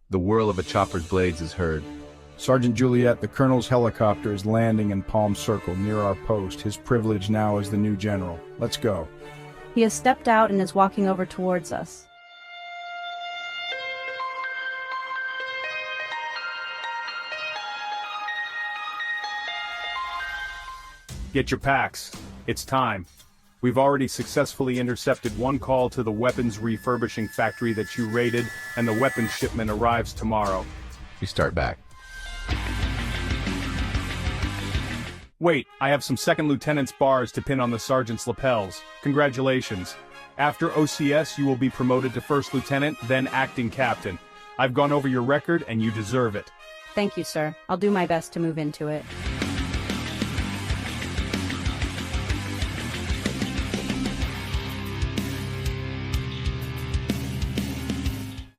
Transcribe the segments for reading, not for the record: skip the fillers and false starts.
The whirl of a chopper's blades is heard. Sergeant Juliet, the colonel's helicopter is landing in Palm Circle near our post. His privilege now as the new general. Let's go. He has stepped out and is walking over towards us. Get your packs. It's time. We've already successfully intercepted one call to the weapons refurbishing factory that you raided, and the weapons shipment arrives tomorrow. We start back. Wait, I have some second lieutenant's bars to pin on the sergeant's lapels. Congratulations. After OCS, you will be promoted to first lieutenant, then acting captain. I've gone over your record, and you deserve it. Thank you, sir. I'll do my best to move into it.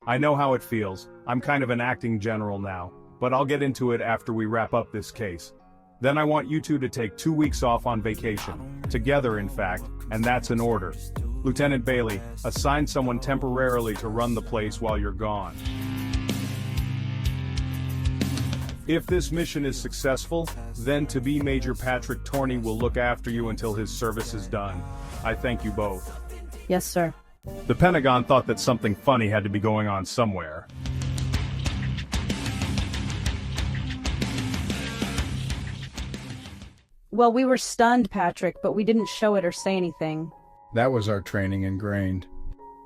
I know how it feels. I'm kind of an acting general now, but I'll get into it after we wrap up this case. Then I want you two to take 2 weeks off on vacation. Together, in fact, and that's an order. Lieutenant Bailey, assign someone temporarily to run the place while you're gone. If this mission is successful, then to-be Major Patrick Torney will look after you until his service is done. I thank you both. Yes, sir. The Pentagon thought that something funny had to be going on somewhere. Well, we were stunned, Patrick, but we didn't show it or say anything. That was our training ingrained.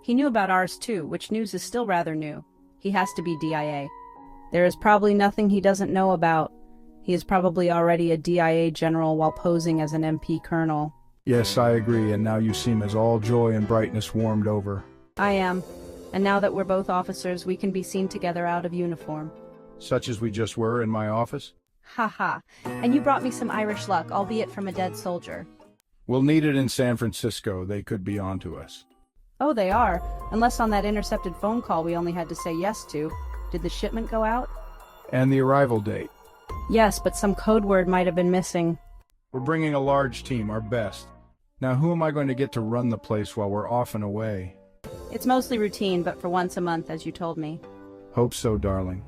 He knew about ours too, which news is still rather new. He has to be DIA. There is probably nothing he doesn't know about. He is probably already a DIA general while posing as an MP colonel. Yes, I agree, and now you seem as all joy and brightness warmed over. I am. And now that we're both officers, we can be seen together out of uniform. Such as we just were in my office? Haha. And you brought me some Irish luck, albeit from a dead soldier. We'll need it in San Francisco. They could be on to us. Oh, they are. Unless on that intercepted phone call we only had to say yes to. Did the shipment go out? And the arrival date. Yes, but some code word might have been missing. We're bringing a large team, our best. Now who am I going to get to run the place while we're off and away? It's mostly routine, but for once a month, as you told me. Hope so, darling.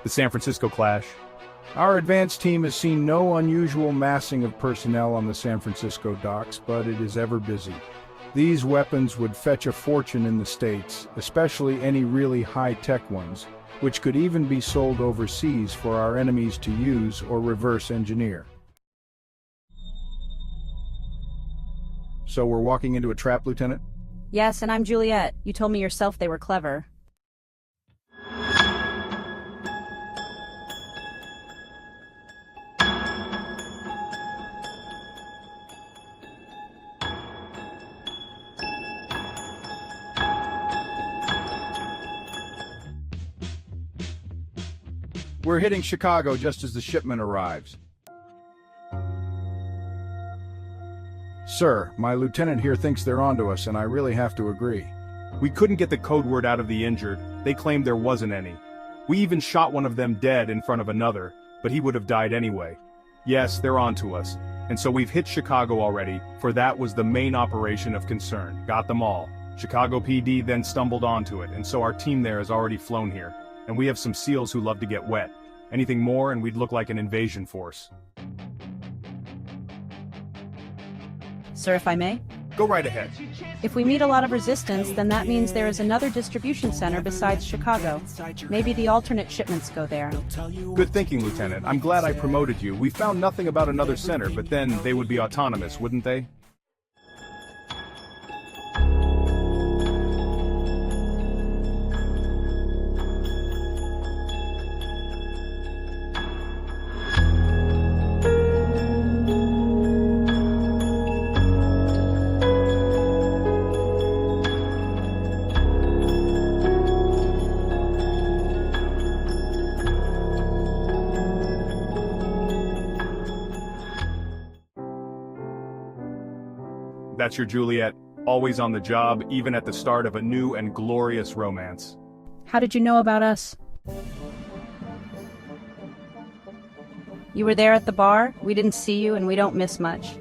The San Francisco clash. Our advance team has seen no unusual massing of personnel on the San Francisco docks, but it is ever busy. These weapons would fetch a fortune in the States, especially any really high-tech ones, which could even be sold overseas for our enemies to use or reverse engineer. So we're walking into a trap, Lieutenant? Yes, and I'm Juliet. You told me yourself they were clever. We're hitting Chicago just as the shipment arrives. Sir, my lieutenant here thinks they're onto us, and I really have to agree. We couldn't get the code word out of the injured. They claimed there wasn't any. We even shot one of them dead in front of another, but he would have died anyway. Yes, they're onto us. And so we've hit Chicago already, for that was the main operation of concern. Got them all. Chicago PD then stumbled onto it, and so our team there has already flown here. And we have some SEALs who love to get wet. Anything more and we'd look like an invasion force. Sir, if I may? Go right ahead. If we meet a lot of resistance, then that means there is another distribution center besides Chicago. Maybe the alternate shipments go there. Good thinking, Lieutenant. I'm glad I promoted you. We found nothing about another center, but then they would be autonomous, wouldn't they? That's your Juliet, always on the job, even at the start of a new and glorious romance. How did you know about us? You were there at the bar, we didn't see you, and we don't miss much.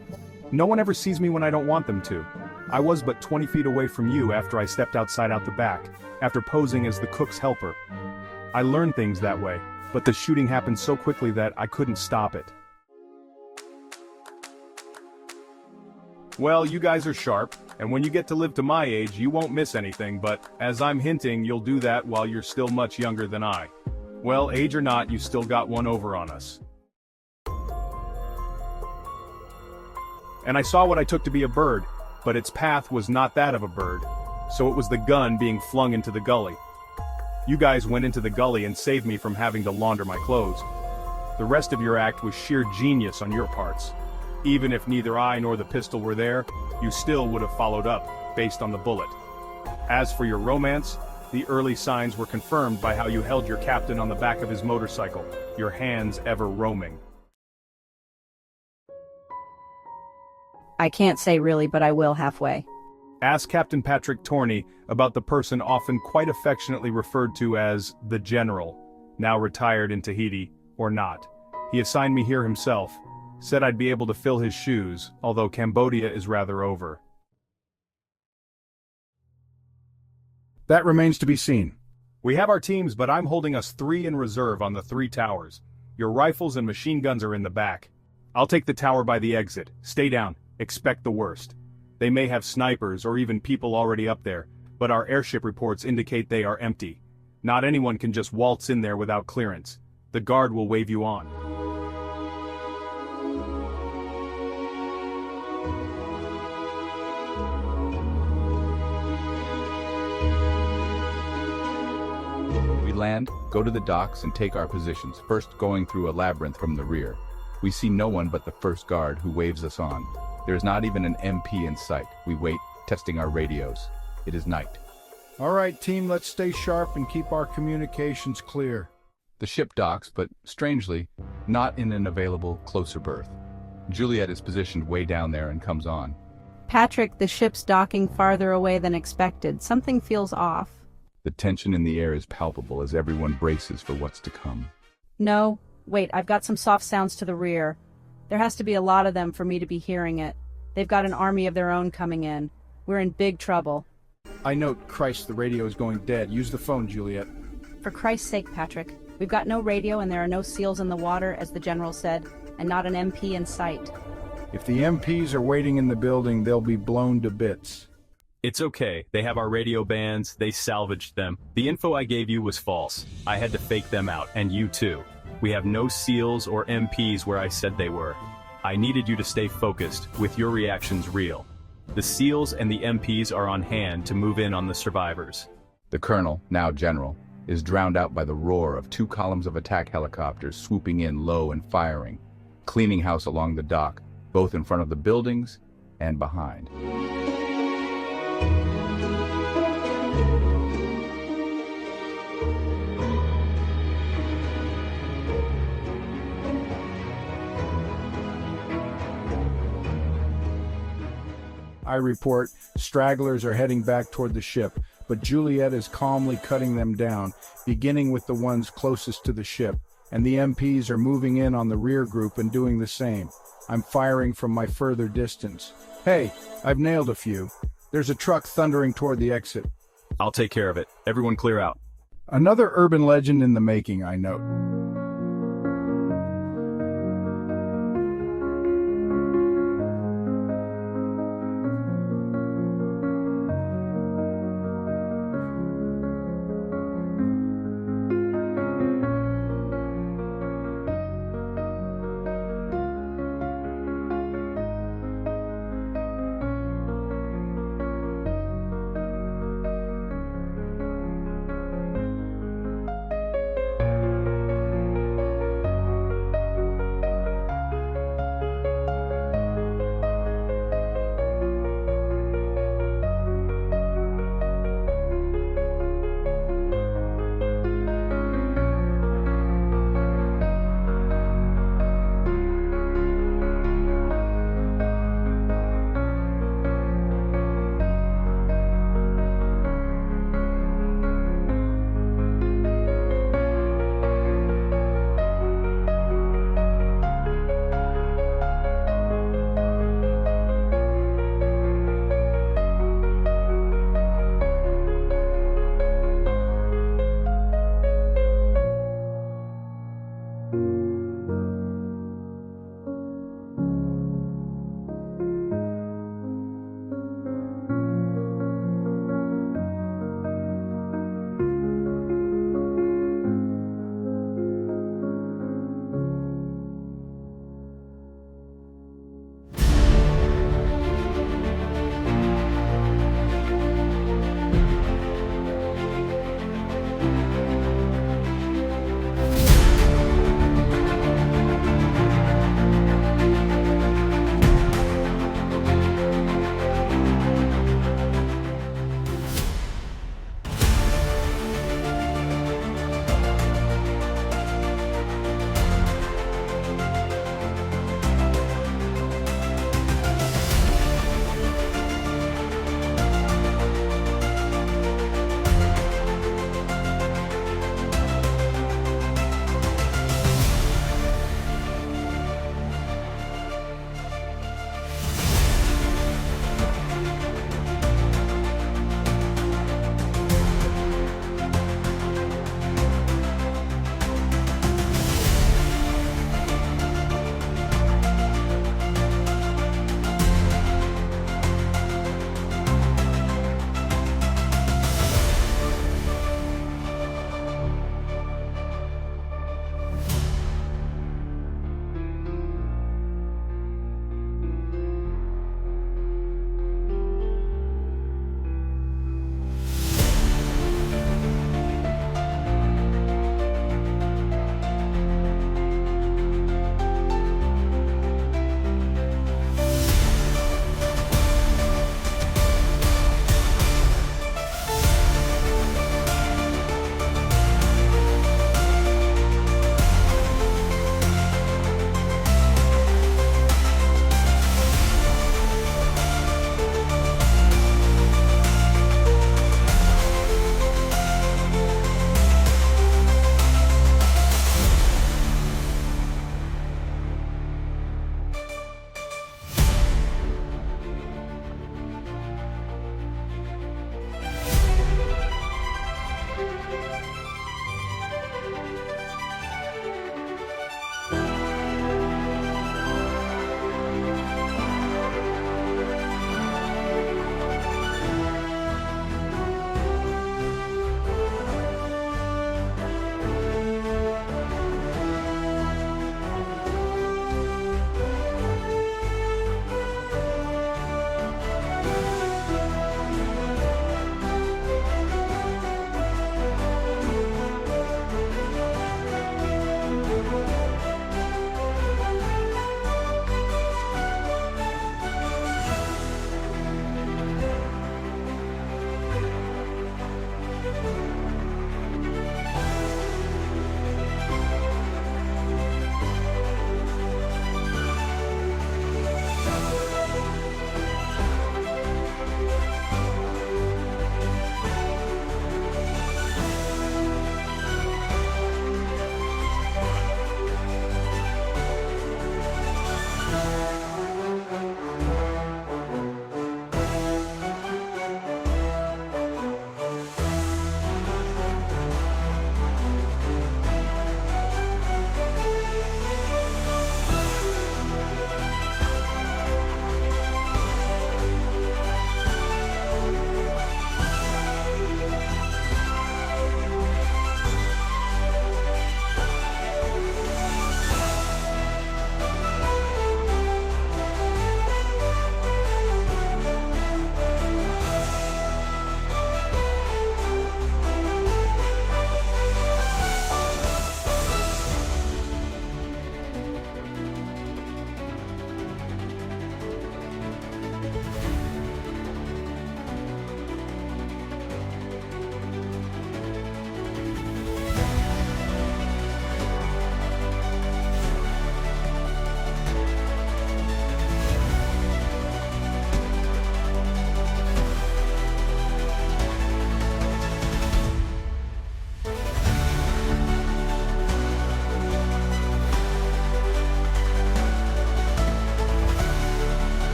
No one ever sees me when I don't want them to. I was but 20 feet away from you after I stepped outside out the back, after posing as the cook's helper. I learned things that way, but the shooting happened so quickly that I couldn't stop it. Well, you guys are sharp, and when you get to live to my age, you won't miss anything, but, as I'm hinting, you'll do that while you're still much younger than I. Well, age or not, you still got one over on us. And I saw what I took to be a bird, but its path was not that of a bird, so it was the gun being flung into the gully. You guys went into the gully and saved me from having to launder my clothes. The rest of your act was sheer genius on your parts. Even if neither I nor the pistol were there, you still would have followed up, based on the bullet. As for your romance, the early signs were confirmed by how you held your captain on the back of his motorcycle, your hands ever roaming. I can't say really, but I will halfway. Ask Captain Patrick Torney about the person often quite affectionately referred to as the General, now retired in Tahiti, or not. He assigned me here himself. Said I'd be able to fill his shoes, although Cambodia is rather over. That remains to be seen. We have our teams, but I'm holding us 3 in reserve on the 3 towers. Your rifles and machine guns are in the back. I'll take the tower by the exit. Stay down. Expect the worst. They may have snipers or even people already up there, but our airship reports indicate they are empty. Not anyone can just waltz in there without clearance. The guard will wave you on. We land, go to the docks, and take our positions, first going through a labyrinth from the rear. We see no one but the first guard, who waves us on. There is not even an MP in sight. We wait, testing our radios. It is night. All right, team, let's stay sharp and keep our communications clear. The ship docks, but strangely, not in an available closer berth. Juliet is positioned way down there and comes on. Patrick, the ship's docking farther away than expected. Something feels off. The tension in the air is palpable as everyone braces for what's to come. No, wait, I've got some soft sounds to the rear. There has to be a lot of them for me to be hearing it. They've got an army of their own coming in. We're in big trouble. I note, Christ, the radio is going dead. Use the phone, Juliet. For Christ's sake, Patrick. We've got no radio and there are no seals in the water, as the general said, and not an MP in sight. If the MPs are waiting in the building, they'll be blown to bits. It's okay. They have our radio bands. They salvaged them. The info I gave you was false. I had to fake them out, and you too. We have no SEALs or MPs where I said they were. I needed you to stay focused, with your reactions real. The SEALs and the MPs are on hand to move in on the survivors. The colonel, now general, is drowned out by the roar of 2 columns of attack helicopters swooping in low and firing, cleaning house along the dock, both in front of the buildings and behind. I report, stragglers are heading back toward the ship, but Juliet is calmly cutting them down, beginning with the ones closest to the ship, and the MPs are moving in on the rear group and doing the same. I'm firing from my further distance. Hey, I've nailed a few. There's a truck thundering toward the exit. I'll take care of it. Everyone clear out. Another urban legend in the making, I note.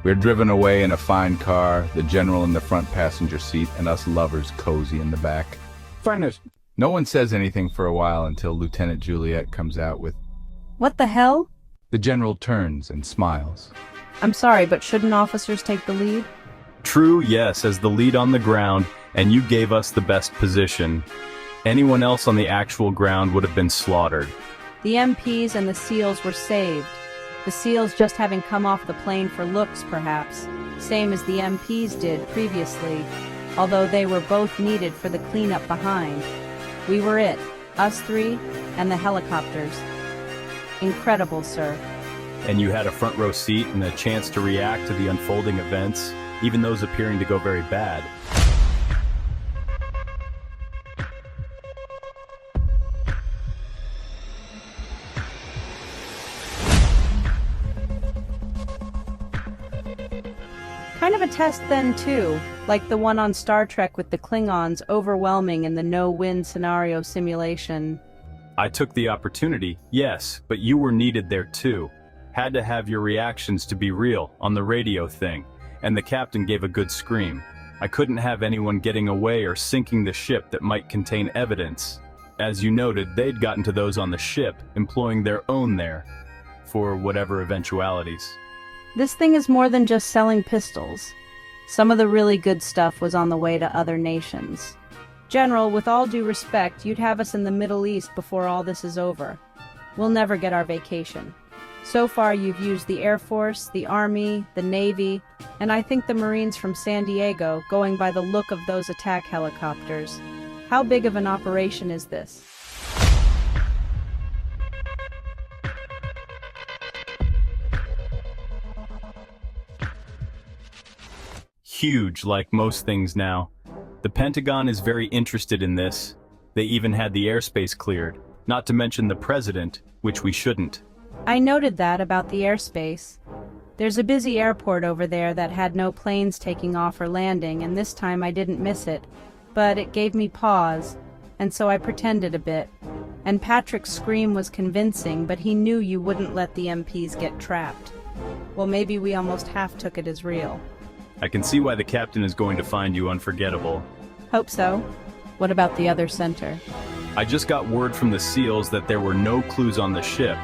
We're driven away in a fine car, the general in the front passenger seat, and us lovers cozy in the back. Finest. No one says anything for a while until Lieutenant Juliet comes out with... What the hell? The general turns and smiles. I'm sorry, but shouldn't officers take the lead? True, yes, as the lead on the ground, and you gave us the best position. Anyone else on the actual ground would have been slaughtered. The MPs and the SEALs were saved. The SEALs just having come off the plane for looks, perhaps, same as the MPs did previously, although they were both needed for the cleanup behind. We were it, us three, and the helicopters. Incredible, sir. And you had a front row seat and a chance to react to the unfolding events, even those appearing to go very bad. Kind of a test then, too, like the one on Star Trek with the Klingons overwhelming in the no-win scenario simulation. I took the opportunity, yes, but you were needed there too. Had to have your reactions to be real on the radio thing, and the captain gave a good scream. I couldn't have anyone getting away or sinking the ship that might contain evidence. As you noted, they'd gotten to those on the ship, employing their own there, for whatever eventualities. This thing is more than just selling pistols. Some of the really good stuff was on the way to other nations. General, with all due respect, you'd have us in the Middle East before all this is over. We'll never get our vacation. So far you've used the Air Force, the Army, the Navy, and I think the Marines from San Diego, going by the look of those attack helicopters. How big of an operation is this? Huge, like most things now. The Pentagon is very interested in this. They even had the airspace cleared, not to mention the president, which we shouldn't. I noted that about the airspace. There's a busy airport over there that had no planes taking off or landing, and this time I didn't miss it. But it gave me pause, and so I pretended a bit. And Patrick's scream was convincing, but he knew you wouldn't let the MPs get trapped. Well, maybe we almost half took it as real. I can see why the captain is going to find you unforgettable. Hope so. What about the other center? I just got word from the SEALs that there were no clues on the ship,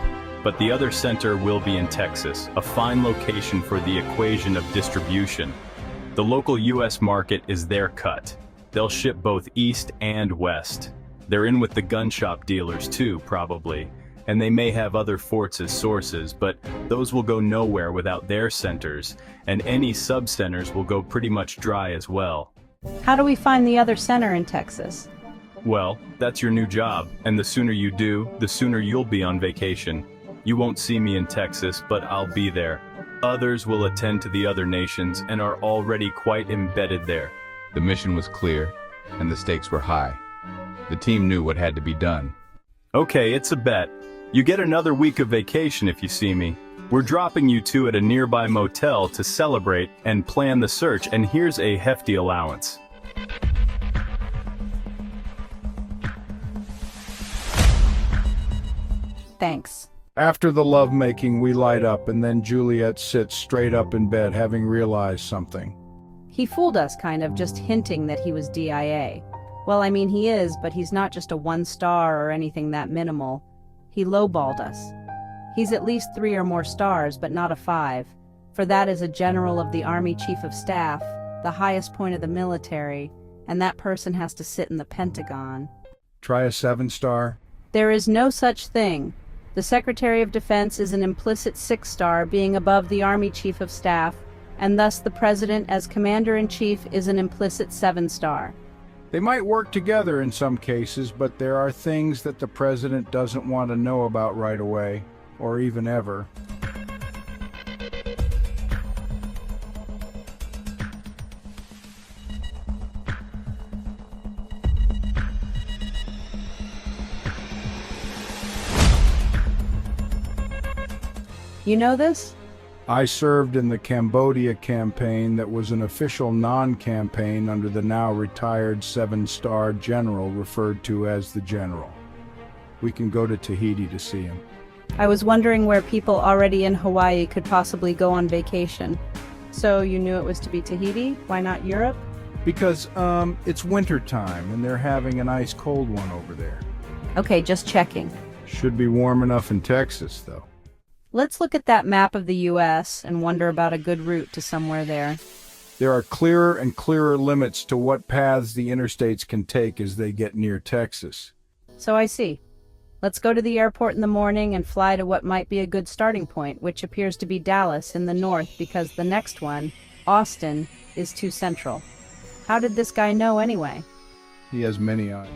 but the other center will be in Texas, a fine location for the equation of distribution. The local US market is their cut. They'll ship both east and west. They're in with the gun shop dealers too, probably. And they may have other forts as sources, but those will go nowhere without their centers, and any sub-centers will go pretty much dry as well. How do we find the other center in Texas? Well, that's your new job, and the sooner you do, the sooner you'll be on vacation. You won't see me in Texas, but I'll be there. Others will attend to the other nations and are already quite embedded there. The mission was clear, and the stakes were high. The team knew what had to be done. Okay, it's a bet. You get another week of vacation if you see me. We're dropping you two at a nearby motel to celebrate and plan the search, and here's a hefty allowance. Thanks. After the lovemaking, we light up, and then Juliet sits straight up in bed, having realized something. He fooled us, kind of, just hinting that he was DIA. Well, I mean, he is, but he's not just a 1-star or anything that minimal. He lowballed us. He's at least 3 or more stars, but not a 5. For that is a general of the Army Chief of Staff, the highest point of the military, and that person has to sit in the Pentagon. Try a 7-star? There is no such thing. The Secretary of Defense is an implicit 6-star, being above the Army Chief of Staff, and thus the President as Commander-in-Chief is an implicit 7-star. They might work together in some cases, but there are things that the president doesn't want to know about right away, or even ever. You know this? I served in the Cambodia campaign that was an official non-campaign under the now retired 7-star general referred to as the General. We can go to Tahiti to see him. I was wondering where people already in Hawaii could possibly go on vacation. So you knew it was to be Tahiti? Why not Europe? Because, it's winter time and they're having an ice cold one over there. Okay, just checking. Should be warm enough in Texas, though. Let's look at that map of the US and wonder about a good route to somewhere there. There are clearer and clearer limits to what paths the interstates can take as they get near Texas. So I see. Let's go to the airport in the morning and fly to what might be a good starting point, which appears to be Dallas in the north because the next one, Austin, is too central. How did this guy know anyway? He has many eyes.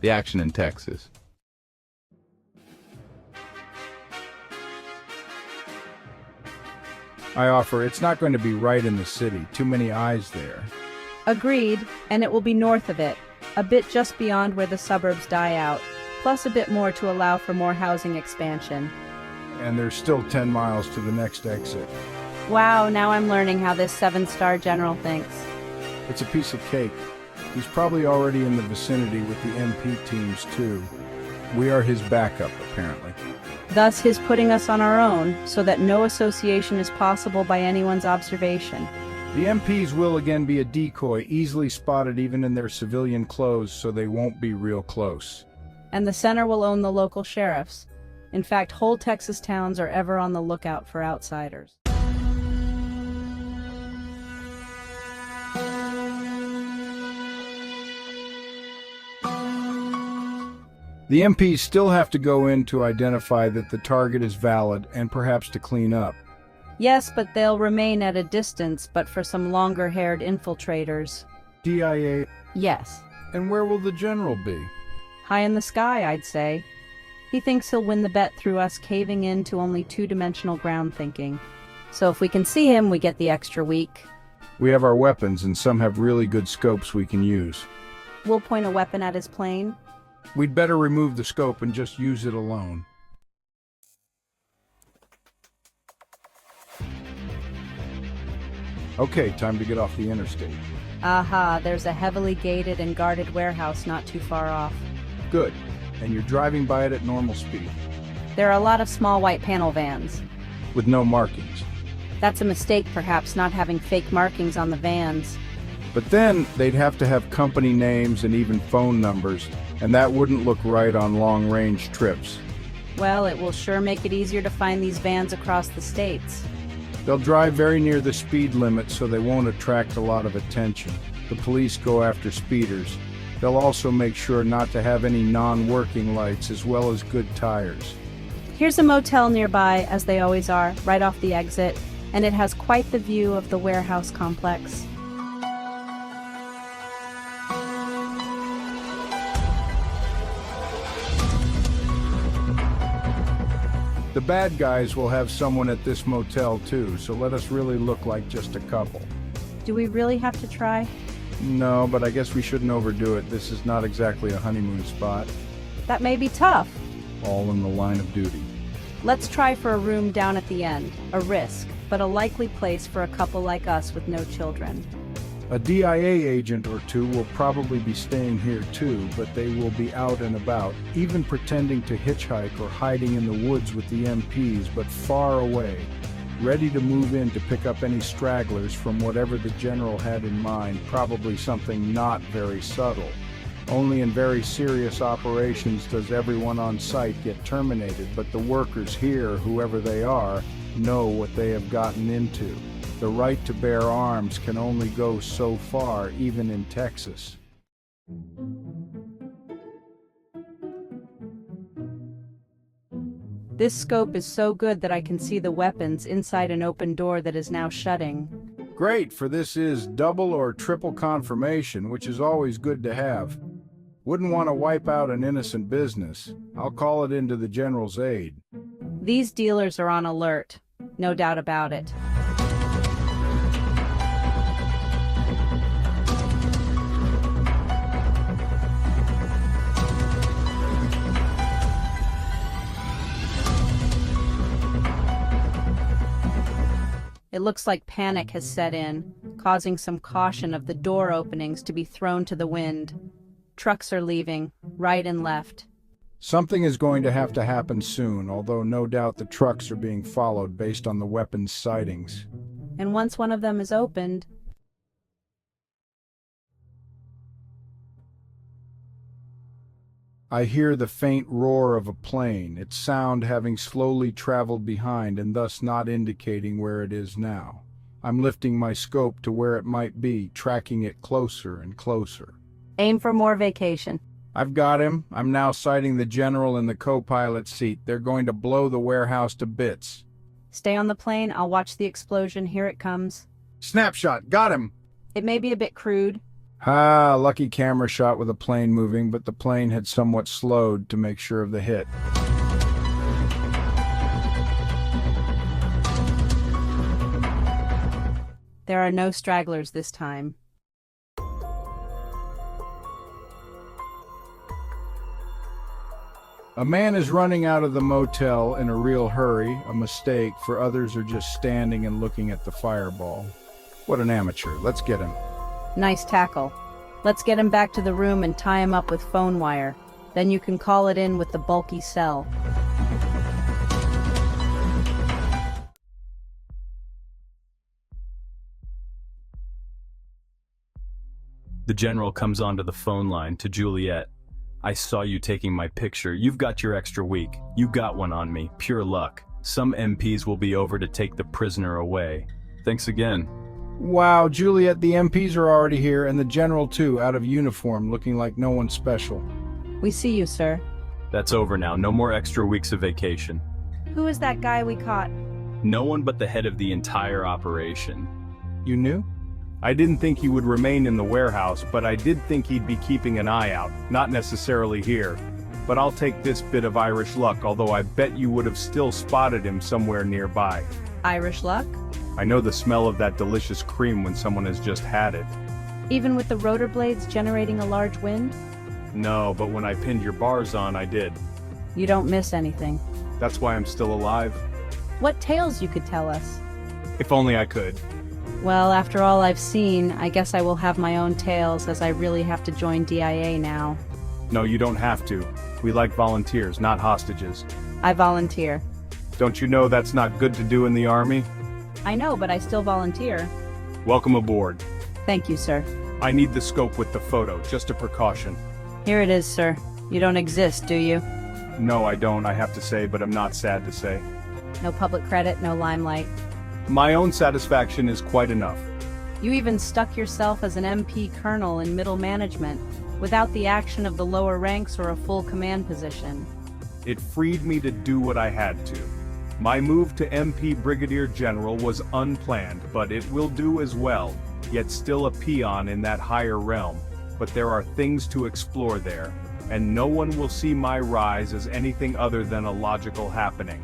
The action in Texas. I offer it's not going to be right in the city. Too many eyes there. Agreed, and it will be north of it, a bit just beyond where the suburbs die out, plus a bit more to allow for more housing expansion. And there's still 10 miles to the next exit. Wow, now I'm learning how this 7-star general thinks. It's a piece of cake. He's probably already in the vicinity with the MP teams too. We are his backup, apparently. Thus his putting us on our own, so that no association is possible by anyone's observation. The MPs will again be a decoy, easily spotted even in their civilian clothes, so they won't be real close. And the center will own the local sheriffs. In fact, whole Texas towns are ever on the lookout for outsiders. The MPs still have to go in to identify that the target is valid and perhaps to clean up. Yes, but they'll remain at a distance, but for some longer-haired infiltrators. DIA, Yes. and where will the general be? High in the sky, I'd say. He thinks he'll win the bet through us caving in to only two-dimensional ground thinking. So if we can see him, we get the extra week. We have our weapons and some have really good scopes we can use. We'll point a weapon at his plane. We'd better remove the scope and just use it alone. Okay, time to get off the interstate. Aha, there's a heavily gated and guarded warehouse not too far off. Good. And you're driving by it at normal speed, There are a lot of small white panel vans. with no markings. That's a mistake, perhaps, not having fake markings on the vans. But then they'd have to have company names and even phone numbers, and that wouldn't look right on long-range trips. Well, it will sure make it easier to find these vans across the states. They'll drive very near the speed limit so they won't attract a lot of attention. The police go after speeders. They'll also make sure not to have any non-working lights as well as good tires. Here's a motel nearby, as they always are, right off the exit, and it has quite the view of the warehouse complex. The bad guys will have someone at this motel too, so let us really look like just a couple. Do we really have to try? No, but I guess we shouldn't overdo it. This is not exactly a honeymoon spot. That may be tough. All in the line of duty. Let's try for a room down at the end. A risk, but a likely place for a couple like us with no children. A DIA agent or two will probably be staying here too, but they will be out and about, even pretending to hitchhike or hiding in the woods with the MPs, but far away, ready to move in to pick up any stragglers from whatever the general had in mind, probably something not very subtle. Only in very serious operations does everyone on site get terminated, but the workers here, whoever they are, know what they have gotten into. The right to bear arms can only go so far, even in Texas. This scope is so good that I can see the weapons inside an open door that is now shutting. Great, for this is double or triple confirmation, which is always good to have. Wouldn't want to wipe out an innocent business. I'll call it into the general's aid. These dealers are on alert, no doubt about it. It looks like panic has set in, causing some caution of the door openings to be thrown to the wind. Trucks are leaving, right and left. Something is going to have to happen soon, although no doubt the trucks are being followed based on the weapons sightings. And once one of them is opened, I hear the faint roar of a plane, its sound having slowly traveled behind and thus not indicating where it is now. I'm lifting my scope to where it might be, tracking it closer and closer. aim for more vacation. I've got him. I'm now sighting the general in the co-pilot seat. They're going to blow the warehouse to bits. Stay on the plane, I'll watch the explosion, here it comes. Snapshot, got him! It may be a bit crude, Ha, lucky camera shot with a plane moving, but the plane had somewhat slowed to make sure of the hit. There are no stragglers this time. A man is running out of the motel in a real hurry, a mistake, for others are just standing and looking at the fireball. What an amateur. Let's get him. Nice tackle. Let's get him back to the room and tie him up with phone wire. Then you can call it in with the bulky cell. The general comes onto the phone line to Juliet. I saw you taking my picture. You've got your extra week. You got one on me. Pure luck. Some MPs will be over to take the prisoner away. Thanks again. Wow, Juliet, the MPs are already here, and the general too, out of uniform, looking like no one special. We see you, sir. That's over now. No more extra weeks of vacation. Who is that guy we caught? No one but the head of the entire operation. You knew? I didn't think he would remain in the warehouse, but I did think he'd be keeping an eye out, not necessarily here. But I'll take this bit of Irish luck, although I bet you would have still spotted him somewhere nearby. Irish luck? I know the smell of that delicious cream when someone has just had it. Even with the rotor blades generating a large wind? No, but when I pinned your bars on, I did. You don't miss anything. That's why I'm still alive. What tales you could tell us? If only I could. Well, after all I've seen, I guess I will have my own tales, as I really have to join DIA now. No, you don't have to. We like volunteers, not hostages. I volunteer. Don't you know that's not good to do in the Army? I know, but I still volunteer. Welcome aboard. Thank you, sir. I need the scope with the photo, just a precaution. Here it is, sir. You don't exist, do you? No, I don't, I have to say, but I'm not sad to say. No public credit, no limelight. My own satisfaction is quite enough. You even stuck yourself as an MP colonel in middle management, without the action of the lower ranks or a full command position. It freed me to do what I had to. My move to MP Brigadier General was unplanned, but it will do as well, yet still a peon in that higher realm. But there are things to explore there, and no one will see my rise as anything other than a logical happening.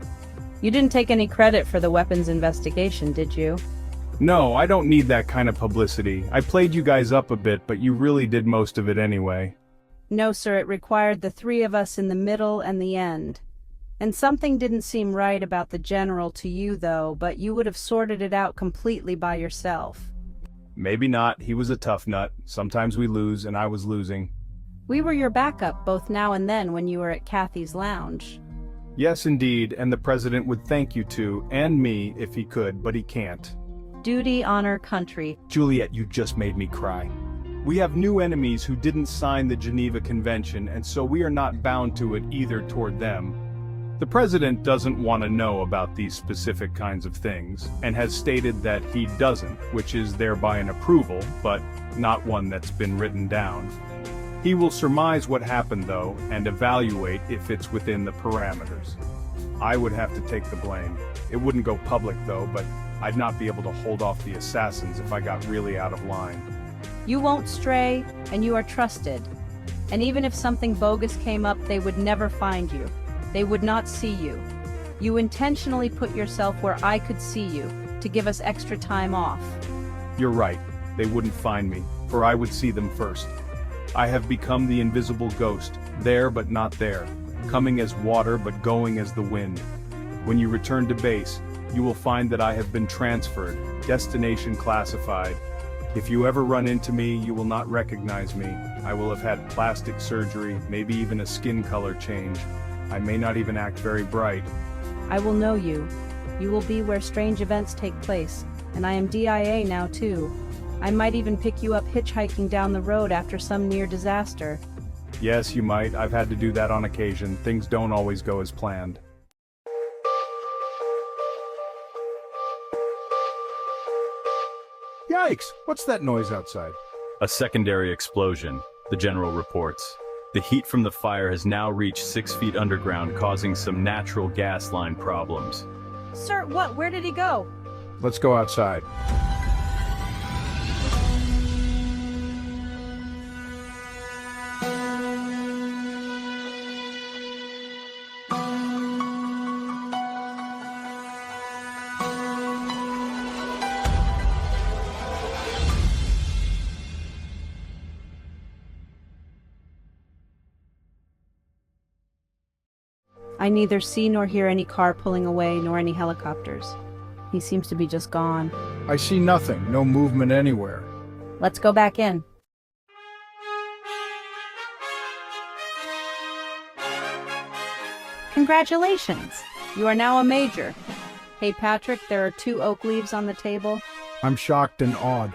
You didn't take any credit for the weapons investigation, did you? No, I don't need that kind of publicity. I played you guys up a bit, but you really did most of it anyway. No, sir, it required the three of us in the middle and the end. And something didn't seem right about the general to you, though, but you would have sorted it out completely by yourself. Maybe not. He was a tough nut. Sometimes we lose, and I was losing. We were your backup both now and then when you were at Kathy's lounge. Yes, indeed, and the president would thank you too, and me, if he could, but he can't. Duty, honor, country. Juliet, you just made me cry. We have new enemies who didn't sign the Geneva Convention, and so we are not bound to it either toward them. The president doesn't want to know about these specific kinds of things, and has stated that he doesn't, which is thereby an approval, but not one that's been written down. He will surmise what happened, though, and evaluate if it's within the parameters. I would have to take the blame. It wouldn't go public, though, but I'd not be able to hold off the assassins if I got really out of line. You won't stray, and you are trusted. And even if something bogus came up, they would never find you. They would not see you. You intentionally put yourself where I could see you, to give us extra time off. You're right. They wouldn't find me, for I would see them first. I have become the invisible ghost, there but not there, coming as water but going as the wind. When you return to base, you will find that I have been transferred, destination classified. If you ever run into me, you will not recognize me. I will have had plastic surgery, maybe even a skin color change. I may not even act very bright. I will know you. You will be where strange events take place, and I am DIA now too. I might even pick you up hitchhiking down the road after some near disaster. Yes, you might. I've had to do that on occasion. Things don't always go as planned. Yikes! What's that noise outside? A secondary explosion, the general reports. The heat from the fire has now reached 6 feet underground, causing some natural gas line problems. Sir, what? Where did he go? Let's go outside. I neither see nor hear any car pulling away nor any helicopters. He seems to be just gone. I see nothing, no movement anywhere. Let's go back in. Congratulations! You are now a major. Hey Patrick, there are 2 oak leaves on the table. I'm shocked and awed.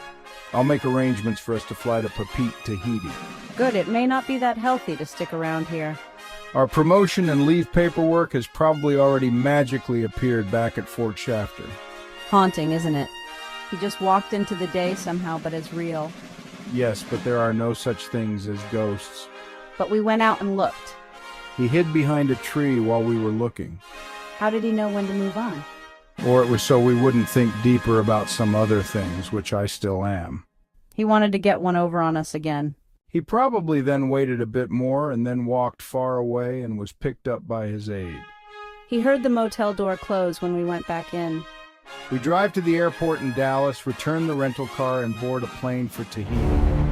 I'll make arrangements for us to fly to Papeete, Tahiti. Good, it may not be that healthy to stick around here. Our promotion and leave paperwork has probably already magically appeared back at Fort Shafter. Haunting, isn't it? He just walked into the day somehow, but is real. Yes, but there are no such things as ghosts. But we went out and looked. He hid behind a tree while we were looking. How did he know when to move on? Or it was so we wouldn't think deeper about some other things, which I still am. He wanted to get one over on us again. He probably then waited a bit more and then walked far away and was picked up by his aide. He heard the motel door close when we went back in. We drive to the airport in Dallas, return the rental car, and board a plane for Tahiti.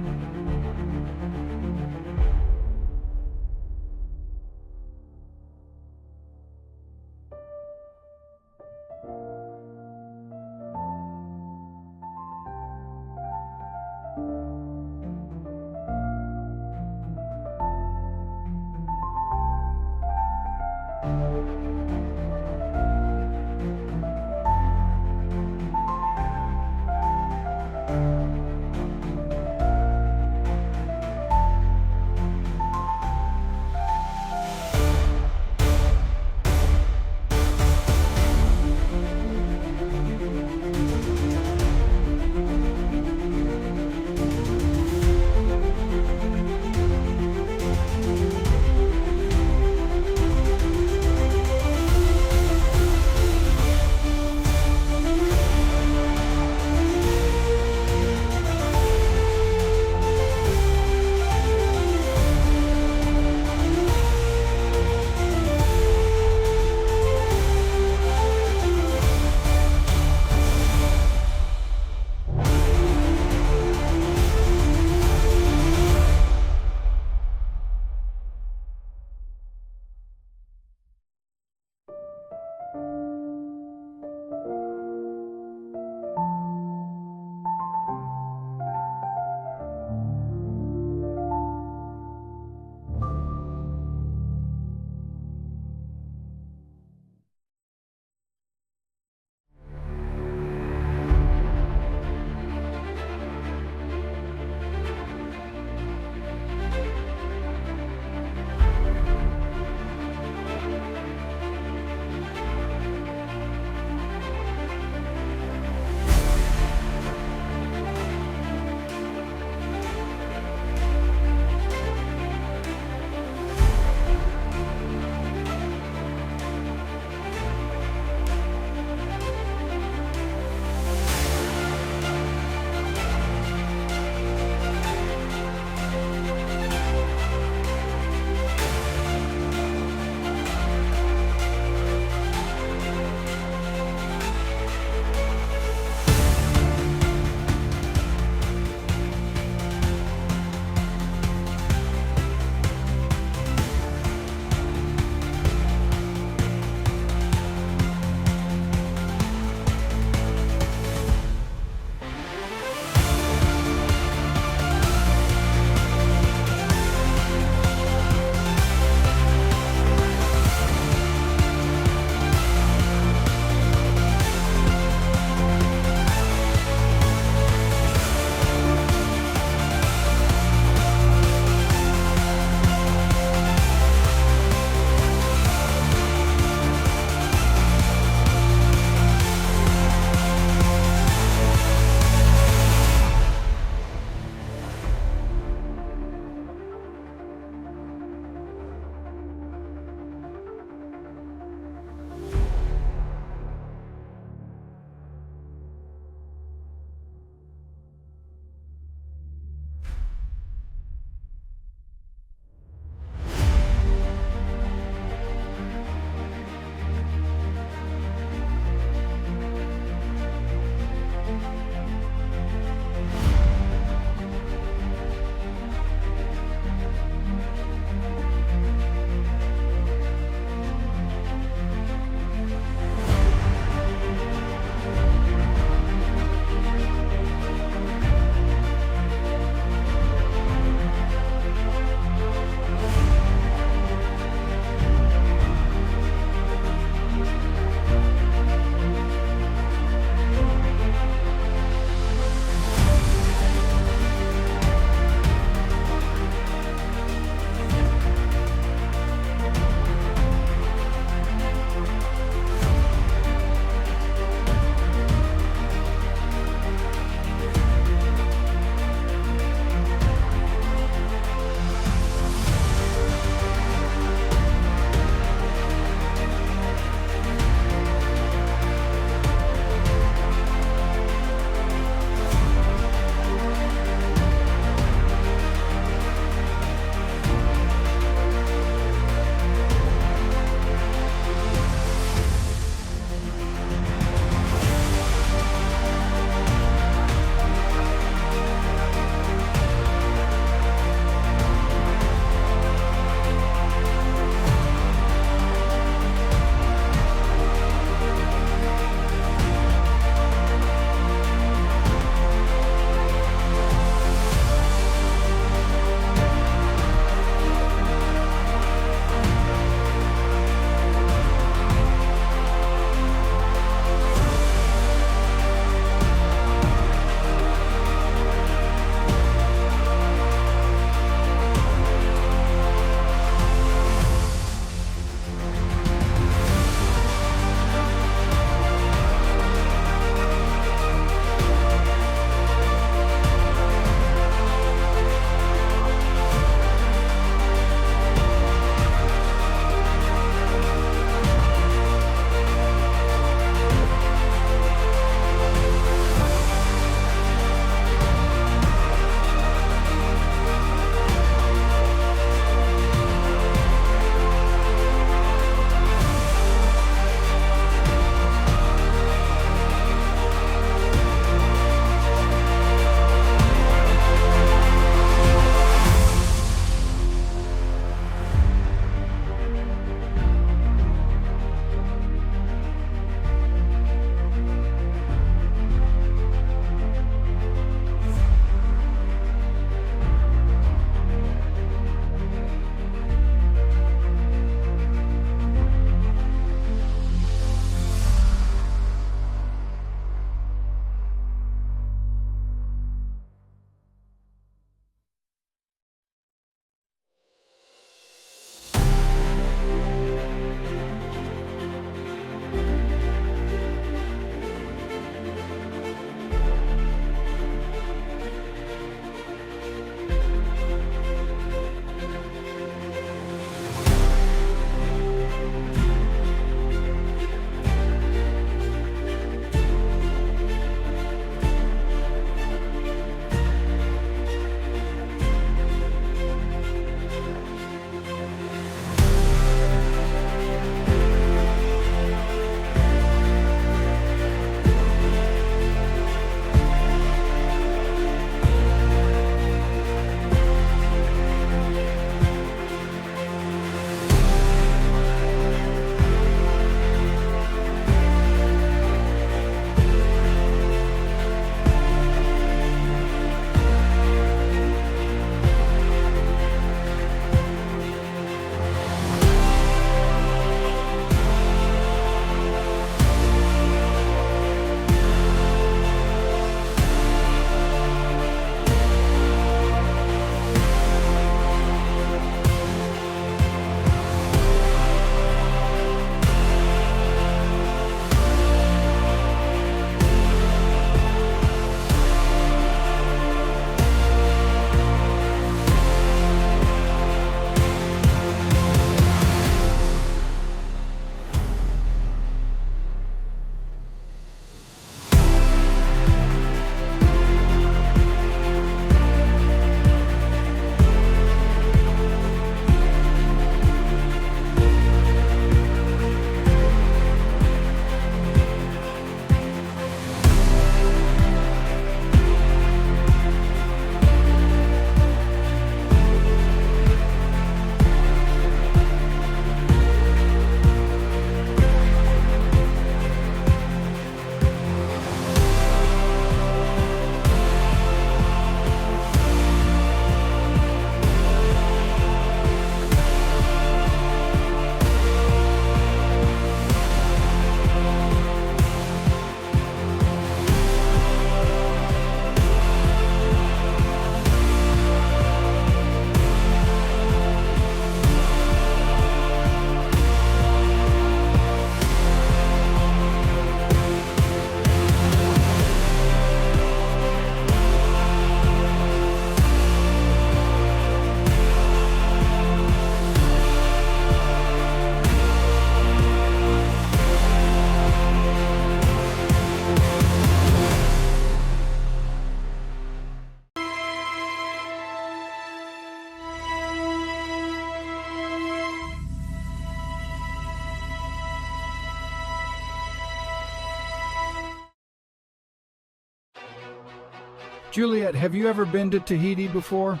Juliet, have you ever been to Tahiti before?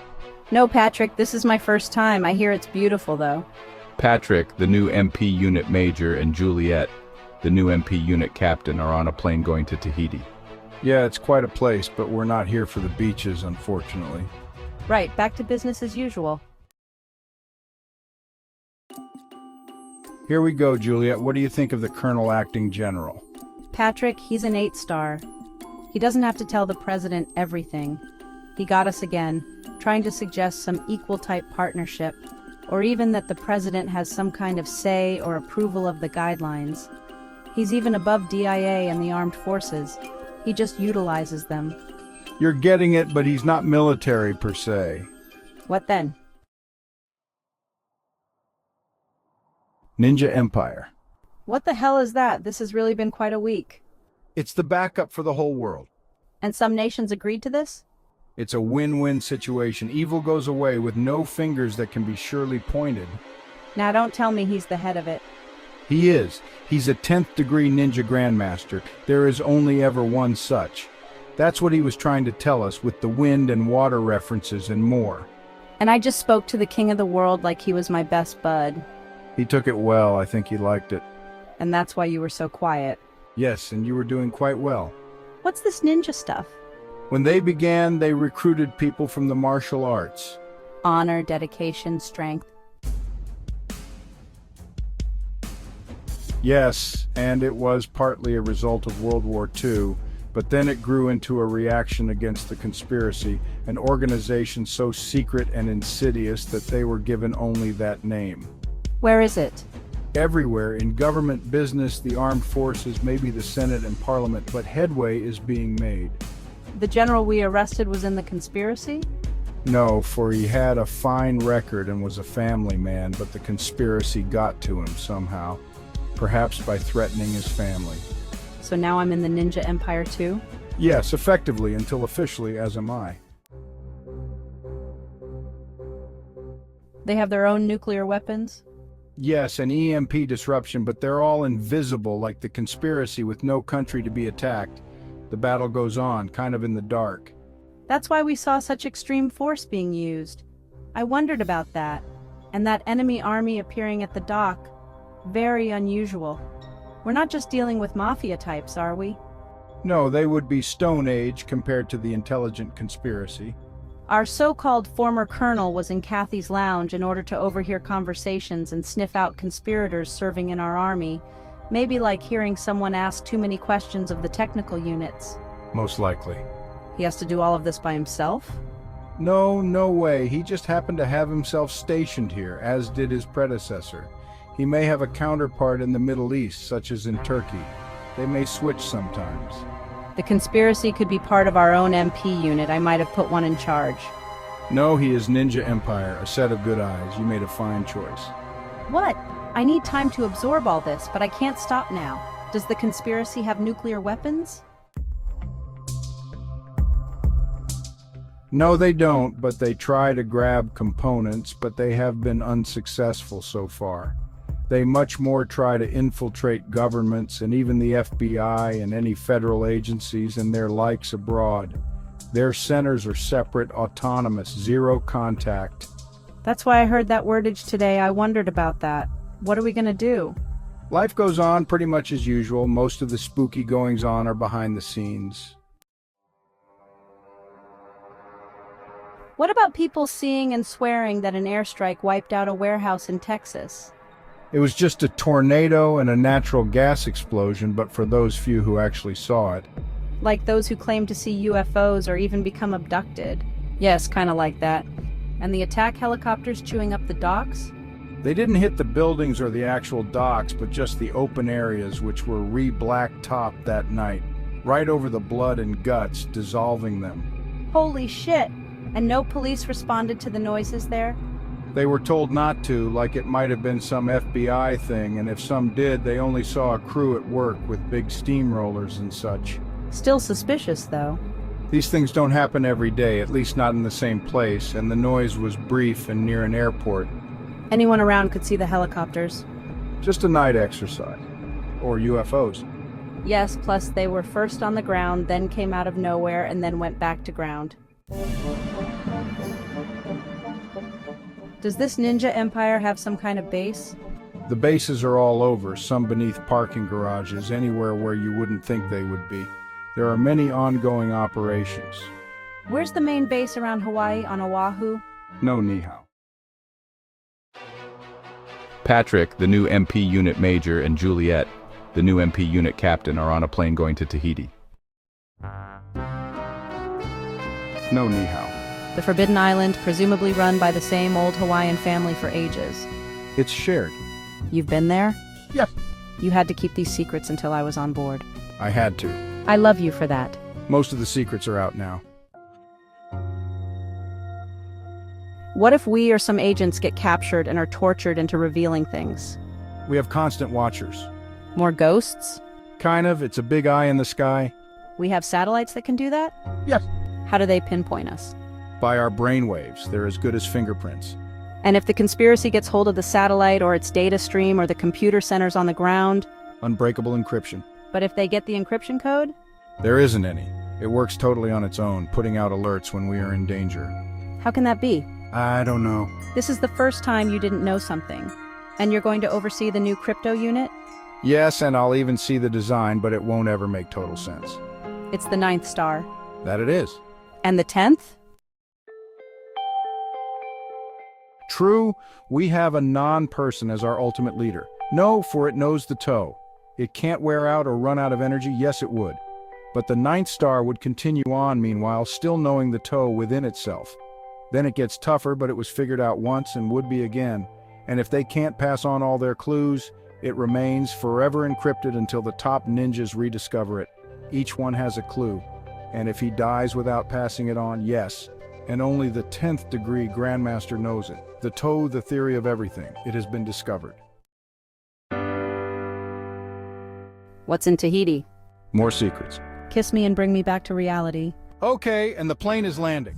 No, Patrick, this is my first time. I hear it's beautiful, though. Patrick, the new MP unit major, and Juliet, the new MP unit captain, are on a plane going to Tahiti. Yeah, it's quite a place, but we're not here for the beaches, unfortunately. Right, back to business as usual. Here we go, Juliet. What do you think of the Colonel Acting General? Patrick, he's an 8-star. He doesn't have to tell the president everything. He got us again, trying to suggest some equal-type partnership, or even that the president has some kind of say or approval of the guidelines. He's even above DIA and the armed forces. He just utilizes them. You're getting it, but he's not military per se. What then? Ninja Empire. What the hell is that? This has really been quite a week. It's the backup for the whole world. And some nations agreed to this? It's a win-win situation. Evil goes away with no fingers that can be surely pointed. Now don't tell me he's the head of it. He is. He's a 10th degree ninja grandmaster. There is only ever one such. That's what he was trying to tell us with the wind and water references and more. And I just spoke to the king of the world like he was my best bud. He took it well. I think he liked it. And that's why you were so quiet. Yes, and you were doing quite well. What's this ninja stuff? When they began, they recruited people from the martial arts. Honor, dedication, strength. Yes, and it was partly a result of World War II, but then it grew into a reaction against the conspiracy, an organization so secret and insidious that they were given only that name. Where is it? Everywhere, in government, business, the armed forces, maybe the Senate and Parliament, but headway is being made. The general we arrested was in the conspiracy? No, for he had a fine record and was a family man, but the conspiracy got to him somehow, perhaps by threatening his family. So now I'm in the Ninja Empire too? Yes, effectively, until officially, as am I. They have their own nuclear weapons? Yes, an EMP disruption, but they're all invisible, like the conspiracy with no country to be attacked. The battle goes on, kind of in the dark. That's why we saw such extreme force being used. I wondered about that. And that enemy army appearing at the dock. Very unusual. We're not just dealing with mafia types, are we? No, they would be Stone Age compared to the intelligent conspiracy. Our so-called former colonel was in Kathy's lounge in order to overhear conversations and sniff out conspirators serving in our army. Maybe like hearing someone ask too many questions of the technical units. Most likely. He has to do all of this by himself? No way. He just happened to have himself stationed here, as did his predecessor. He may have a counterpart in the Middle East, such as in Turkey. They may switch sometimes. The conspiracy could be part of our own MP unit. I might have put one in charge. No, he is Ninja Empire, a set of good eyes. You made a fine choice. What? I need time to absorb all this, but I can't stop now. Does the conspiracy have nuclear weapons? No, they don't, but they try to grab components, but they have been unsuccessful so far. They much more try to infiltrate governments and even the FBI and any federal agencies and their likes abroad. Their centers are separate, autonomous, zero contact. That's why I heard that wordage today. I wondered about that. What are we gonna do? Life goes on pretty much as usual. Most of the spooky goings-on are behind the scenes. What about people seeing and swearing that an airstrike wiped out a warehouse in Texas? It was just a tornado and a natural gas explosion, but for those few who actually saw it. Like those who claim to see UFOs or even become abducted. Yes, kind of like that. And the attack helicopters chewing up the docks? They didn't hit the buildings or the actual docks, but just the open areas which were re-black-topped that night, right over the blood and guts, dissolving them. Holy shit! And no police responded to the noises there? They were told not to, like it might have been some FBI thing, and if some did, they only saw a crew at work with big steamrollers and such. Still suspicious, though. These things don't happen every day, at least not in the same place, and the noise was brief and near an airport. Anyone around could see the helicopters. Just a night exercise. Or UFOs. Yes, plus they were first on the ground, then came out of nowhere, and then went back to ground. Does this ninja empire have some kind of base? The bases are all over, some beneath parking garages, anywhere where you wouldn't think they would be. There are many ongoing operations. Where's the main base around Hawaii on Oahu? No Nihao. Patrick, the new MP unit major, and Juliet, the new MP unit captain, are on a plane going to Tahiti. No Nihao. The Forbidden Island, presumably run by the same old Hawaiian family for ages. It's shared. You've been there? Yes. You had to keep these secrets until I was on board. I had to. I love you for that. Most of the secrets are out now. What if we or some agents get captured and are tortured into revealing things? We have constant watchers. More ghosts? Kind of. It's a big eye in the sky. We have satellites that can do that? Yes. How do they pinpoint us? By our brainwaves. They're as good as fingerprints. And if the conspiracy gets hold of the satellite or its data stream or the computer centers on the ground? Unbreakable encryption. But if they get the encryption code? There isn't any. It works totally on its own, putting out alerts when we are in danger. How can that be? I don't know. This is the first time you didn't know something. And you're going to oversee the new crypto unit? Yes, and I'll even see the design, but it won't ever make total sense. It's the 9th star. That it is. And the 10th? True, we have a non-person as our ultimate leader. No, for it knows the toe. It can't wear out or run out of energy. Yes, it would. But the 9th star would continue on, meanwhile, still knowing the toe within itself. Then it gets tougher, but it was figured out once and would be again. And if they can't pass on all their clues, it remains forever encrypted until the top ninjas rediscover it. Each one has a clue. And if he dies without passing it on, yes. And only the 10th degree Grandmaster knows it. The toe, the theory of everything. It has been discovered. What's in Tahiti? More secrets. Kiss me and bring me back to reality. Okay, and the plane is landing.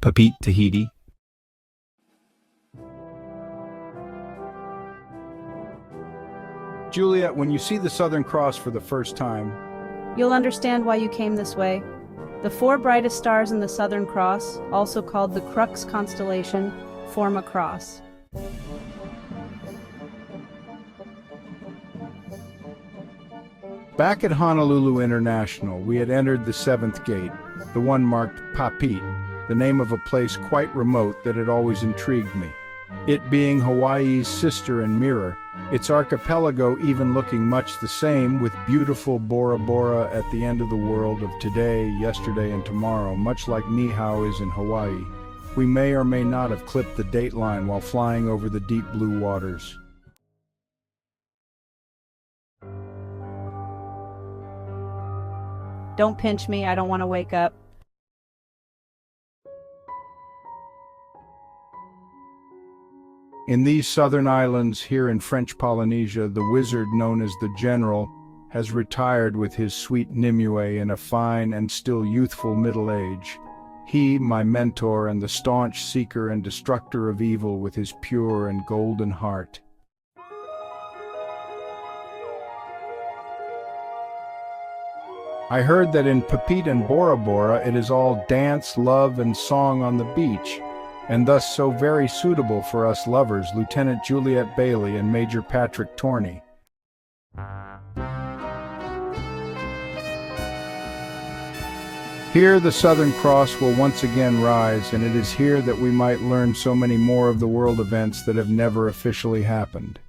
Papit, Tahiti. Juliet, when you see the Southern Cross for the first time, You'll understand why you came this way. The four brightest stars in the Southern Cross, also called the Crux constellation, form a cross. back at Honolulu International, we had entered the seventh gate, the one marked Papit, the name of a place quite remote that had always intrigued me. It being Hawaii's sister and mirror, its archipelago even looking much the same, with beautiful Bora Bora at the end of the world of today, yesterday, and tomorrow, much like Niihau is in Hawaii. We may or may not have clipped the date line while flying over the deep blue waters. Don't pinch me, I don't want to wake up. In these southern islands here in French Polynesia, the wizard known as the General has retired with his sweet Nimue in a fine and still youthful middle age. He, my mentor, and the staunch seeker and destructor of evil with his pure and golden heart. I heard that in Papit and Bora Bora it is all dance, love, and song on the beach, and thus so very suitable for us lovers, Lieutenant Juliet Bailey and Major Patrick Torney. Here the Southern Cross will once again rise, and it is here that we might learn so many more of the world events that have never officially happened.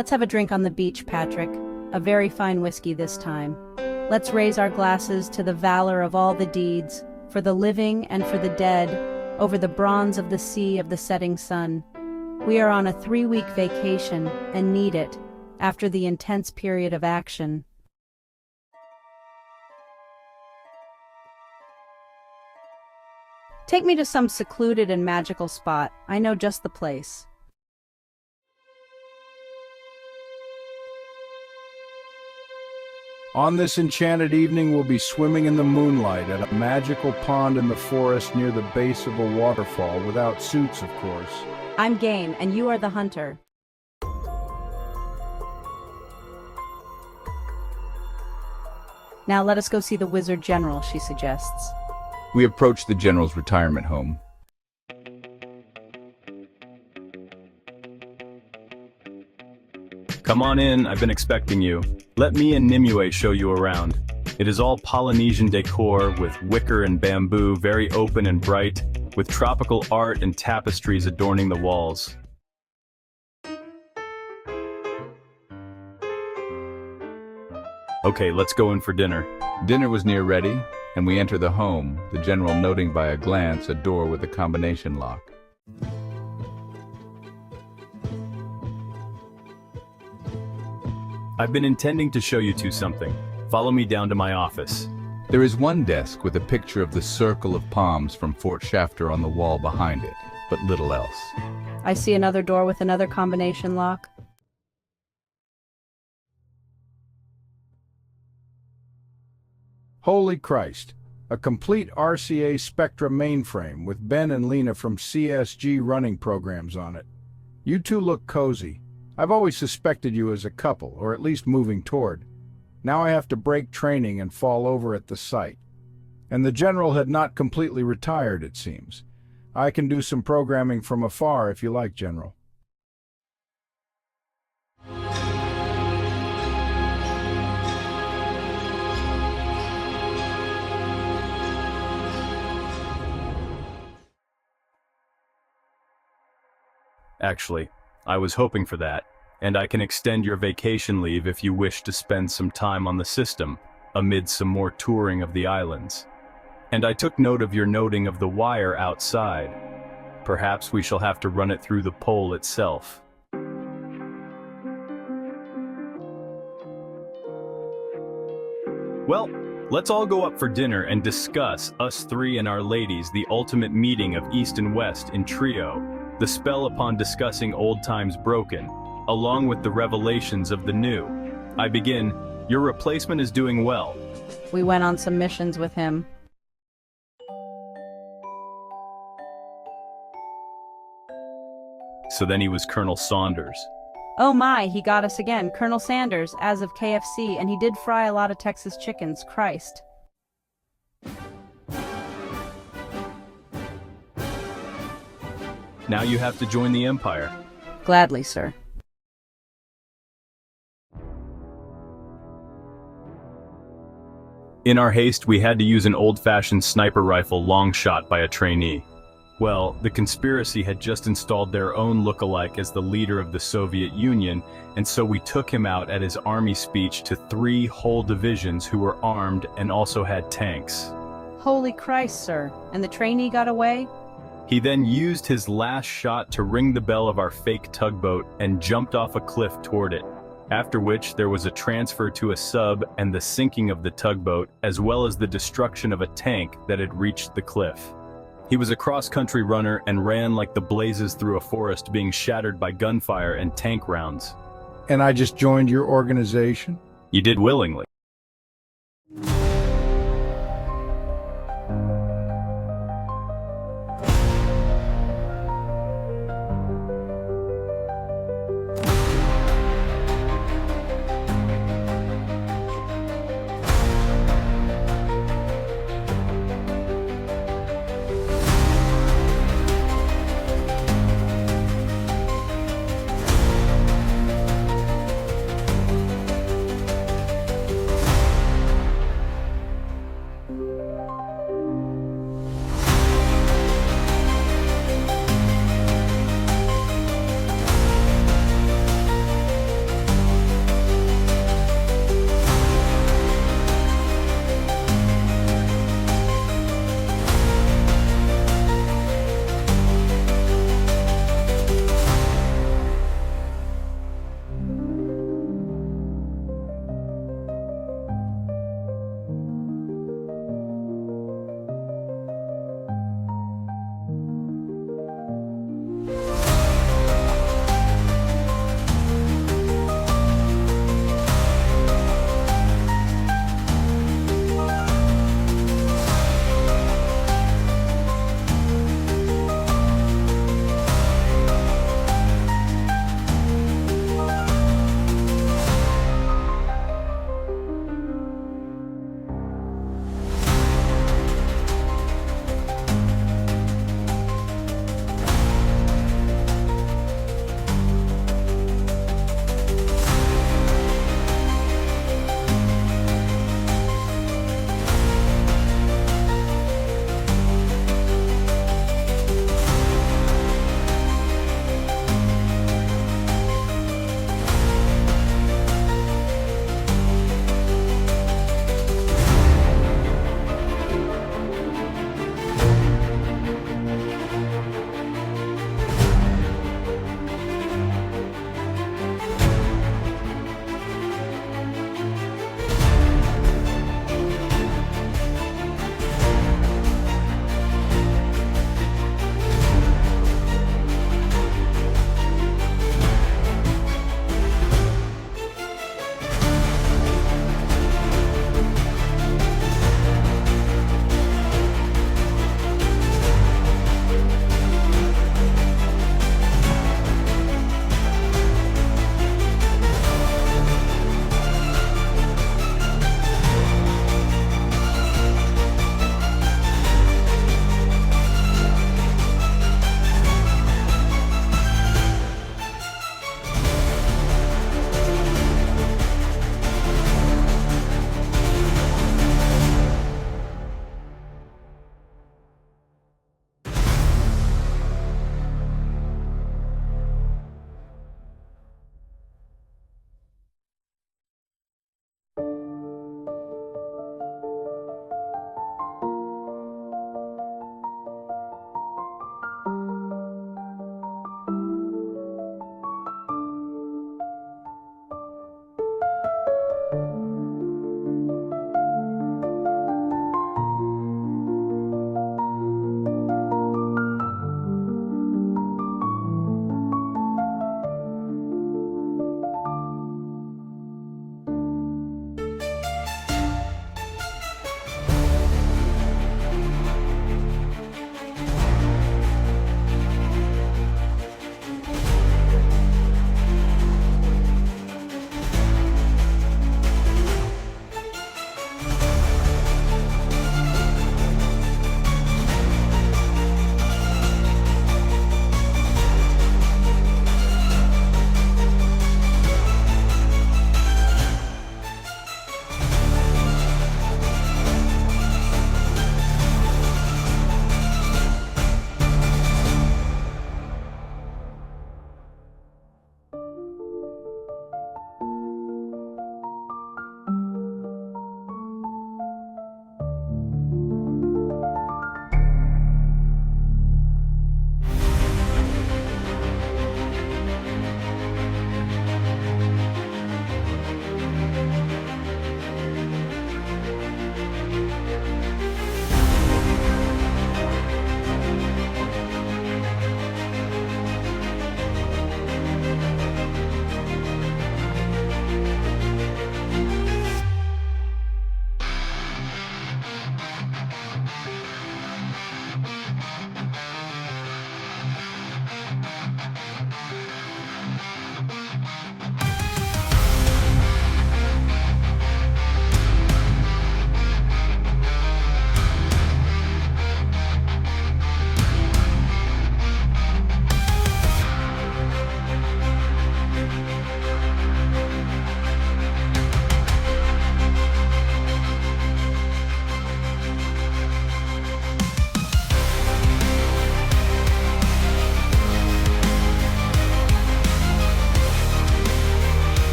Let's have a drink on the beach, Patrick. A very fine whiskey this time. Let's raise our glasses to the valor of all the deeds, for the living and for the dead, over the bronze of the sea of the setting sun. We are on a 3-week vacation and need it, after the intense period of action. Take me to some secluded and magical spot. I know just the place. On this enchanted evening, we'll be swimming in the moonlight at a magical pond in the forest near the base of a waterfall, without suits, of course. I'm game, and you are the hunter. Now let us go see the Wizard General, she suggests. We approach the General's retirement home. Come on in, I've been expecting you. Let me and Nimue show you around. It is all Polynesian decor with wicker and bamboo, very open and bright, with tropical art and tapestries adorning the walls. Okay, let's go in for dinner. Dinner was near ready, and we enter the home, the General noting by a glance a door with a combination lock. I've been intending to show you two something. Follow me down to my office. There is one desk with a picture of the circle of palms from Fort Shafter on the wall behind it, but little else. I see another door with another combination lock. Holy Christ! A complete RCA Spectra mainframe with Ben and Lena from CSG running programs on it. You two look cozy. I've always suspected you as a couple, or at least moving toward. Now I have to break training and fall over at the site. And the General had not completely retired, it seems. I can do some programming from afar if you like, General. Actually, I was hoping for that, and I can extend your vacation leave if you wish to spend some time on the system, amid some more touring of the islands. And I took note of your noting of the wire outside. Perhaps we shall have to run it through the pole itself. Well, let's all go up for dinner and discuss, us three and our ladies, the ultimate meeting of East and West in trio, the spell upon discussing old times broken, along with the revelations of the new. I begin, Your replacement is doing well. We went on some missions with him. So then he was Colonel Saunders. Oh my, he got us again. Colonel Sanders, as of KFC, and he did fry a lot of Texas chickens. Christ. Now you have to join the Empire. Gladly, sir. In our haste, we had to use an old-fashioned sniper rifle long shot by a trainee. Well, the conspiracy had just installed their own look-alike as the leader of the Soviet Union, and so we took him out at his army speech to 3 whole divisions who were armed and also had tanks. Holy Christ, sir. And the trainee got away? He then used his last shot to ring the bell of our fake tugboat and jumped off a cliff toward it. After which there was a transfer to a sub and the sinking of the tugboat, as well as the destruction of a tank that had reached the cliff. He was a cross-country runner and ran like the blazes through a forest being shattered by gunfire and tank rounds. And I just joined your organization? You did willingly.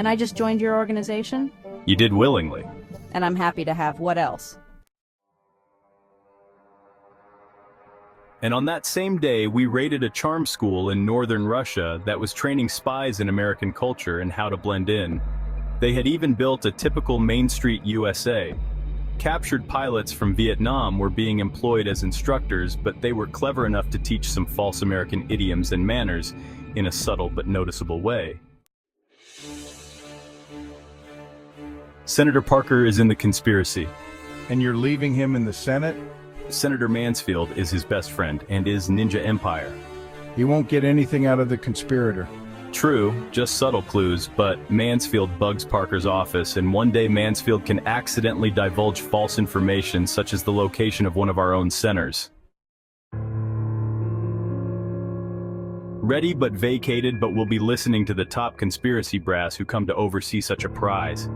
And I just joined your organization? You did willingly. And I'm happy to have what else? And on that same day, we raided a charm school in northern Russia that was training spies in American culture and how to blend in. They had even built a typical Main Street USA. Captured pilots from Vietnam were being employed as instructors, but they were clever enough to teach some false American idioms and manners in a subtle but noticeable way. Senator Parker is in the conspiracy. And you're leaving him in the Senate? Senator Mansfield is his best friend and is Ninja Empire. He won't get anything out of the conspirator. True, just subtle clues, but Mansfield bugs Parker's office, and one day Mansfield can accidentally divulge false information such as the location of one of our own centers. Ready but vacated, but we'll be listening to the top conspiracy brass who come to oversee such a prize.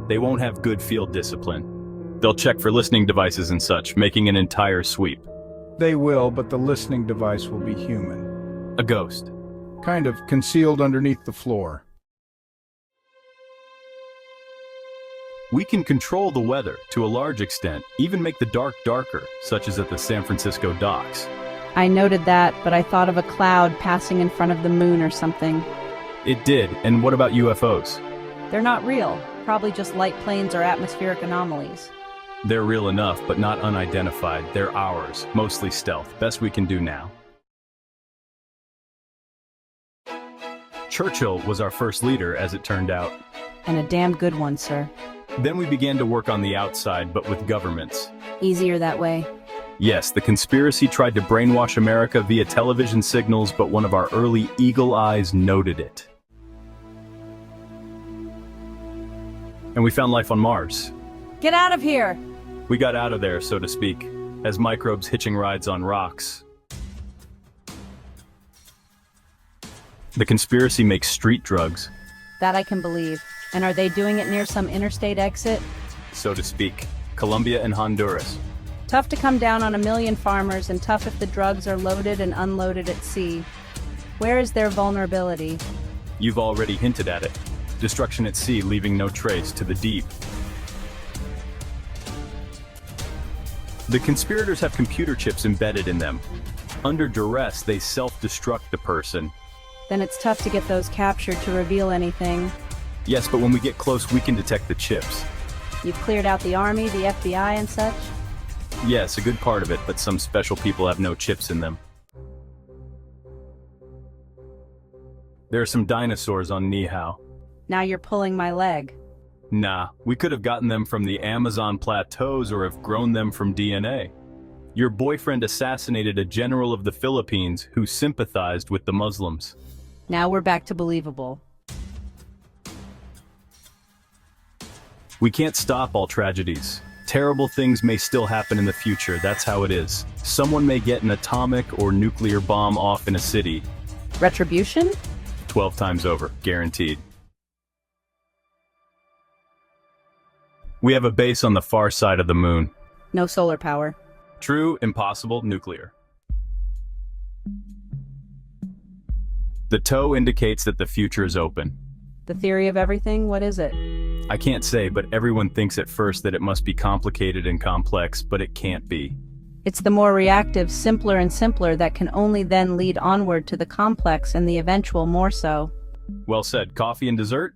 They won't have good field discipline. They'll check for listening devices and such, making an entire sweep. They will, but the listening device will be human. A ghost. Kind of concealed underneath the floor. We can control the weather to a large extent, even make the dark darker, such as at the San Francisco docks. I noted that, but I thought of a cloud passing in front of the moon or something. It did, and what about UFOs? They're not real, probably just light planes or atmospheric anomalies. They're real enough, but not unidentified. They're ours, mostly stealth, best we can do now. Churchill was our first leader, as it turned out. And a damn good one, sir. Then we began to work on the outside, but with governments. Easier that way. Yes, the conspiracy tried to brainwash America via television signals, but one of our early eagle eyes noted it. And we found life on Mars. Get out of here! We got out of there, so to speak, as microbes hitching rides on rocks. The conspiracy makes street drugs. That I can believe. And are they doing it near some interstate exit? So to speak, Colombia and Honduras. Tough to come down on a million farmers, and tough if the drugs are loaded and unloaded at sea. Where is their vulnerability? You've already hinted at it. Destruction at sea, leaving no trace to the deep. The conspirators have computer chips embedded in them. Under duress, they self-destruct the person. Then it's tough to get those captured to reveal anything. Yes, but when we get close, we can detect the chips. You've cleared out the Army, the FBI, and such? Yes, a good part of it, but some special people have no chips in them. There are some dinosaurs on Nihao. Now you're pulling my leg. Nah, we could have gotten them from the Amazon plateaus or have grown them from DNA. Your boyfriend assassinated a general of the Philippines who sympathized with the Muslims. Now we're back to believable. We can't stop all tragedies. Terrible things may still happen in the future, that's how it is. Someone may get an atomic or nuclear bomb off in a city. Retribution? 12 times over, guaranteed. We have a base on the far side of the moon. No solar power. True, impossible, nuclear. The toe indicates that the future is open. The theory of everything, what is it? I can't say, but everyone thinks at first that it must be complicated and complex, but it can't be. It's the more reactive, simpler and simpler that can only then lead onward to the complex and the eventual more so. Well said. Coffee and dessert?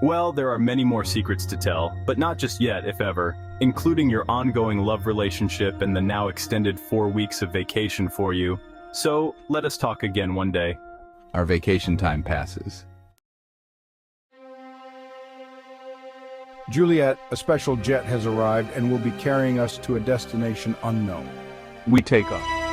Well, there are many more secrets to tell, but not just yet, if ever, including your ongoing love relationship and the now extended 4 weeks of vacation for you. So, let us talk again one day. Our vacation time passes. Juliet, a special jet has arrived and will be carrying us to a destination unknown. We take off.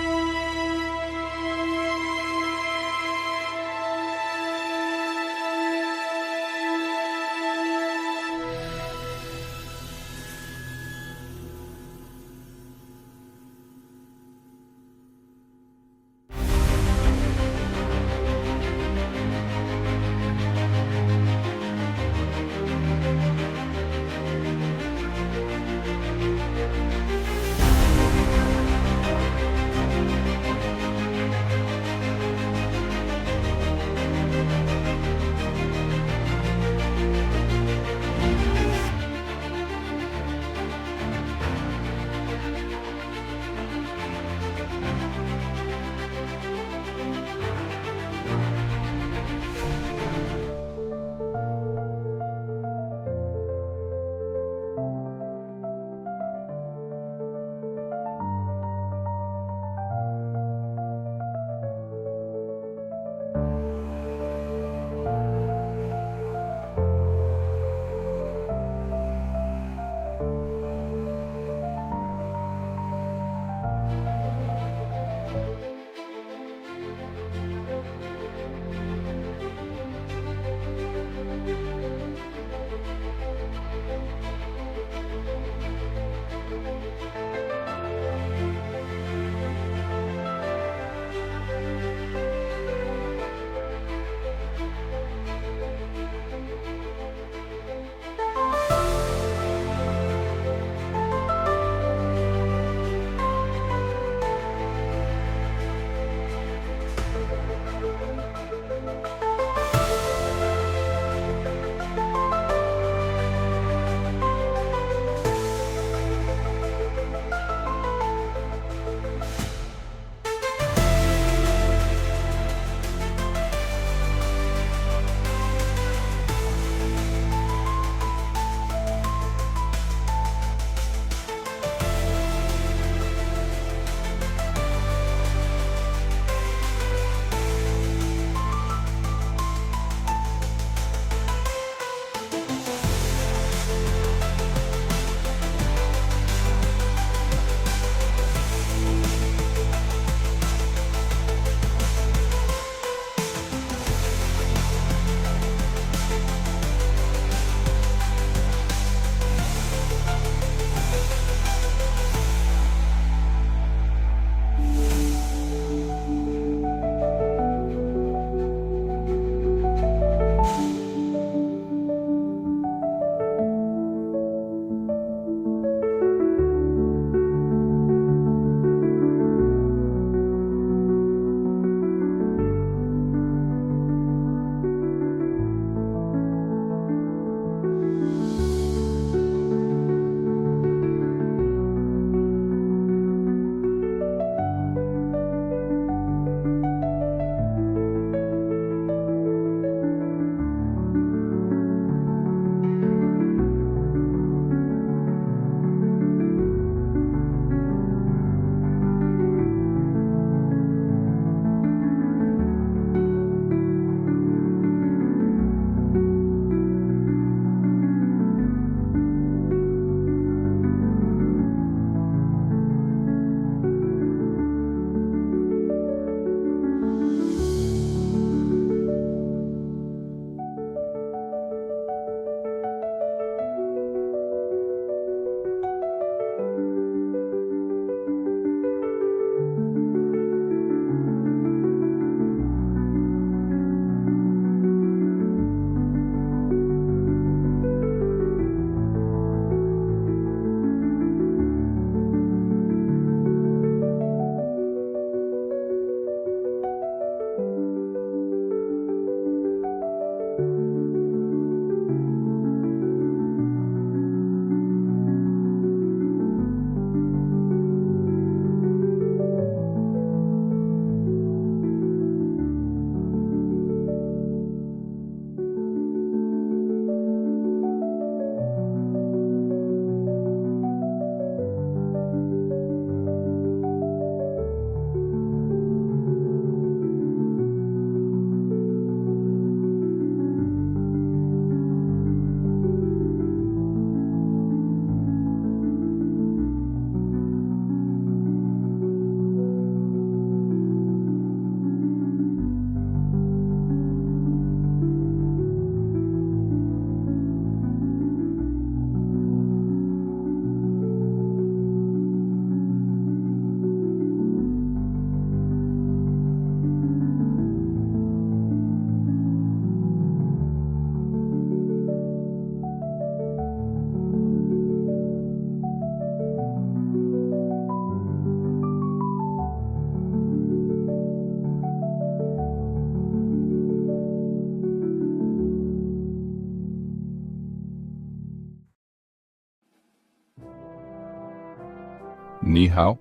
Ni hao?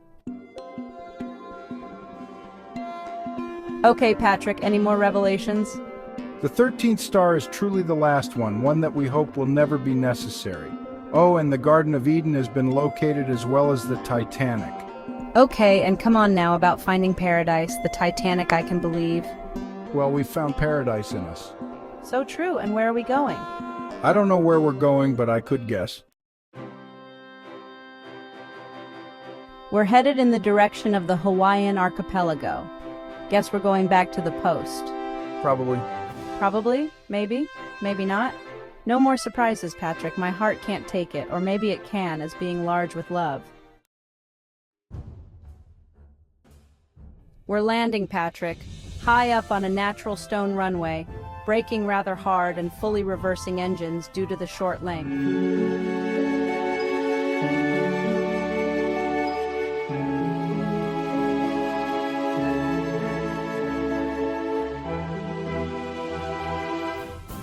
Okay, Patrick, any more revelations? The 13th star is truly the last one that we hope will never be necessary. Oh, and the Garden of Eden has been located as well as the Titanic. Okay, and come on now about finding paradise, the Titanic I can believe. Well, we found paradise in us. So true, and where are we going? I don't know where we're going, but I could guess. We're headed in the direction of the Hawaiian archipelago. Guess we're going back to the post. Probably. Probably, maybe, maybe not. No more surprises, Patrick. My heart can't take it, or maybe it can, as being large with love. We're landing, Patrick, high up on a natural stone runway, braking rather hard and fully reversing engines due to the short length.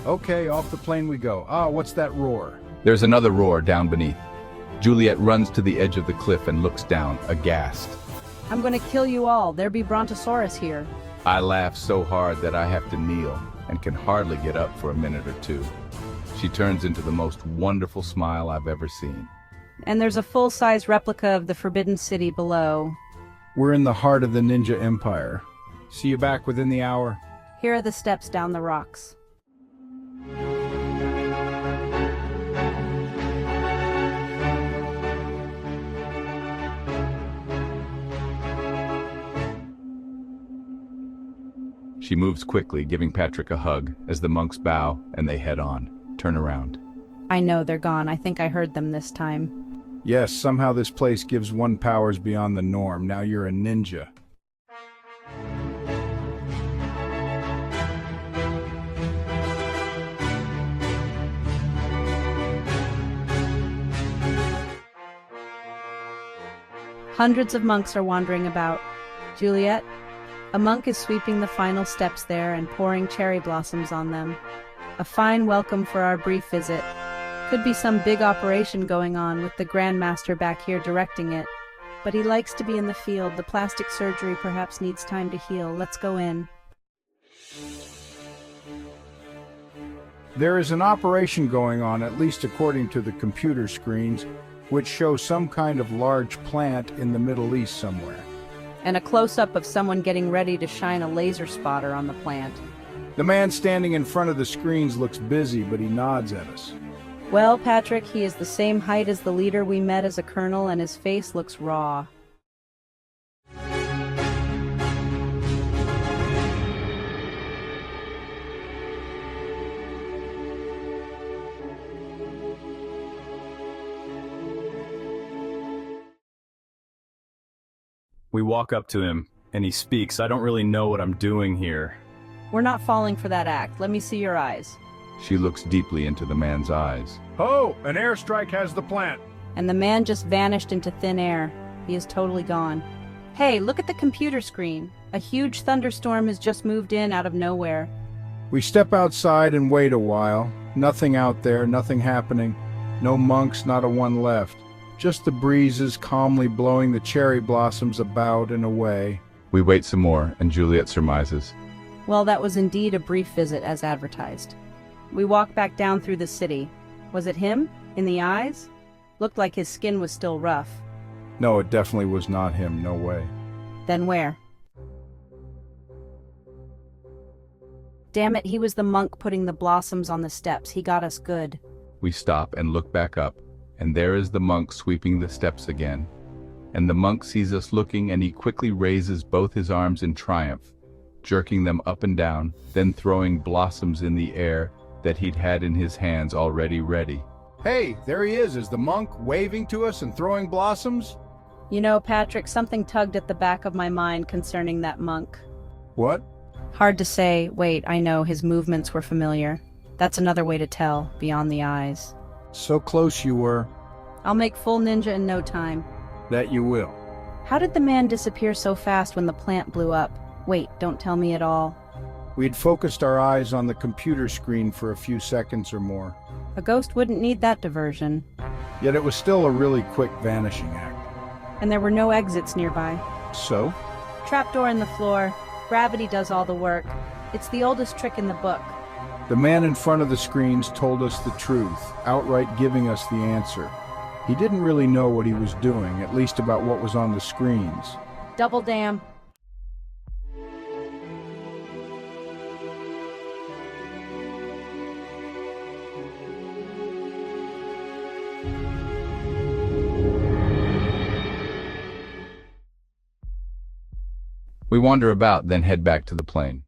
Okay, off the plane we go. Ah, what's that roar? There's another roar down beneath. Juliet runs to the edge of the cliff and looks down, aghast. I'm gonna kill you all. There be Brontosaurus here. I laugh so hard that I have to kneel and can hardly get up for a minute or two. She turns into the most wonderful smile I've ever seen. And there's a full-size replica of the Forbidden City below. We're in the heart of the Ninja Empire. See you back within the hour. Here are the steps down the rocks. She moves quickly, giving Patrick a hug as the monks bow and they head on. Turn around. I know they're gone. I think I heard them this time. Yes, somehow this place gives one powers beyond the norm. Now you're a ninja. Hundreds of monks are wandering about. Juliet, a monk is sweeping the final steps there and pouring cherry blossoms on them. A fine welcome for our brief visit. Could be some big operation going on with the Grand Master back here directing it. But he likes to be in the field. The plastic surgery perhaps needs time to heal. Let's go in. There is an operation going on, at least according to the computer screens, which show some kind of large plant in the Middle East somewhere. And a close-up of someone getting ready to shine a laser spotter on the plant. The man standing in front of the screens looks busy, but he nods at us. Well, Patrick, he is the same height as the leader we met as a colonel, and his face looks raw. We walk up to him, and he speaks. I don't really know what I'm doing here. We're not falling for that act. Let me see your eyes. She looks deeply into the man's eyes. Oh, an airstrike has the plant. And the man just vanished into thin air. He is totally gone. Hey, look at the computer screen. A huge thunderstorm has just moved in out of nowhere. We step outside and wait a while. Nothing out there, nothing happening. No monks, not a one left. Just the breezes calmly blowing the cherry blossoms about and away. We wait some more, and Juliet surmises. Well, that was indeed a brief visit as advertised. We walk back down through the city. Was it him? In the eyes? Looked like his skin was still rough. No, it definitely was not him, no way. Then where? Damn it, he was the monk putting the blossoms on the steps. He got us good. We stop and look back up, and there is the monk sweeping the steps again. And the monk sees us looking, and he quickly raises both his arms in triumph, jerking them up and down, then throwing blossoms in the air that he'd had in his hands already ready. Hey, there he is the monk, waving to us and throwing blossoms. You know, Patrick, something tugged at the back of my mind concerning that monk. What? Hard to say. Wait, I know, his movements were familiar. That's another way to tell, beyond the eyes. So close you were. I'll make full ninja in no time. That you will. How did the man disappear so fast when the plant blew up? Wait, don't tell me at all. We'd focused our eyes on the computer screen for a few seconds or more. A ghost wouldn't need that diversion. Yet it was still a really quick vanishing act. and there were no exits nearby. So? Trapdoor in the floor. Gravity does all the work. It's the oldest trick in the book. The man in front of the screens told us the truth, outright giving us the answer. He didn't really know what he was doing, at least about what was on the screens. Double damn. We wander about, then head back to the plane.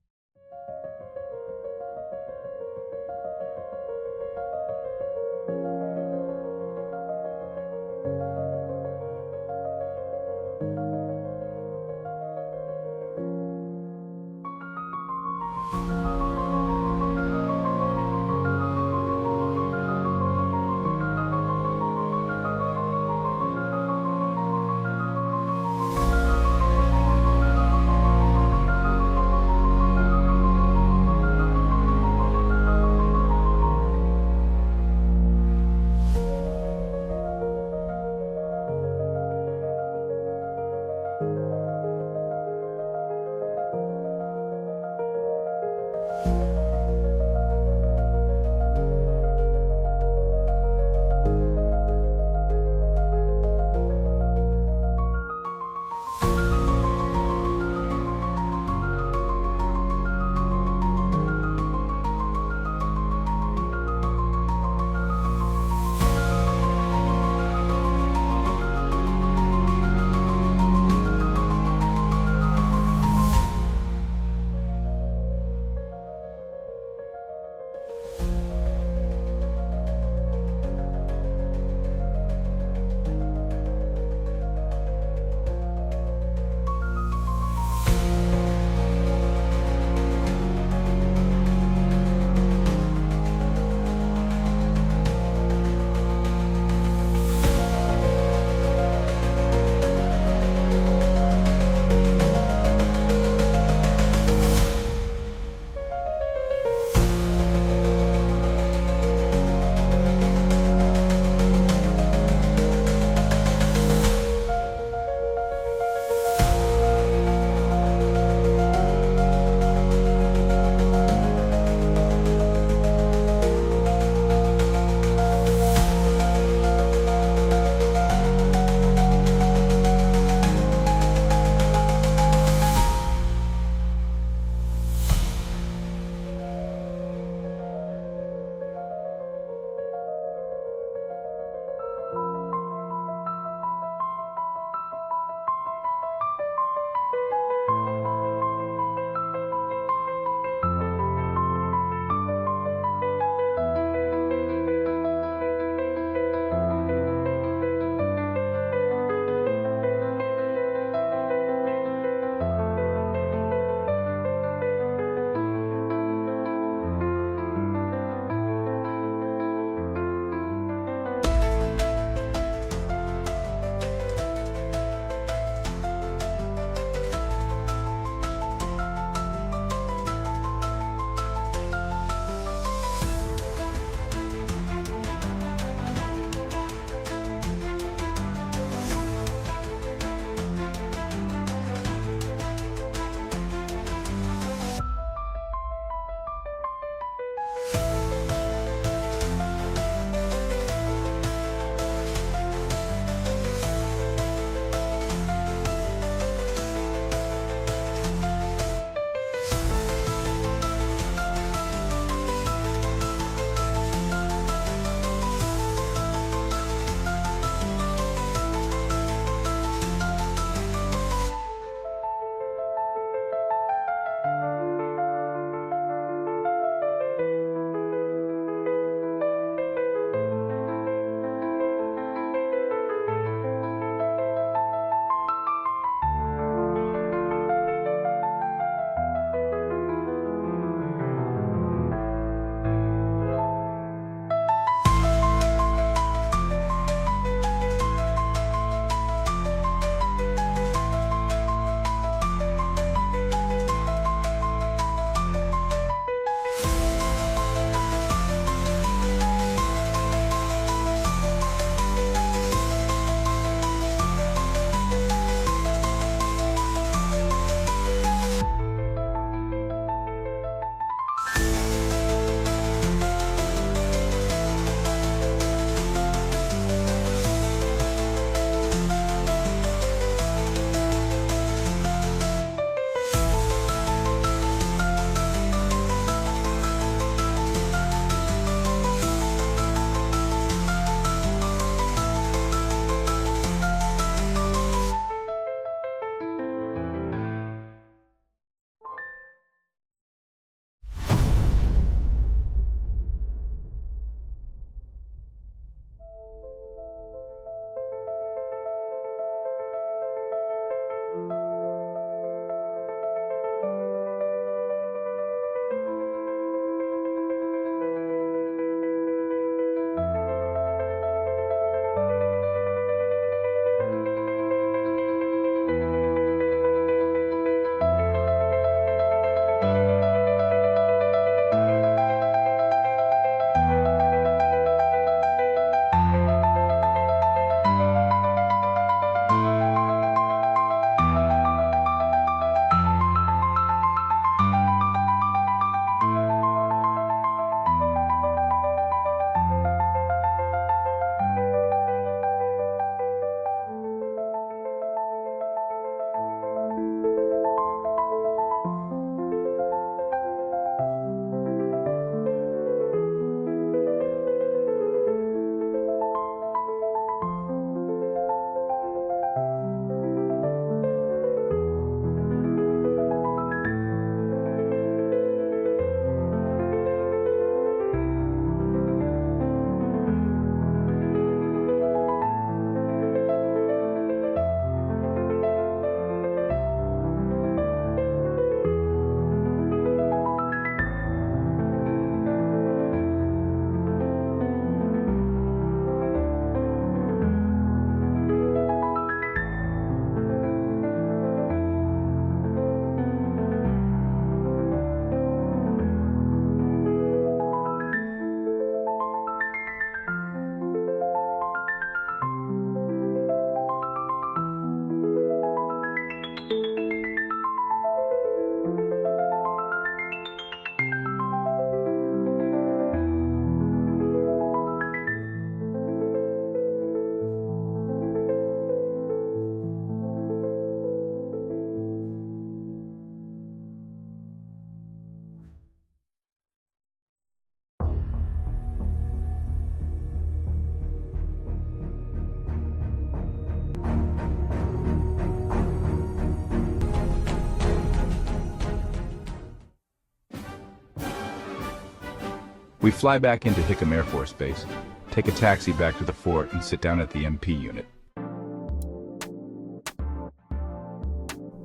We fly back into Hickam Air Force Base, take a taxi back to the fort, and sit down at the MP unit.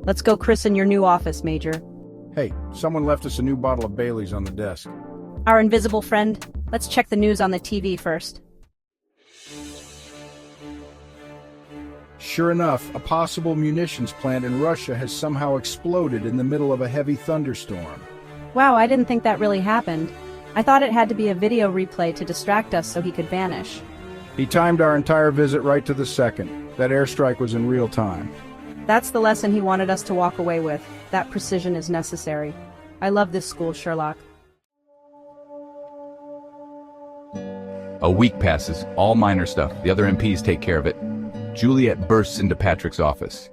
Let's go christen your new office, Major. Hey, someone left us a new bottle of Bailey's on the desk. Our invisible friend. Let's check the news on the TV first. Sure enough, a possible munitions plant in Russia has somehow exploded in the middle of a heavy thunderstorm. Wow, I didn't think that really happened. I thought it had to be a video replay to distract us so he could vanish. He timed our entire visit right to the second. That airstrike was in real time. That's the lesson he wanted us to walk away with. That precision is necessary. I love this school, Sherlock. A week passes, all minor stuff. The other MPs take care of it. Juliet bursts into Patrick's office.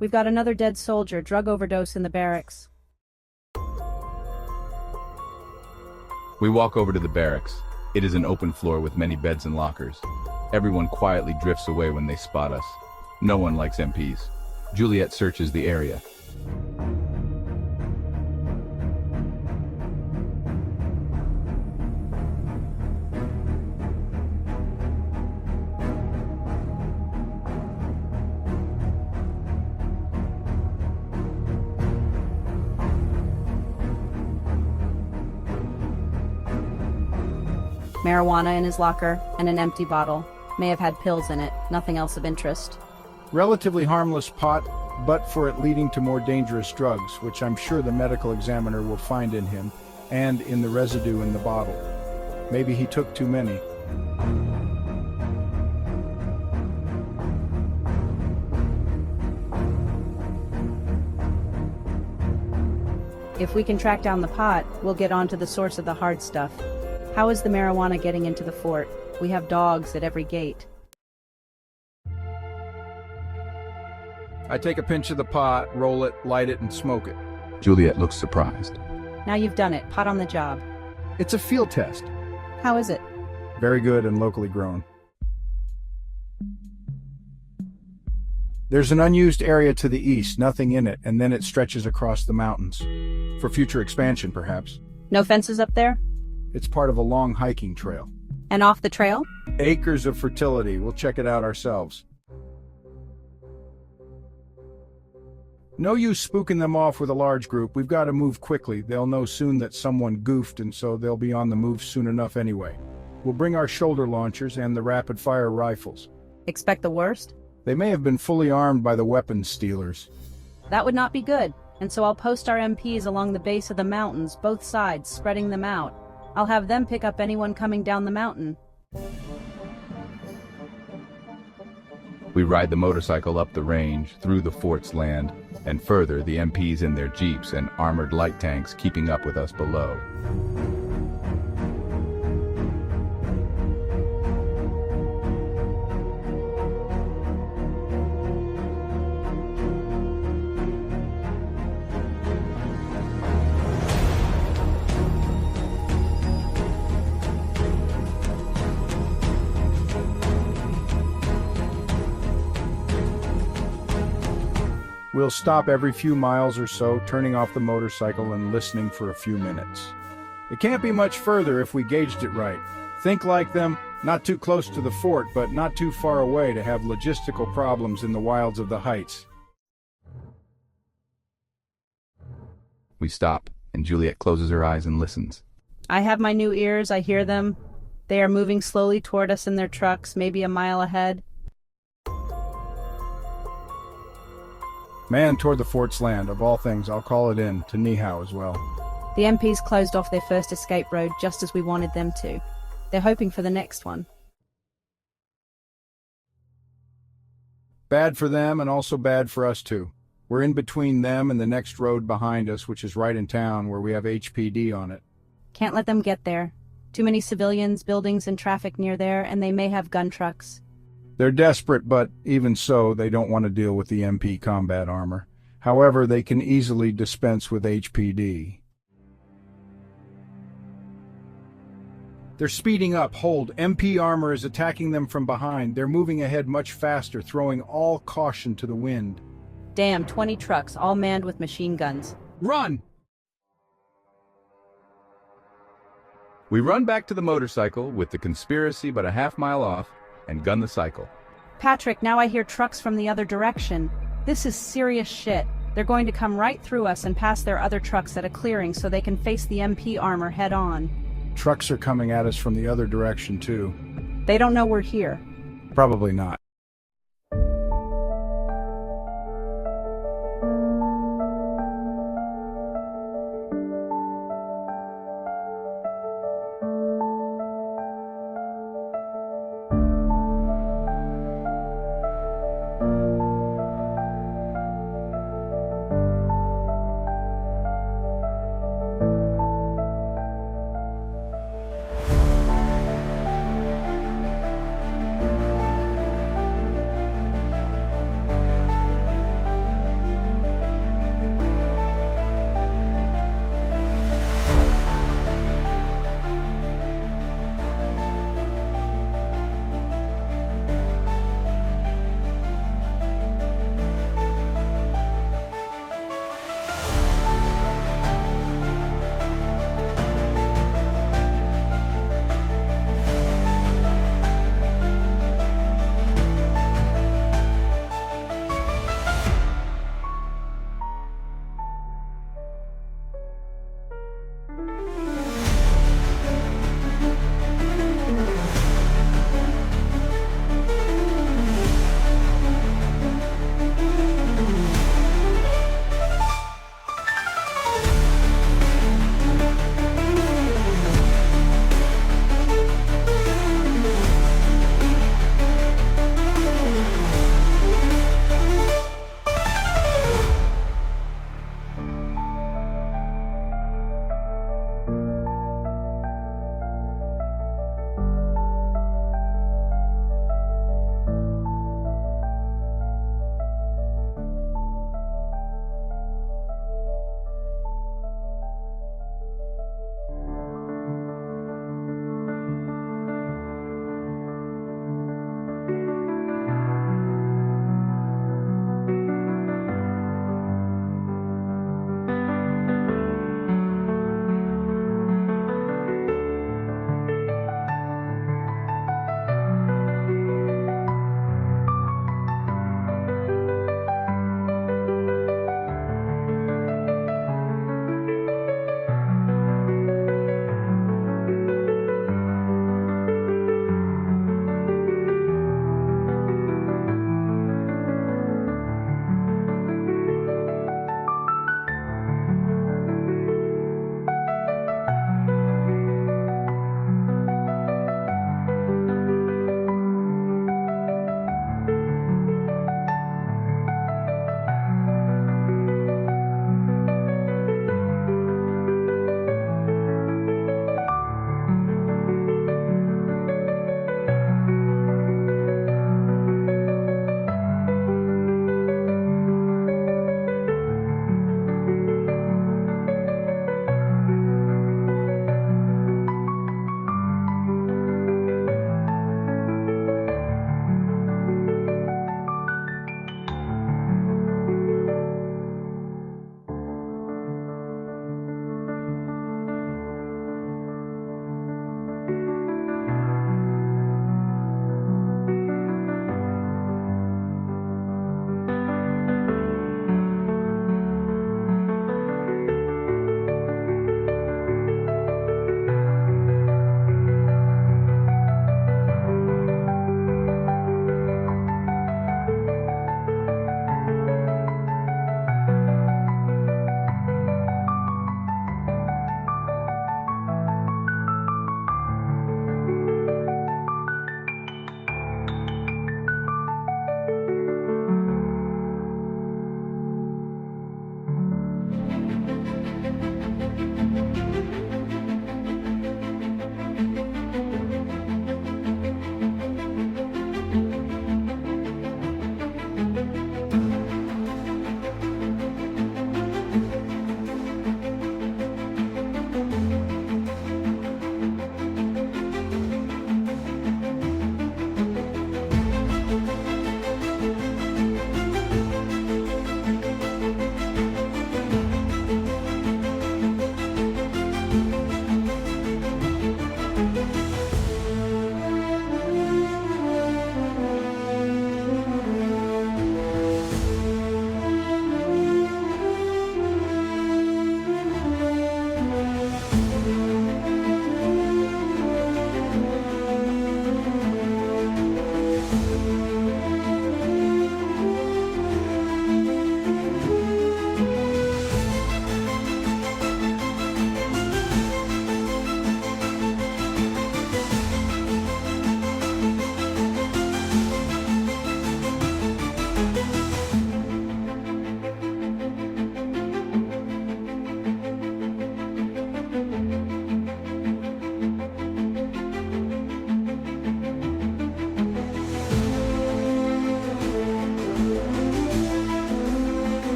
We've got another dead soldier, drug overdose in the barracks. We walk over to the barracks. It is an open floor with many beds and lockers. Everyone quietly drifts away when they spot us. No one likes MPs. Juliet searches the area. Marijuana in his locker and an empty bottle. May have had pills in it, nothing else of interest. Relatively harmless pot, but for it leading to more dangerous drugs, which I'm sure the medical examiner will find in him, and in the residue in the bottle. Maybe he took too many. If we can track down the pot, we'll get onto the source of the hard stuff. How is the marijuana getting into the fort? We have dogs at every gate. I take a pinch of the pot, roll it, light it, and smoke it. Juliet looks surprised. Now you've done it. Pot on the job. It's a field test. How is it? Very good and locally grown. There's an unused area to the east, nothing in it, and then it stretches across the mountains. For future expansion, perhaps. No fences up there? It's part of a long hiking trail. And off the trail? Acres of fertility. We'll check it out ourselves. No use spooking them off with a large group. We've got to move quickly. They'll know soon that someone goofed, and so they'll be on the move soon enough anyway. We'll bring our shoulder launchers and the rapid-fire rifles. Expect the worst? They may have been fully armed by the weapons stealers. That would not be good. And so I'll post our MPs along the base of the mountains, both sides, spreading them out. I'll have them pick up anyone coming down the mountain. We ride the motorcycle up the range, through the fort's land, and further, the MPs in their jeeps and armored light tanks keeping up with us below. We'll stop every few miles or so, turning off the motorcycle and listening for a few minutes. It can't be much further if we gauged it right. Think like them, not too close to the fort, but not too far away to have logistical problems in the wilds of the heights. We stop, and Juliet closes her eyes and listens. I have my new ears, I hear them. They are moving slowly toward us in their trucks, maybe a mile ahead. Man toward the fort's land. Of all things, I'll call it in, to Nihao as well. The MPs closed off their first escape road just as we wanted them to. They're hoping for the next one. Bad for them and also bad for us too. We're in between them and the next road behind us, which is right in town where we have HPD on it. Can't let them get there. Too many civilians, buildings, and traffic near there, and they may have gun trucks. They're desperate, but even so, they don't want to deal with the MP combat armor. However, they can easily dispense with HPD. They're speeding up. Hold. MP armor is attacking them from behind. They're moving ahead much faster, throwing all caution to the wind. Damn, 20 trucks, all manned with machine guns. Run! We run back to the motorcycle with the conspiracy but a half-mile off and gun the cycle. Patrick, now I hear trucks from the other direction. This is serious shit. They're going to come right through us and pass their other trucks at a clearing so they can face the MP armor head on. Trucks are coming at us from the other direction, too. They don't know we're here. Probably not.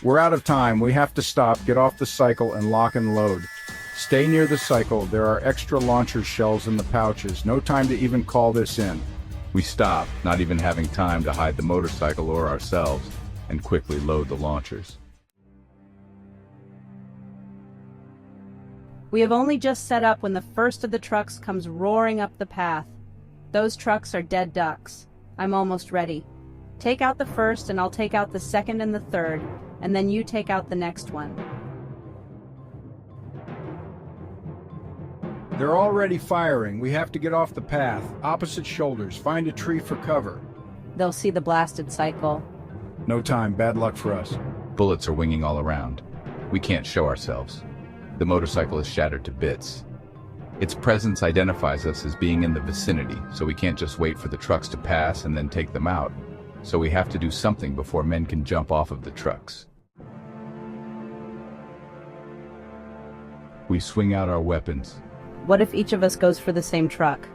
We're out of time. We have to stop, get off the cycle, and lock and load. Stay near the cycle. There are extra launcher shells in the pouches. No time to even call this in. We stop, not even having time to hide the motorcycle or ourselves, and quickly load the launchers. We have only just set up when the first of the trucks comes roaring up the path. Those trucks are dead ducks. I'm almost ready. Take out the first and I'll take out the second and the third, and then you take out the next one. They're already firing. We have to get off the path. Opposite shoulders. Find a tree for cover. They'll see the blasted cycle. No time. Bad luck for us. Bullets are winging all around. We can't show ourselves. The motorcycle is shattered to bits. Its presence identifies us as being in the vicinity, so we can't just wait for the trucks to pass and then take them out. So we have to do something before men can jump off of the trucks. We swing out our weapons. What if each of us goes for the same truck?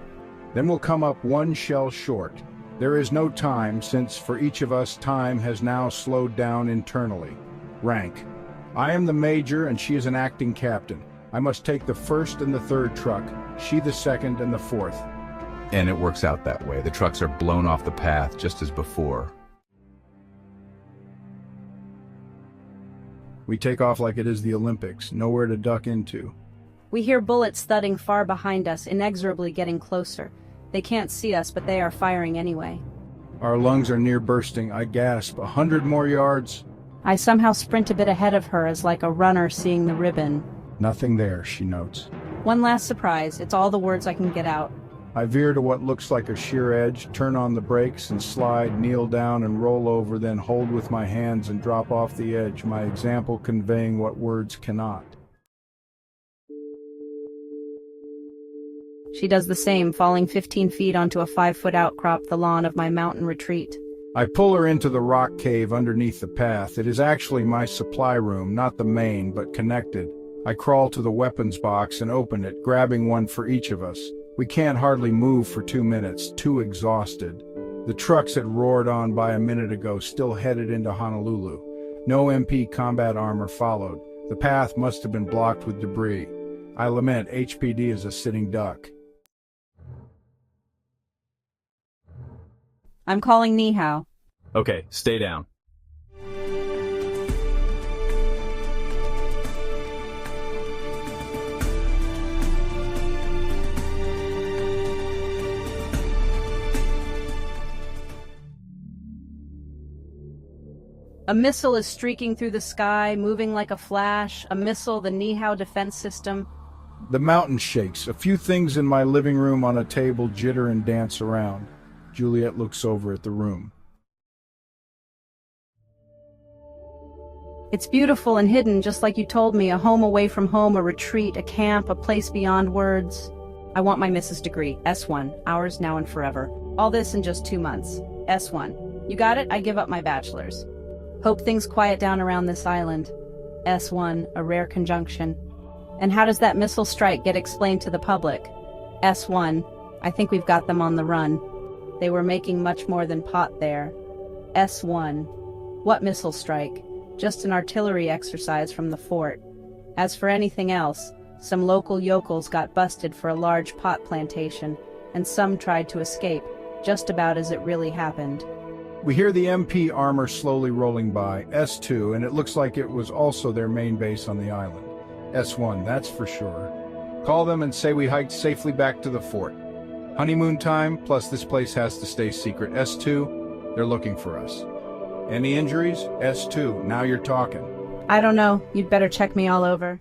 Then we'll come up one shell short. There is no time, since for each of us time has now slowed down internally. Rank. I am the major and she is an acting captain. I must take the first and the third truck, she the second and the fourth. And it works out that way. The trucks are blown off the path just as before. We take off like it is the Olympics, nowhere to duck into. We hear bullets thudding far behind us, inexorably getting closer. They can't see us, but they are firing anyway. Our lungs are near bursting. I gasp. 100 more yards. I somehow sprint a bit ahead of her as like a runner seeing the ribbon. Nothing there, she notes. One last surprise. It's all the words I can get out. I veer to what looks like a sheer edge, turn on the brakes and slide, kneel down and roll over, then hold with my hands and drop off the edge, my example conveying what words cannot. She does the same, falling 15 feet onto a 5-foot outcrop, the lawn of my mountain retreat. I pull her into the rock cave underneath the path. It is actually my supply room, not the main, but connected. I crawl to the weapons box and open it, grabbing one for each of us. We can't hardly move for 2 minutes, too exhausted. The trucks had roared on by a minute ago, still headed into Honolulu. No MP combat armor followed. The path must have been blocked with debris. I lament HPD is a sitting duck. I'm calling Nihao. Okay, stay down. A missile is streaking through the sky, moving like a flash. A missile, the Nihao defense system. The mountain shakes. A few things in my living room on a table jitter and dance around. Juliet looks over at the room. It's beautiful and hidden, just like you told me. A home away from home, a retreat, a camp, a place beyond words. I want my Mrs. degree. S1. Ours now and forever. All this in just 2 months. S1. You got it? I give up my bachelor's. Hope things quiet down around this island. S1. A rare conjunction. And how does that missile strike get explained to the public? S1. I think we've got them on the run. They were making much more than pot there. S1. What missile strike? Just an artillery exercise from the fort. As for anything else, some local yokels got busted for a large pot plantation, and some tried to escape, just about as it really happened. We hear the MP armor slowly rolling by, S2, and it looks like it was also their main base on the island. S1, that's for sure. Call them and say we hiked safely back to the fort. Honeymoon time, plus this place has to stay secret. S2, they're looking for us. Any injuries? S2, now you're talking. I don't know. You'd better check me all over.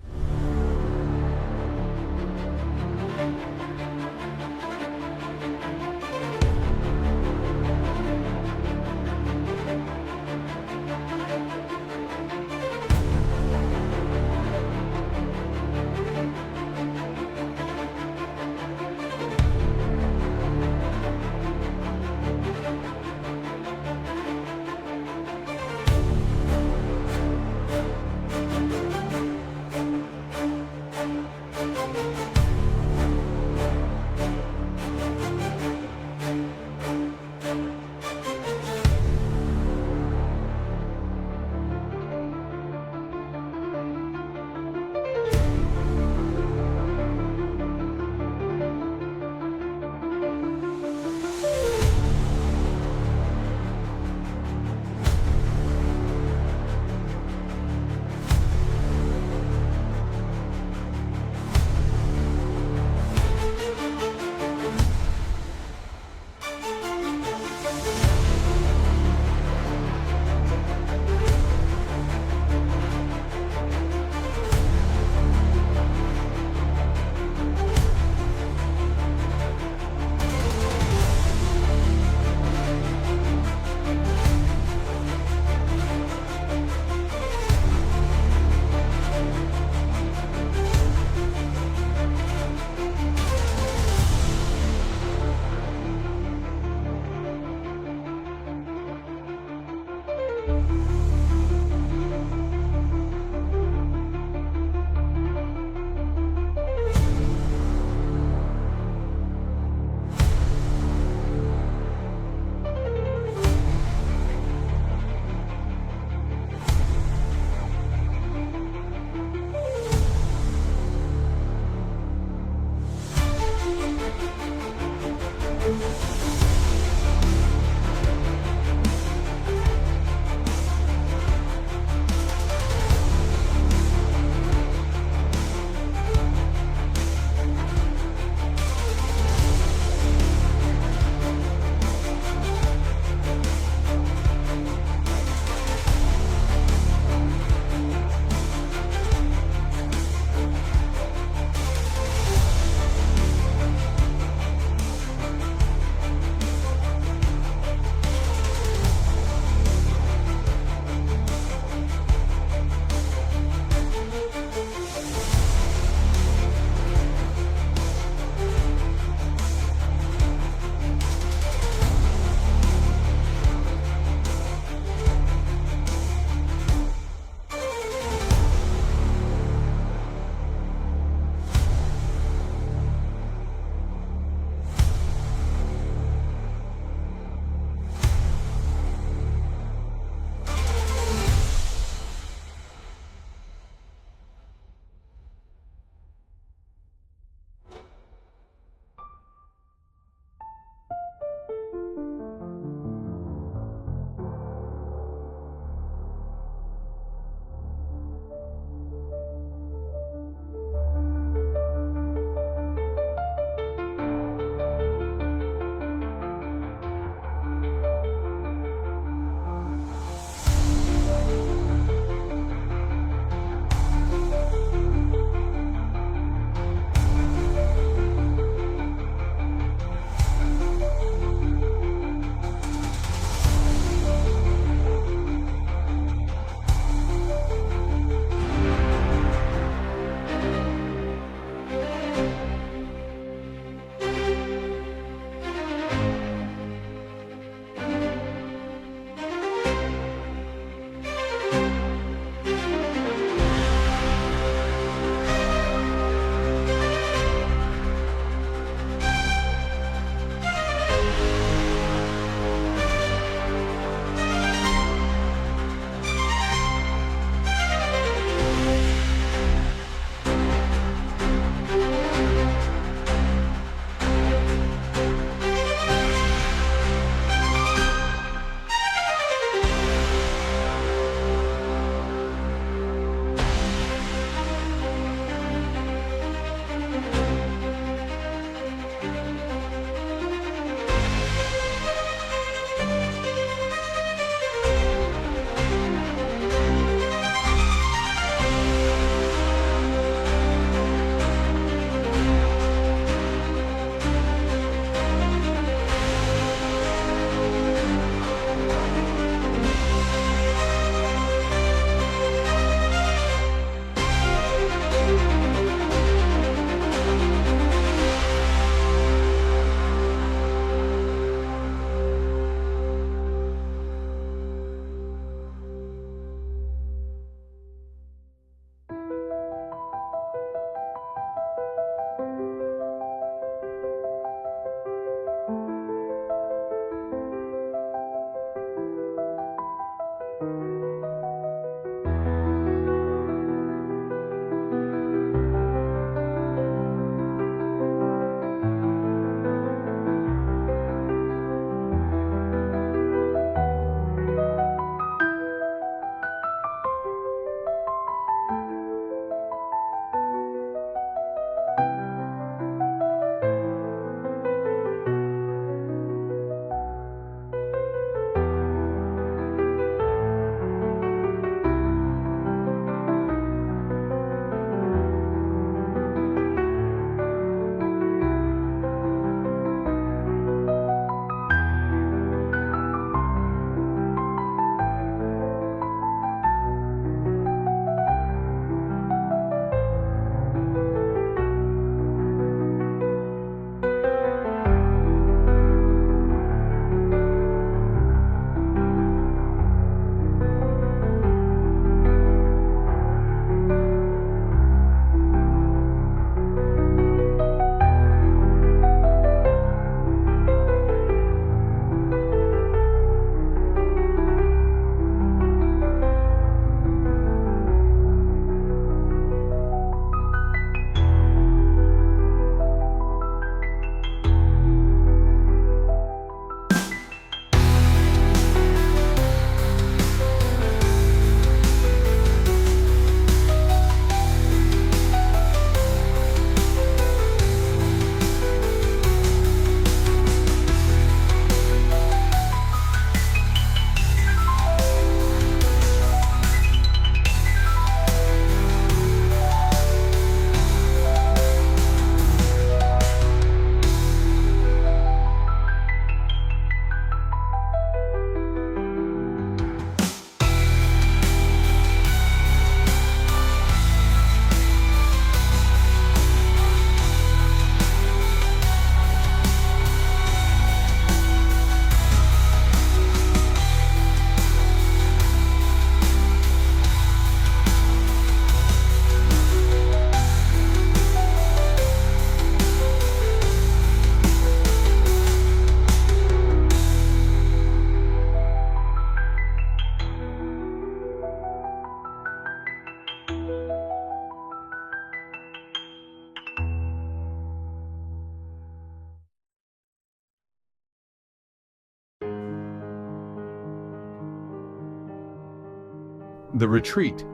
The retreat.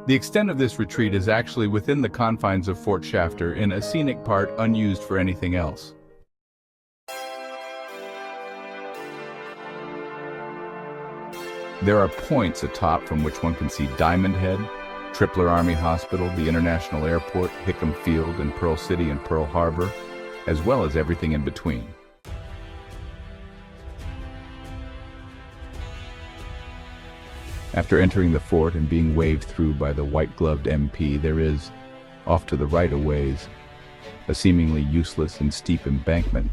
The extent of this retreat is actually within the confines of Fort Shafter in a scenic part unused for anything else. There are points atop from which one can see Diamond Head, Tripler Army Hospital, the International Airport, Hickam Field, and Pearl City and Pearl Harbor, as well as everything in between. After entering the fort and being waved through by the white-gloved MP, there is, off to the right a ways, a seemingly useless and steep embankment.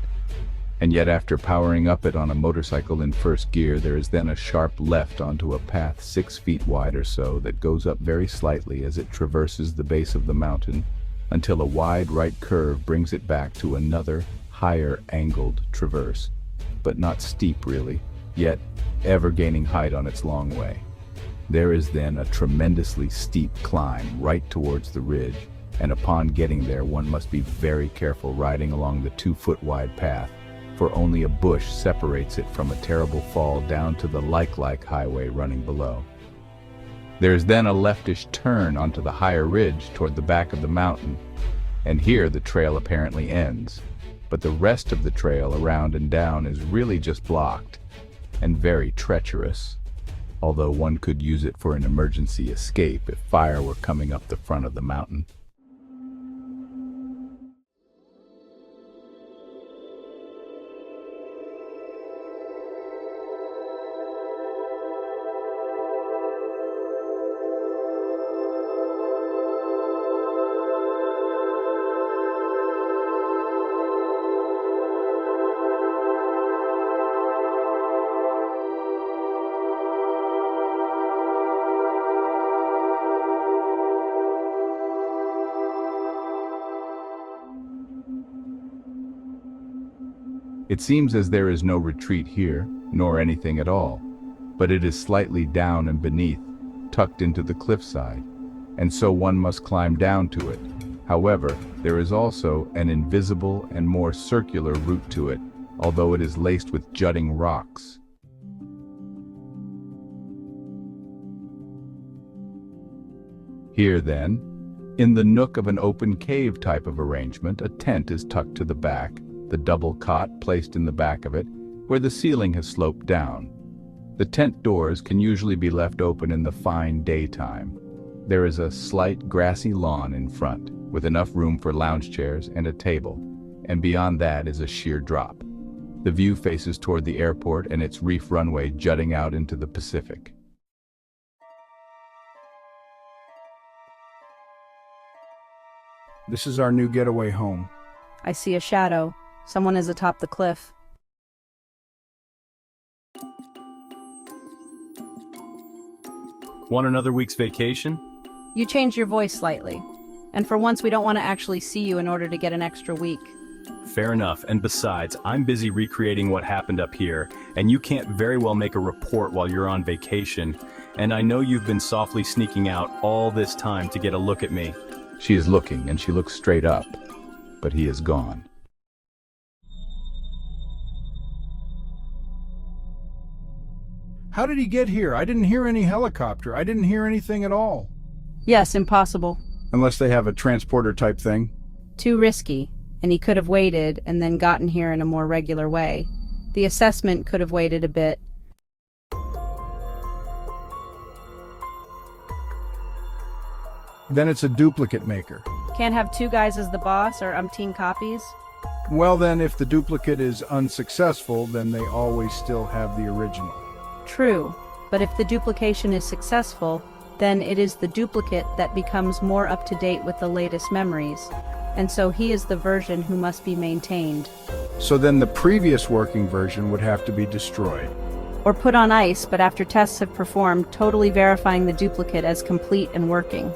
And yet after powering up it on a motorcycle in first gear, there is then a sharp left onto a path 6 feet wide or so that goes up very slightly as it traverses the base of the mountain until a wide right curve brings it back to another, higher angled traverse, but not steep really, yet ever gaining height on its long way. There is then a tremendously steep climb right towards the ridge, and upon getting there one must be very careful riding along the 2-foot wide path, for only a bush separates it from a terrible fall down to the like highway running below. There is then a leftish turn onto the higher ridge toward the back of the mountain, and here the trail apparently ends, but the rest of the trail around and down is really just blocked, and very treacherous, although one could use it for an emergency escape if fire were coming up the front of the mountain. It seems as there is no retreat here, nor anything at all, but it is slightly down and beneath, tucked into the cliffside, and so one must climb down to it. However, there is also an invisible and more circular route to it, although it is laced with jutting rocks. Here then, in the nook of an open cave type of arrangement, a tent is tucked to the back, the double cot placed in the back of it, where the ceiling has sloped down. The tent doors can usually be left open in the fine daytime. There is a slight grassy lawn in front, with enough room for lounge chairs and a table, and beyond that is a sheer drop. The view faces toward the airport and its reef runway jutting out into the Pacific. This is our new getaway home. I see a shadow. Someone is atop the cliff. Want another week's vacation? You changed your voice slightly. And for once we don't want to actually see you in order to get an extra week. Fair enough, and besides, I'm busy recreating what happened up here, and you can't very well make a report while you're on vacation, and I know you've been softly sneaking out all this time to get a look at me. She is looking, and she looks straight up, but he is gone. How did he get here? I didn't hear any helicopter. I didn't hear anything at all. Yes, impossible. Unless they have a transporter type thing. Too risky, and he could have waited and then gotten here in a more regular way. The assessment could have waited a bit. Then it's a duplicate maker. Can't have 2 guys as the boss or umpteen copies? Well then, if the duplicate is unsuccessful, then they always still have the original. True, but if the duplication is successful, then it is the duplicate that becomes more up to date with the latest memories, and so he is the version who must be maintained. So then the previous working version would have to be destroyed. Or put on ice, but after tests have performed, totally verifying the duplicate as complete and working.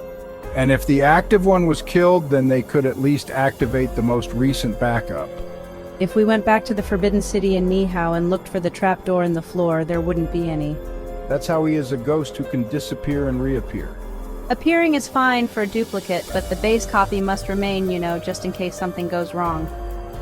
And if the active one was killed, then they could at least activate the most recent backup. If we went back to the Forbidden City in Nihao and looked for the trapdoor in the floor, there wouldn't be any. That's how he is a ghost who can disappear and reappear. Appearing is fine for a duplicate, but the base copy must remain, just in case something goes wrong.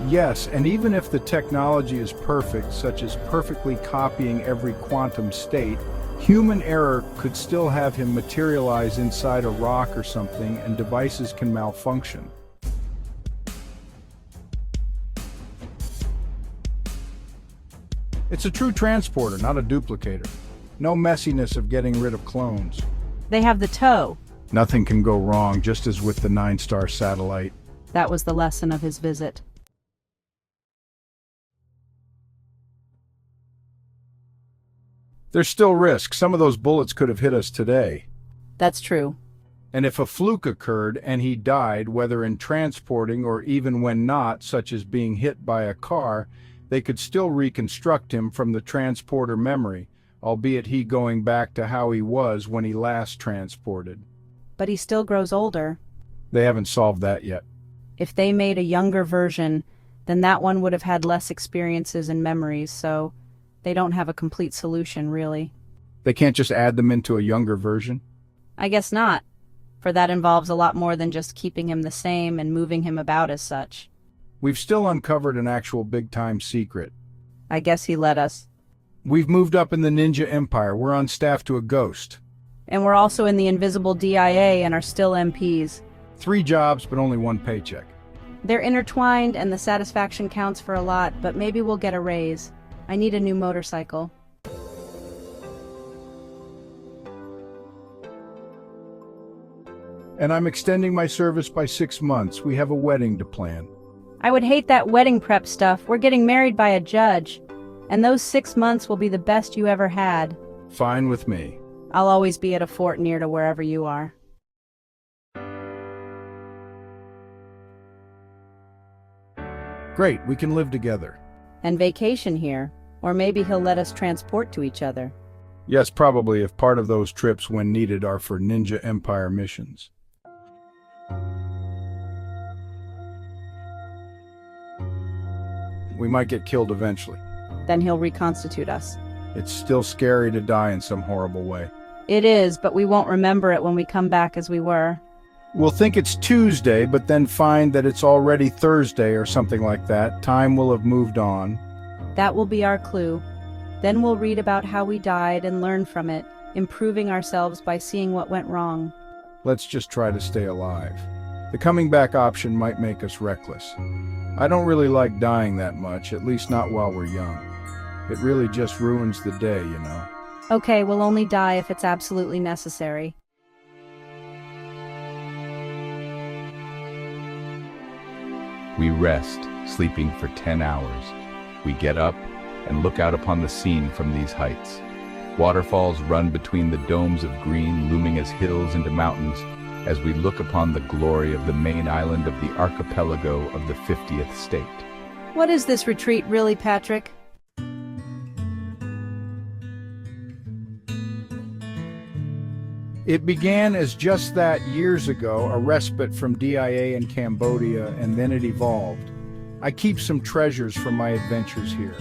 Yes, and even if the technology is perfect, such as perfectly copying every quantum state, Human error could still have him materialize inside a rock or something, and devices can malfunction. It's a true transporter, not a duplicator. No messiness of getting rid of clones. They have the toe. Nothing can go wrong, just as with the 9-star satellite. That was the lesson of his visit. There's still risk. Some of those bullets could have hit us today. That's true. And if a fluke occurred and he died, whether in transporting or even when not, such as being hit by a car, they could still reconstruct him from the transporter memory, albeit he going back to how he was when he last transported. But he still grows older. They haven't solved that yet. If they made a younger version, then that one would have had less experiences and memories, so they don't have a complete solution, really. They can't just add them into a younger version? I guess not, for that involves a lot more than just keeping him the same and moving him about as such. We've still uncovered an actual big-time secret. I guess he let us. We've moved up in the Ninja Empire. We're on staff to a ghost. And we're also in the invisible DIA and are still MPs. 3 jobs, but only 1 paycheck. They're intertwined and the satisfaction counts for a lot, but maybe we'll get a raise. I need a new motorcycle. And I'm extending my service by 6 months. We have a wedding to plan. I would hate that wedding prep stuff. We're getting married by a judge. And those 6 months will be the best you ever had. Fine with me. I'll always be at a fort near to wherever you are. Great, we can live together. And vacation here. Or maybe he'll let us transport to each other. Yes, probably, if part of those trips when needed are for Ninja Empire missions. We might get killed eventually. Then he'll reconstitute us. It's still scary to die in some horrible way. It is, but we won't remember it when we come back as we were. We'll think it's Tuesday, but then find that it's already Thursday or something like that. Time will have moved on. That will be our clue. Then we'll read about how we died and learn from it, improving ourselves by seeing what went wrong. Let's just try to stay alive. The coming back option might make us reckless. I don't really like dying that much, at least not while we're young. It really just ruins the day, you know. Okay, we'll only die if it's absolutely necessary. We rest, sleeping for 10 hours. We get up and look out upon the scene from these heights. Waterfalls run between the domes of green, looming as hills into mountains, as we look upon the glory of the main island of the archipelago of the 50th state. What is this retreat really, Patrick? It began as just that years ago, a respite from DIA in Cambodia, and then it evolved. I keep some treasures from my adventures here.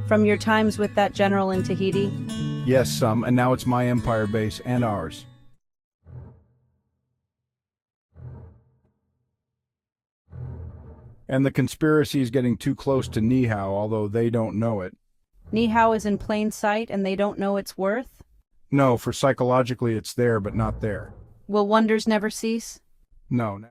From your times with that general in Tahiti? Yes, some, and now it's my Empire base and ours. And the conspiracy is getting too close to Nihao, although they don't know it. Nihao is in plain sight and they don't know its worth? No, for psychologically it's there, but not there. Will wonders never cease? No.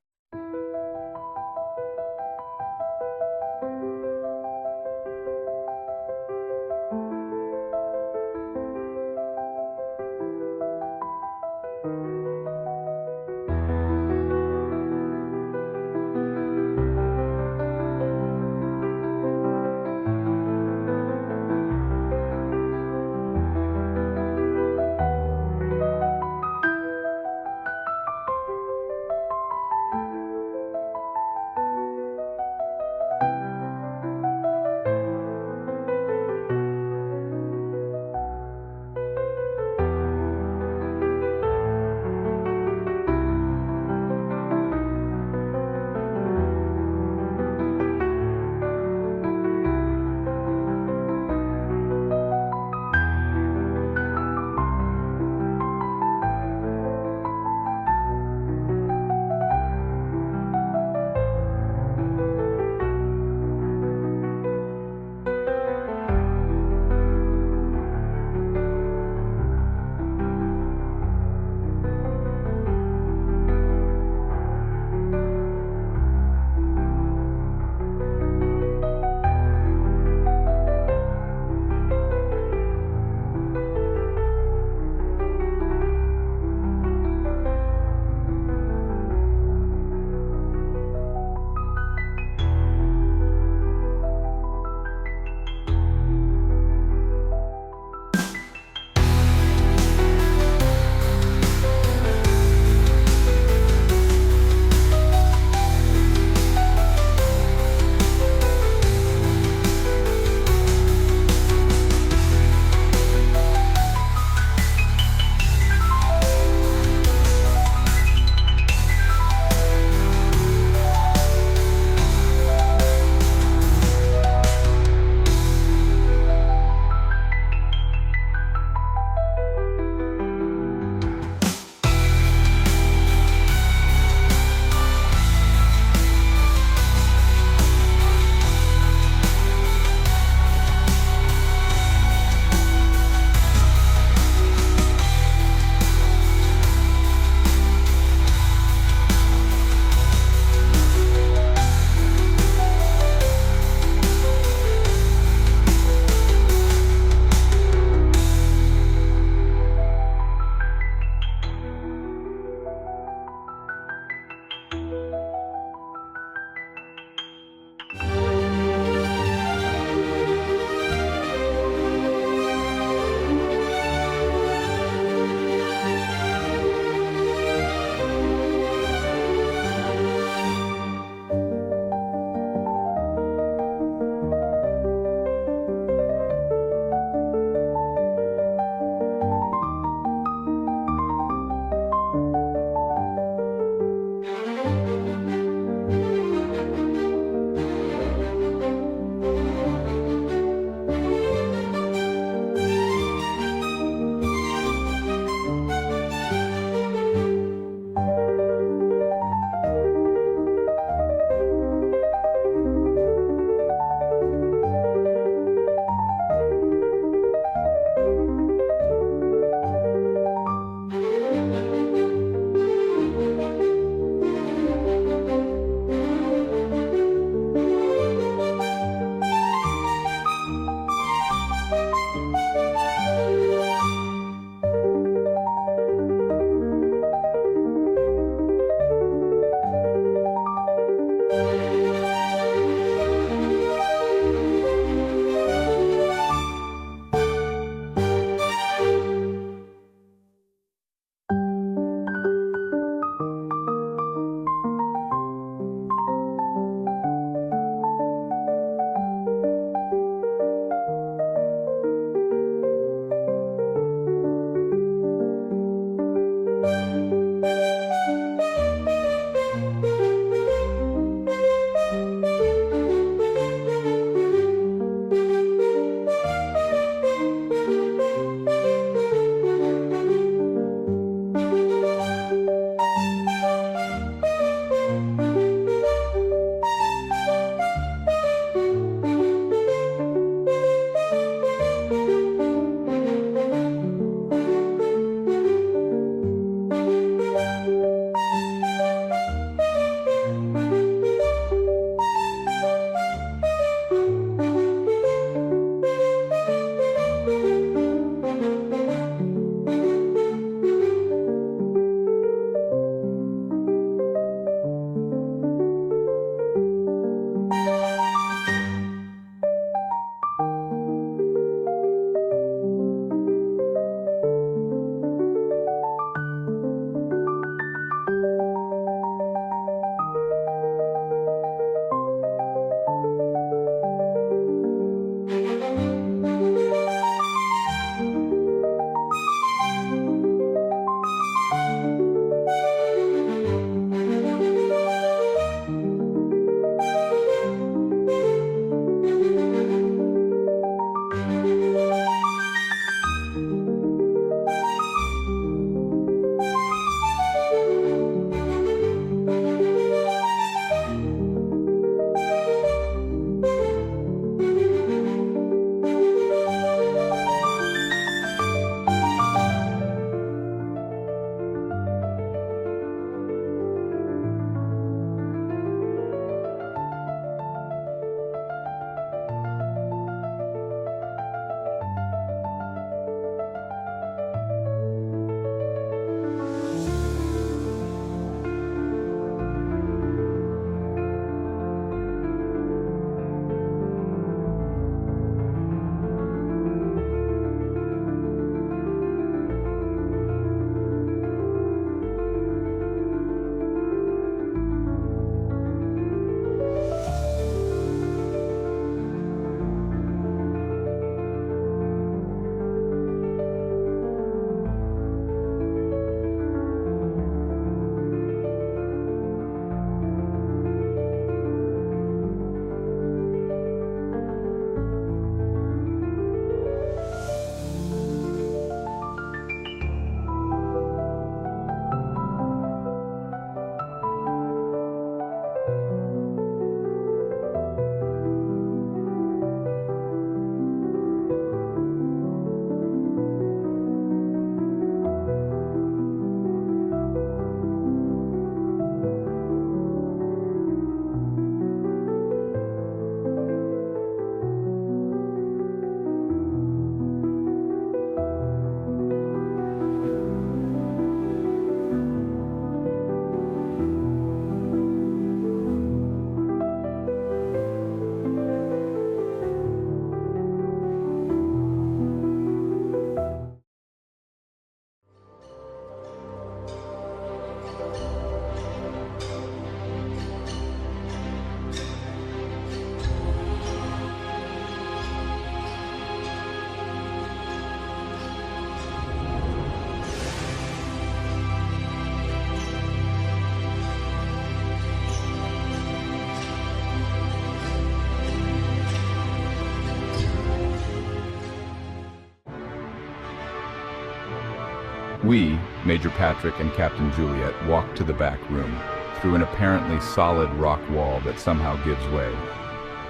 We, Major Patrick and Captain Juliet, walk to the back room, through an apparently solid rock wall that somehow gives way.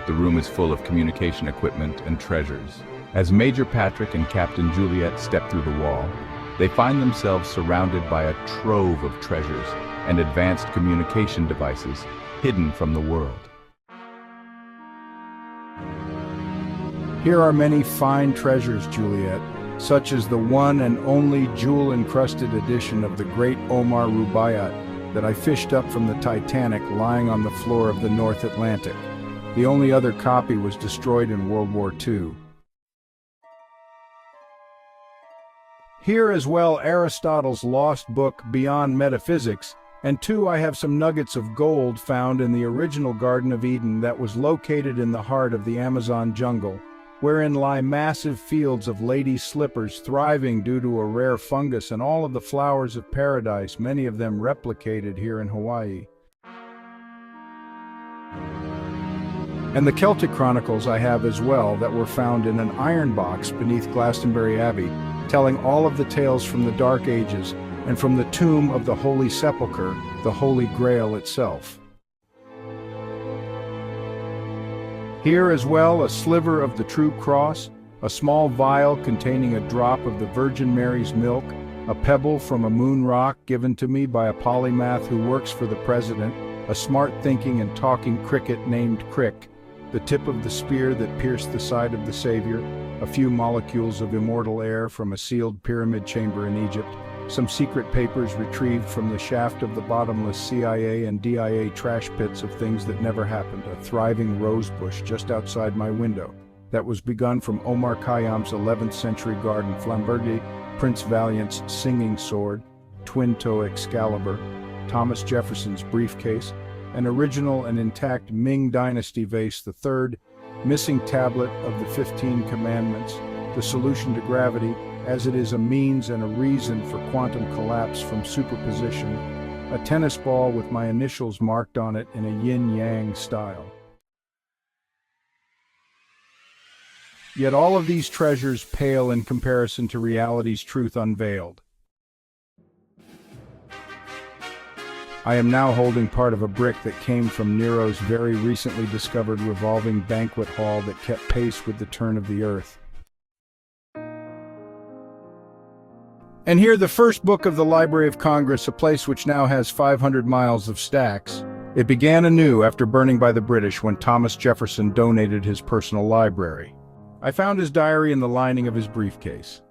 The room is full of communication equipment and treasures. As Major Patrick and Captain Juliet step through the wall, they find themselves surrounded by a trove of treasures and advanced communication devices hidden from the world. Here are many fine treasures, Juliet, such as the one and only jewel-encrusted edition of the great Omar Rubaiyat that I fished up from the Titanic lying on the floor of the North Atlantic. The only other copy was destroyed in World War II. Here as well Aristotle's lost book Beyond Metaphysics, and two, I have some nuggets of gold found in the original Garden of Eden that was located in the heart of the Amazon jungle, wherein lie massive fields of lady slippers thriving due to a rare fungus and all of the flowers of paradise, many of them replicated here in Hawaii. And the Celtic chronicles I have as well that were found in an iron box beneath Glastonbury Abbey, telling all of the tales from the Dark Ages and from the tomb of the Holy Sepulchre, the Holy Grail itself. Here as well a sliver of the true cross, a small vial containing a drop of the Virgin Mary's milk, a pebble from a moon rock given to me by a polymath who works for the president, a smart thinking and talking cricket named Crick, the tip of the spear that pierced the side of the Savior, a few molecules of immortal air from a sealed pyramid chamber in Egypt, some secret papers retrieved from the shaft of the bottomless CIA and DIA trash pits of things that never happened, a thriving rose bush just outside my window that was begun from Omar Khayyam's 11th century garden, Flamberge, Prince Valiant's singing sword, twin-toe Excalibur, Thomas Jefferson's briefcase, an original and intact Ming Dynasty vase, the third, missing tablet of the 15 Commandments, the solution to gravity, as it is a means and a reason for quantum collapse from superposition, a tennis ball with my initials marked on it in a yin-yang style. Yet all of these treasures pale in comparison to reality's truth unveiled. I am now holding part of a brick that came from Nero's very recently discovered revolving banquet hall that kept pace with the turn of the earth. And here the first book of the Library of Congress, a place which now has 500 miles of stacks. It began anew after burning by the British when Thomas Jefferson donated his personal library. I found his diary in the lining of his briefcase.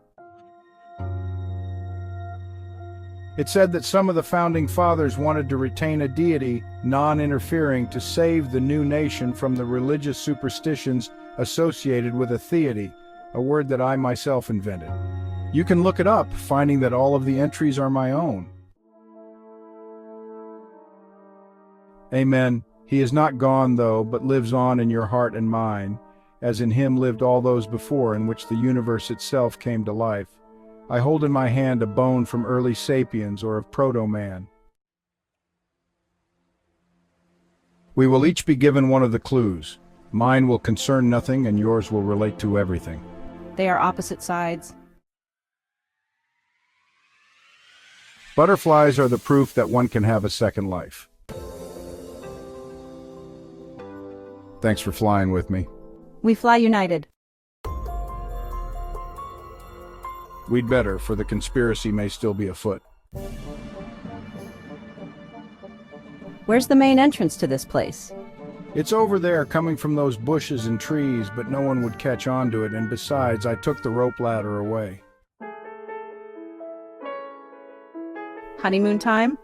It said that some of the founding fathers wanted to retain a deity, non-interfering, to save the new nation from the religious superstitions associated with a theity, a word that I myself invented. You can look it up, finding that all of the entries are my own. Amen. He is not gone, though, but lives on in your heart and mine, as in him lived all those before in which the universe itself came to life. I hold in my hand a bone from early sapiens or of proto-man. We will each be given one of the clues. Mine will concern nothing and yours will relate to everything. They are opposite sides. Butterflies are the proof that one can have a second life. Thanks for flying with me. We fly united. We'd better, for the conspiracy may still be afoot. Where's the main entrance to this place? It's over there, coming from those bushes and trees, but no one would catch on to it, and besides, I took the rope ladder away. Honeymoon time?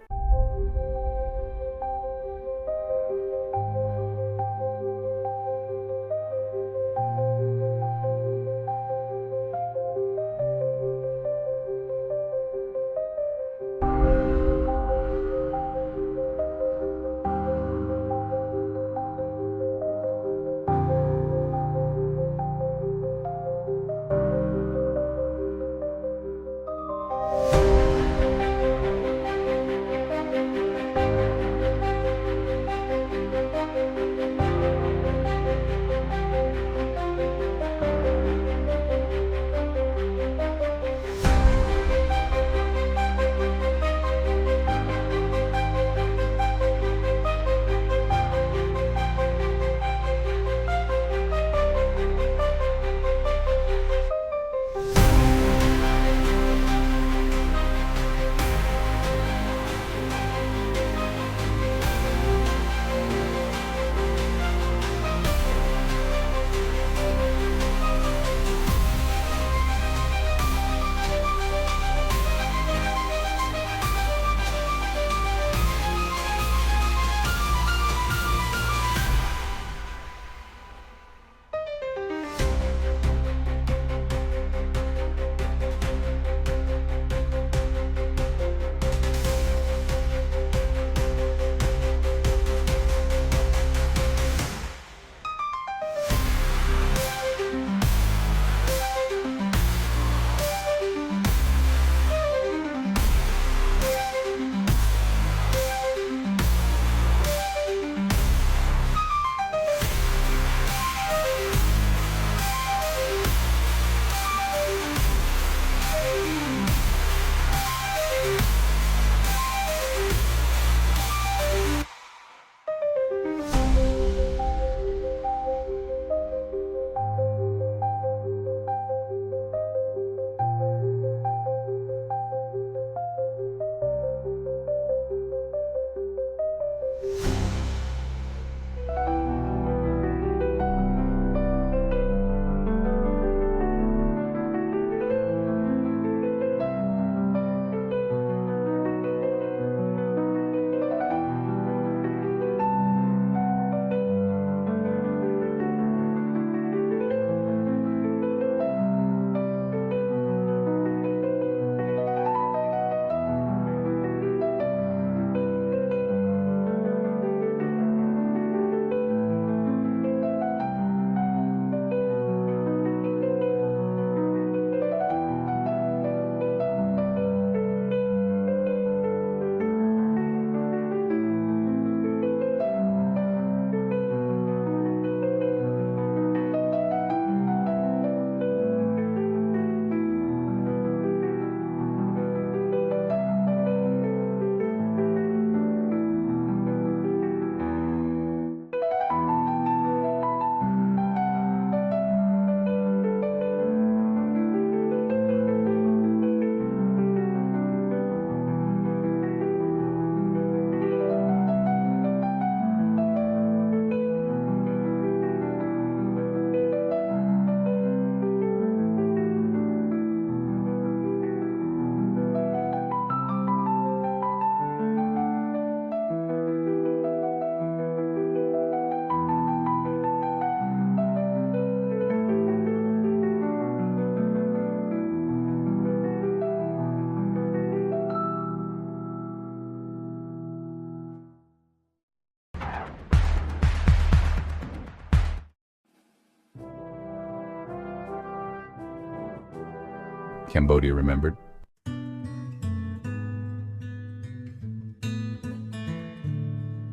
Cambodia remembered.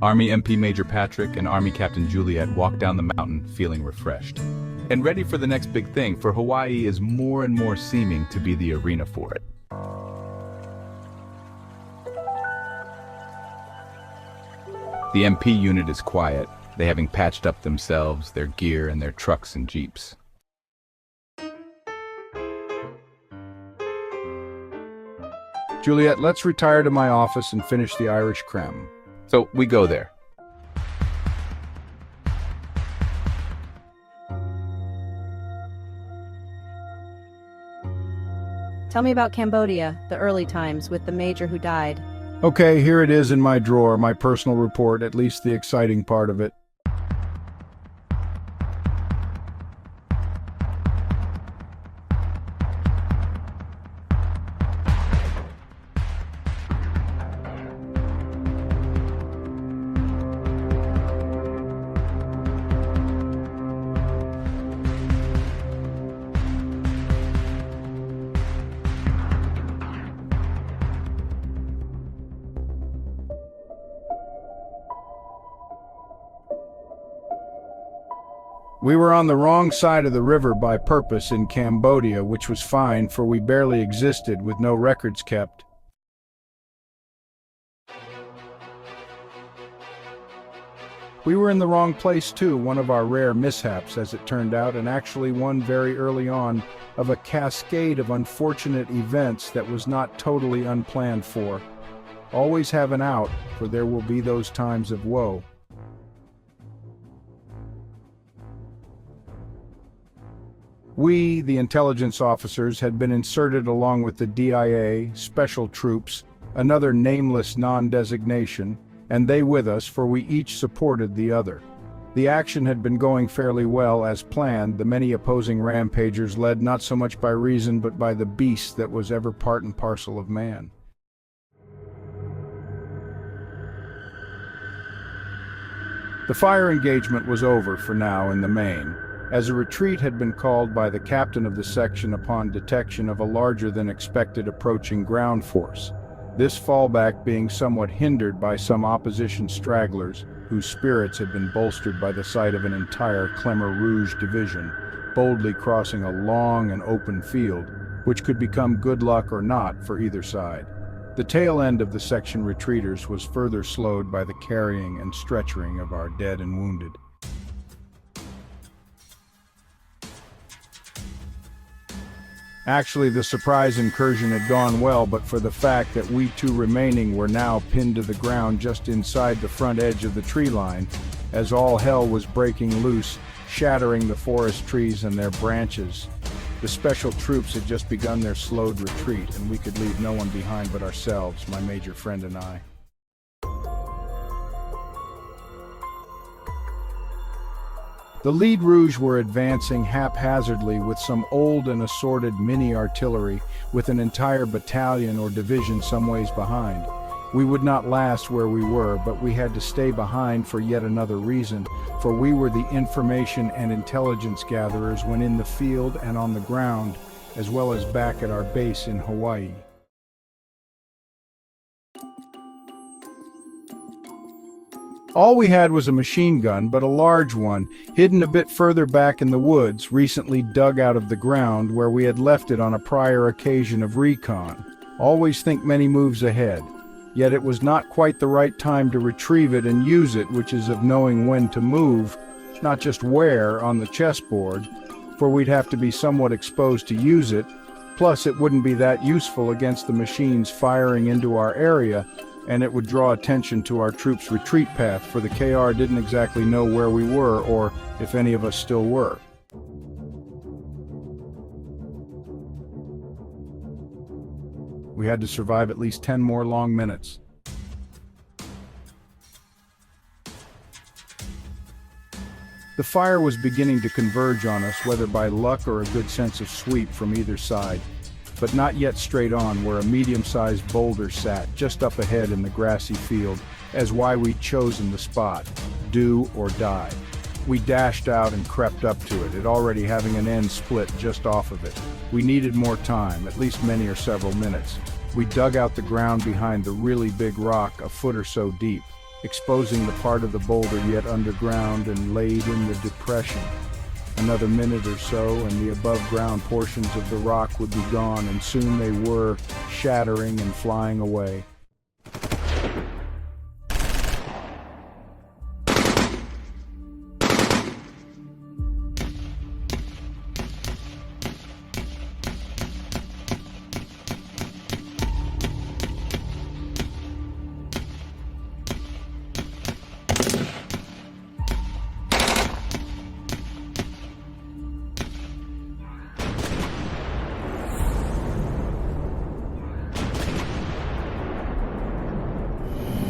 Army MP Major Patrick and Army Captain Juliet walked down the mountain feeling refreshed and ready for the next big thing, for Hawaii is more and more seeming to be the arena for it. The MP unit is quiet, they having patched up themselves, their gear, and their trucks and jeeps. Juliet, let's retire to my office and finish the Irish creme. So we go there. Tell me about Cambodia, the early times, with the major who died. Okay, here it is in my drawer, my personal report, at least the exciting part of it. We were on the wrong side of the river by purpose in Cambodia, which was fine, for we barely existed with no records kept. We were in the wrong place too, one of our rare mishaps as it turned out, and actually one very early on of a cascade of unfortunate events that was not totally unplanned for. Always have an out, for there will be those times of woe. We, the intelligence officers, had been inserted along with the DIA, special troops, another nameless non-designation, and they with us, for we each supported the other. The action had been going fairly well as planned, the many opposing rampagers led not so much by reason but by the beast that was ever part and parcel of man. The fire engagement was over for now in the main, as a retreat had been called by the captain of the section upon detection of a larger than expected approaching ground force, this fallback being somewhat hindered by some opposition stragglers whose spirits had been bolstered by the sight of an entire Khmer Rouge division boldly crossing a long and open field, which could become good luck or not for either side. The tail end of the section retreaters was further slowed by the carrying and stretchering of our dead and wounded. Actually, the surprise incursion had gone well, but for the fact that we two remaining were now pinned to the ground just inside the front edge of the tree line, as all hell was breaking loose, shattering the forest trees and their branches. The special troops had just begun their slowed retreat, and we could leave no one behind but ourselves, my major friend and I. The Lead Rouge were advancing haphazardly with some old and assorted mini-artillery, with an entire battalion or division some ways behind. We would not last where we were, but we had to stay behind for yet another reason, for we were the information and intelligence gatherers when in the field and on the ground, as well as back at our base in Hawaii. All we had was a machine gun, but a large one, hidden a bit further back in the woods, recently dug out of the ground where we had left it on a prior occasion of recon. Always think many moves ahead. Yet it was not quite the right time to retrieve it and use it, which is of knowing when to move, not just where on the chessboard, for we'd have to be somewhat exposed to use it, plus it wouldn't be that useful against the machines firing into our area, and it would draw attention to our troops' retreat path, for the KR didn't exactly know where we were or if any of us still were. We had to survive at least 10 more long minutes. The fire was beginning to converge on us, whether by luck or a good sense of sweep from either side, but not yet straight on where a medium-sized boulder sat just up ahead in the grassy field, as why we'd chosen the spot, do or die. We dashed out and crept up to it already having an end split just off of it. We needed more time, at least many or several minutes. We dug out the ground behind the really big rock a foot or so deep, exposing the part of the boulder yet underground, and laid in the depression. Another minute or so and the above-ground portions of the rock would be gone, and soon they were, shattering and flying away.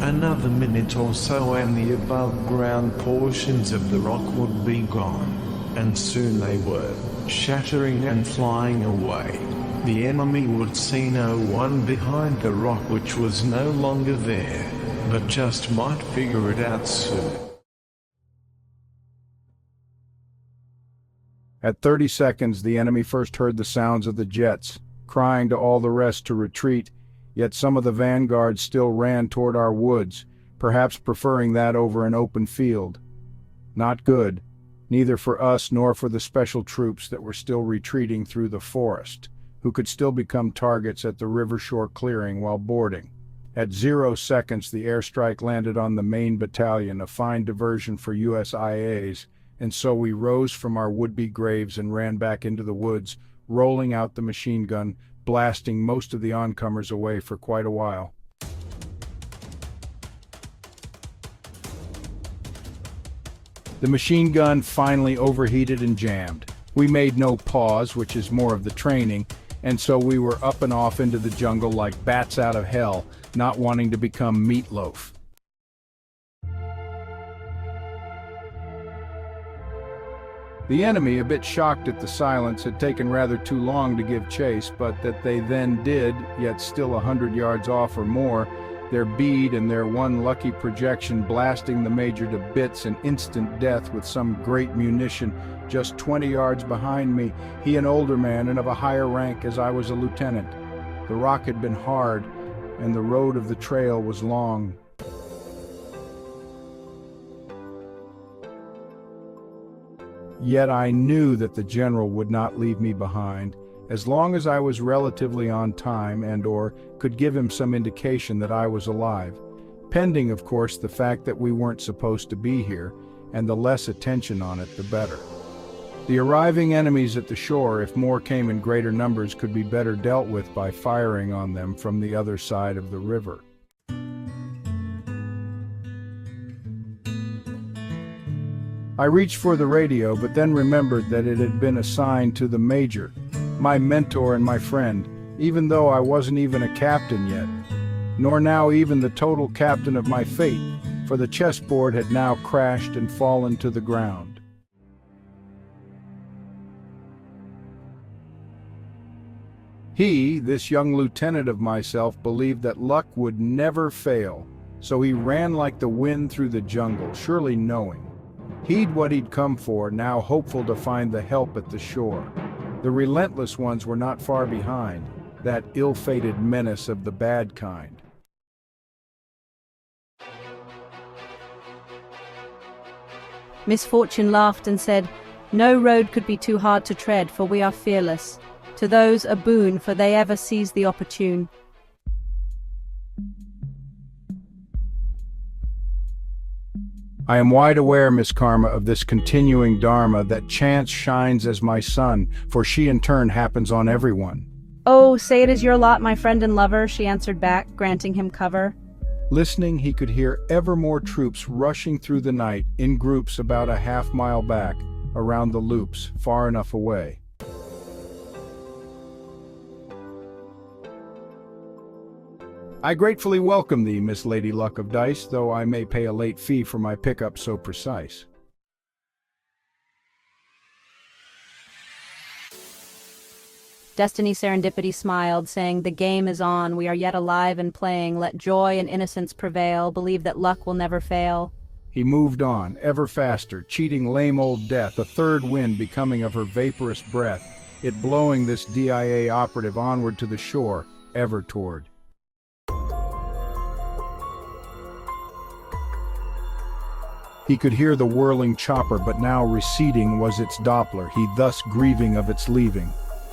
Another minute or so and the above-ground portions of the rock would be gone, and soon they were, shattering and flying away. The enemy would see no one behind the rock, which was no longer there, but just might figure it out soon. At 30 seconds, the enemy first heard the sounds of the jets, crying to all the rest to retreat, yet some of the vanguards still ran toward our woods, perhaps preferring that over an open field. Not good, neither for us nor for the special troops that were still retreating through the forest, who could still become targets at the river shore clearing while boarding. At 0 seconds, the airstrike landed on the main battalion, a fine diversion for USIAs, and so we rose from our would-be graves and ran back into the woods, rolling out the machine gun, blasting most of the oncomers away for quite a while. The machine gun finally overheated and jammed. We made no pause, which is more of the training, and so we were up and off into the jungle like bats out of hell, not wanting to become meatloaf. The enemy, a bit shocked at the silence, had taken rather too long to give chase, but that they then did, yet still 100 yards off or more, their bead and their one lucky projection blasting the major to bits and instant death with some great munition just 20 yards behind me, he an older man and of a higher rank as I was a lieutenant. The rock had been hard, and the road of the trail was long. Yet I knew that the general would not leave me behind, as long as I was relatively on time and/or could give him some indication that I was alive, pending, of course, the fact that we weren't supposed to be here, and the less attention on it, the better. The arriving enemies at the shore, if more came in greater numbers, could be better dealt with by firing on them from the other side of the river. I reached for the radio, but then remembered that it had been assigned to the major, my mentor and my friend, even though I wasn't even a captain yet, nor now even the total captain of my fate, for the chessboard had now crashed and fallen to the ground. He, this young lieutenant of myself, believed that luck would never fail, so he ran like the wind through the jungle, surely knowing. He'd what he'd come for, now hopeful to find the help at the shore. The relentless ones were not far behind, that ill-fated menace of the bad kind. Misfortune laughed and said, "No road could be too hard to tread, for we are fearless. To those a boon, for they ever seize the opportune." I am wide aware, Miss Karma, of this continuing dharma that chance shines as my sun, for she in turn happens on everyone. "Oh, say it is your lot, my friend and lover," she answered back, granting him cover. Listening, he could hear ever more troops rushing through the night in groups about a half-mile back, around the loops, far enough away. I gratefully welcome thee, Miss Lady Luck of Dice, though I may pay a late fee for my pickup so precise. Destiny Serendipity smiled, saying, "The game is on, we are yet alive and playing, let joy and innocence prevail, believe that luck will never fail." He moved on, ever faster, cheating lame old death, a third wind becoming of her vaporous breath, it blowing this DIA operative onward to the shore, ever toward. He could hear the whirling chopper, but now receding was its Doppler, he thus grieving of its leaving.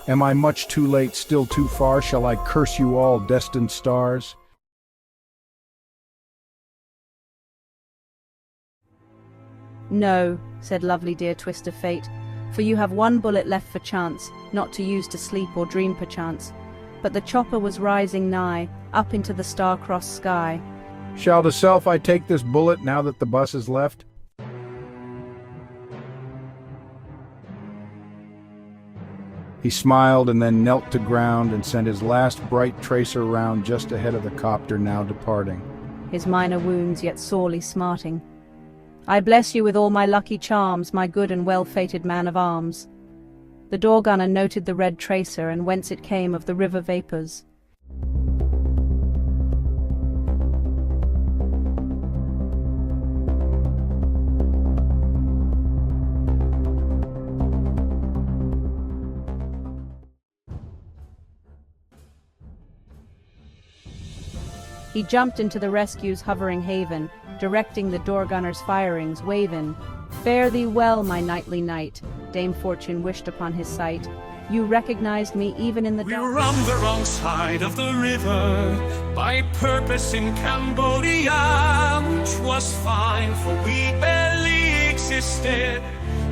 Am I much too late, still too far? Shall I curse you all, destined stars? No, said lovely dear twist of fate, for you have one bullet left for chance, not to use to sleep or dream perchance. But the chopper was rising nigh, up into the star-crossed sky. Shall to self I take this bullet now that the bus is left? He smiled and then knelt to ground and sent his last bright tracer round just ahead of the copter now departing. His minor wounds yet sorely smarting. I bless you with all my lucky charms, my good and well-fated man of arms. The door gunner noted the red tracer and whence it came of the river vapors. He jumped into the rescue's hovering haven, directing the door gunner's firings, waving, "Fare thee well, my knightly knight," Dame Fortune wished upon his sight. "You recognized me even in the We dark." were on the wrong side of the river, by purpose in Cambodia, which was fine, for we barely existed,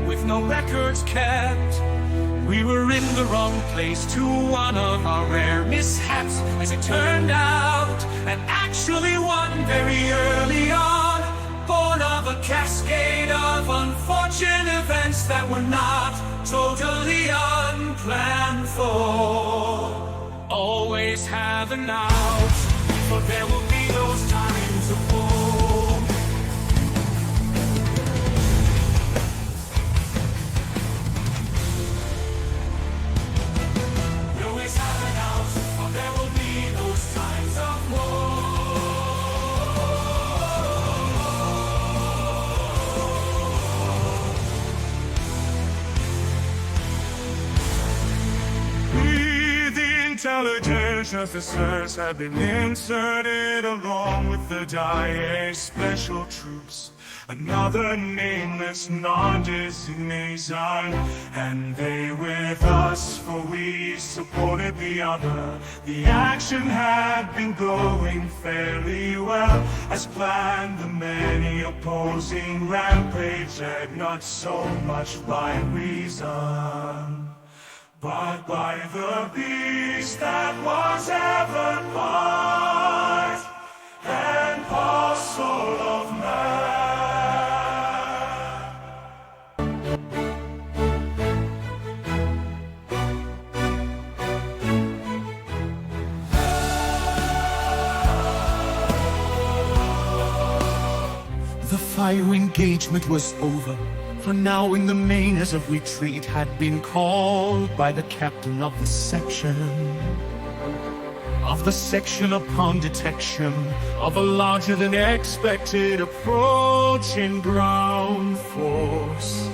with no records kept. We were in the wrong place to one of our rare mishaps, as it turned out, and actually one very early on, born of a cascade of unfortunate events that were not totally unplanned for. Always have an out, for there will be those times of war. Always have an out, for there will be those times of war. Intelligence officers have been inserted along with the DIA special troops. Another nameless non-designation, and they with us, for we supported the other. The action had been going fairly well, as planned. The many opposing rampage had not so much by reason, but by the beast that was ever part and parcel of man. The fire engagement was over, for now in the main as a retreat had been called by the captain of the section. Upon detection of a larger than expected approaching ground force.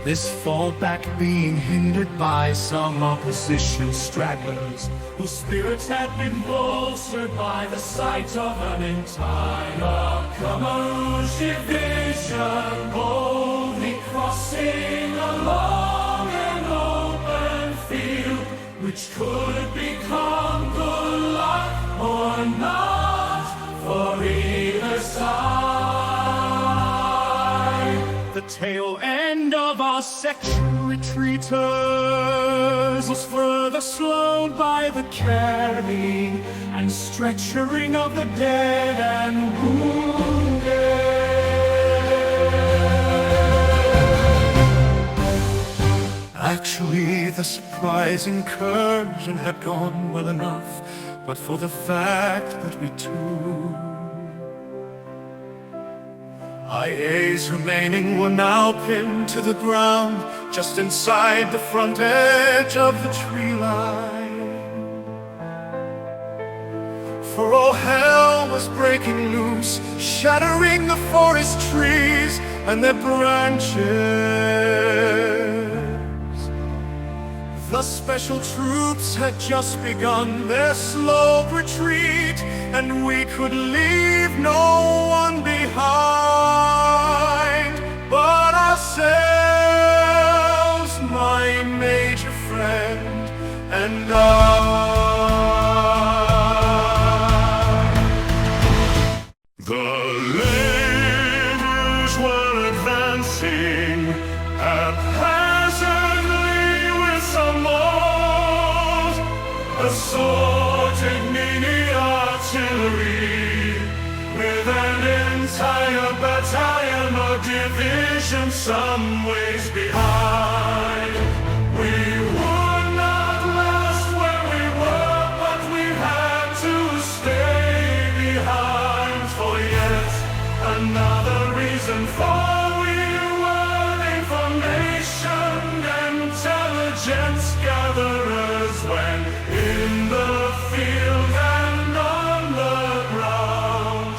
This fallback being hindered by some opposition stragglers, whose spirits had been bolstered by the sight of an entire Khmer division boldly crossing along an open field, which could become good luck or not for either side. The tail end of our section retreaters was further slowed by the carrying and stretchering of the dead and wounded. Actually, the surprise incursion had gone well enough, but for the fact that we two IAs remaining were now pinned to the ground, just inside the front edge of the tree line. For all hell was breaking loose, shattering the forest trees and their branches. The special troops had just begun their slow retreat, and we could leave no one behind but ourselves, my major friend, and I. The laborers were advancing haphazardly with some old assorted mini artillery, with an entire battalion or division some ways behind. We would not last where we were, but we had to stay behind for yet another reason. For we were information intelligence gatherers when in the field and on the ground.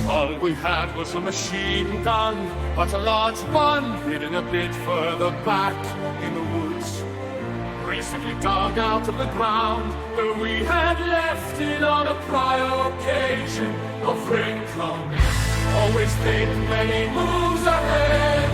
All we had was a machine gun, but a large one hidden a bit further back in the woods, recently dug out of the ground, where we had left it on a prior occasion of income. Always think many moves ahead.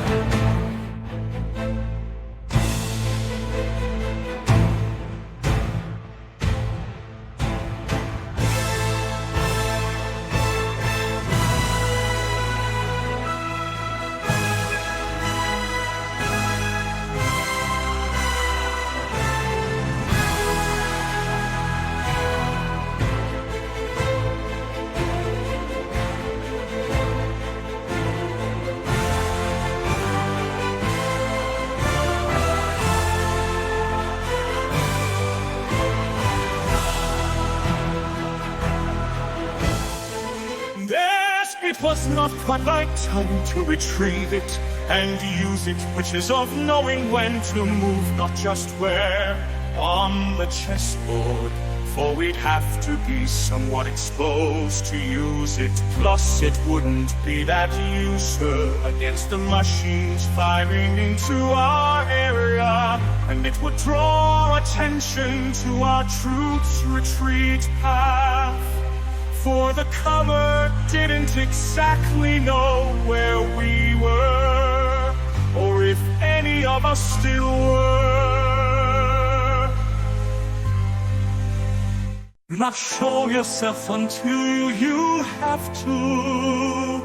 It was not quite right time to retrieve it and use it, which is of knowing when to move, not just where, on the chessboard. For we'd have to be somewhat exposed to use it. Plus it wouldn't be that useful against the machines firing into our area, and it would draw attention to our troops' retreat path. For the cover didn't exactly know where we were, or if any of us still were. Not show yourself until you have to.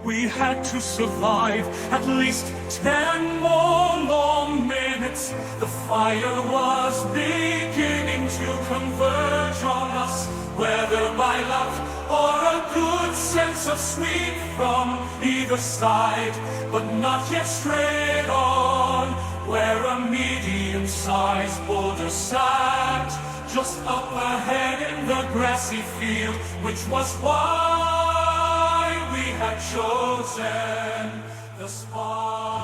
We had to survive at least 10 more long minutes. The fire was beginning to converge on us, whether by luck or a good sense of sweep from either side, but not yet straight on, where a medium-sized boulder sat just up ahead in the grassy field, which was why we had chosen the spot.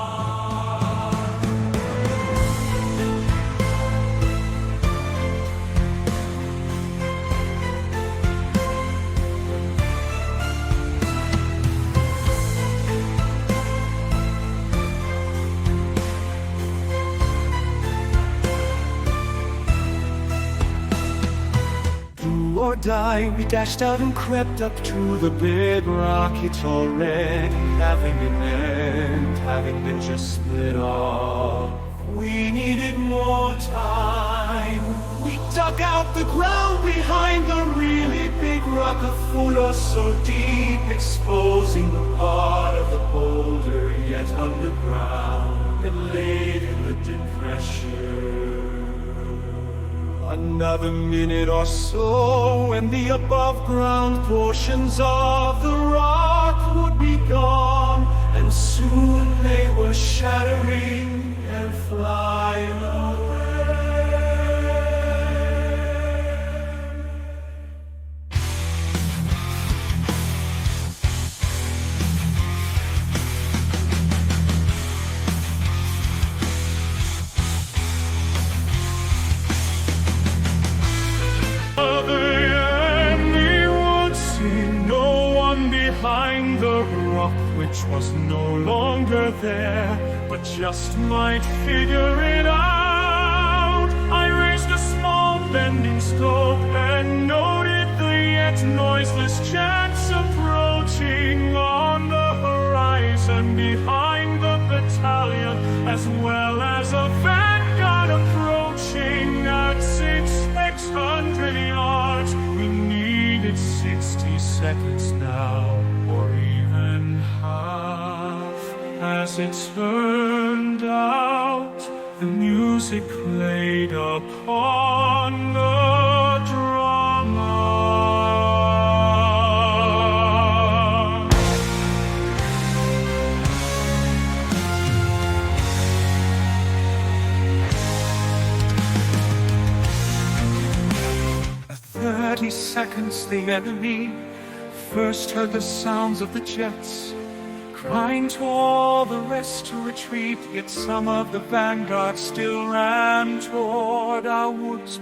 Or die, we dashed out and crept up to the big rocket already, having an end, having been just split off. We needed more time. We dug out the ground behind the really big rock of Fuller, so deep, exposing the part of the boulder yet underground. It laid in the depression. Another minute or so, and the above-ground portions of the rock would be gone, and soon they were shattering and flying away. behind the rock, which was no longer there, but just might figure it out. I raised a small bending scope and noted the yet noiseless jets approaching on the horizon behind the battalion, as well as a vanguard approaching at 600 yards. We needed 60 seconds now, or even half. As it turned out, the music played upon the drama. 30 seconds the enemy first heard the sounds of the jets, crying to all the rest to retreat, yet some of the vanguard still ran toward our woods,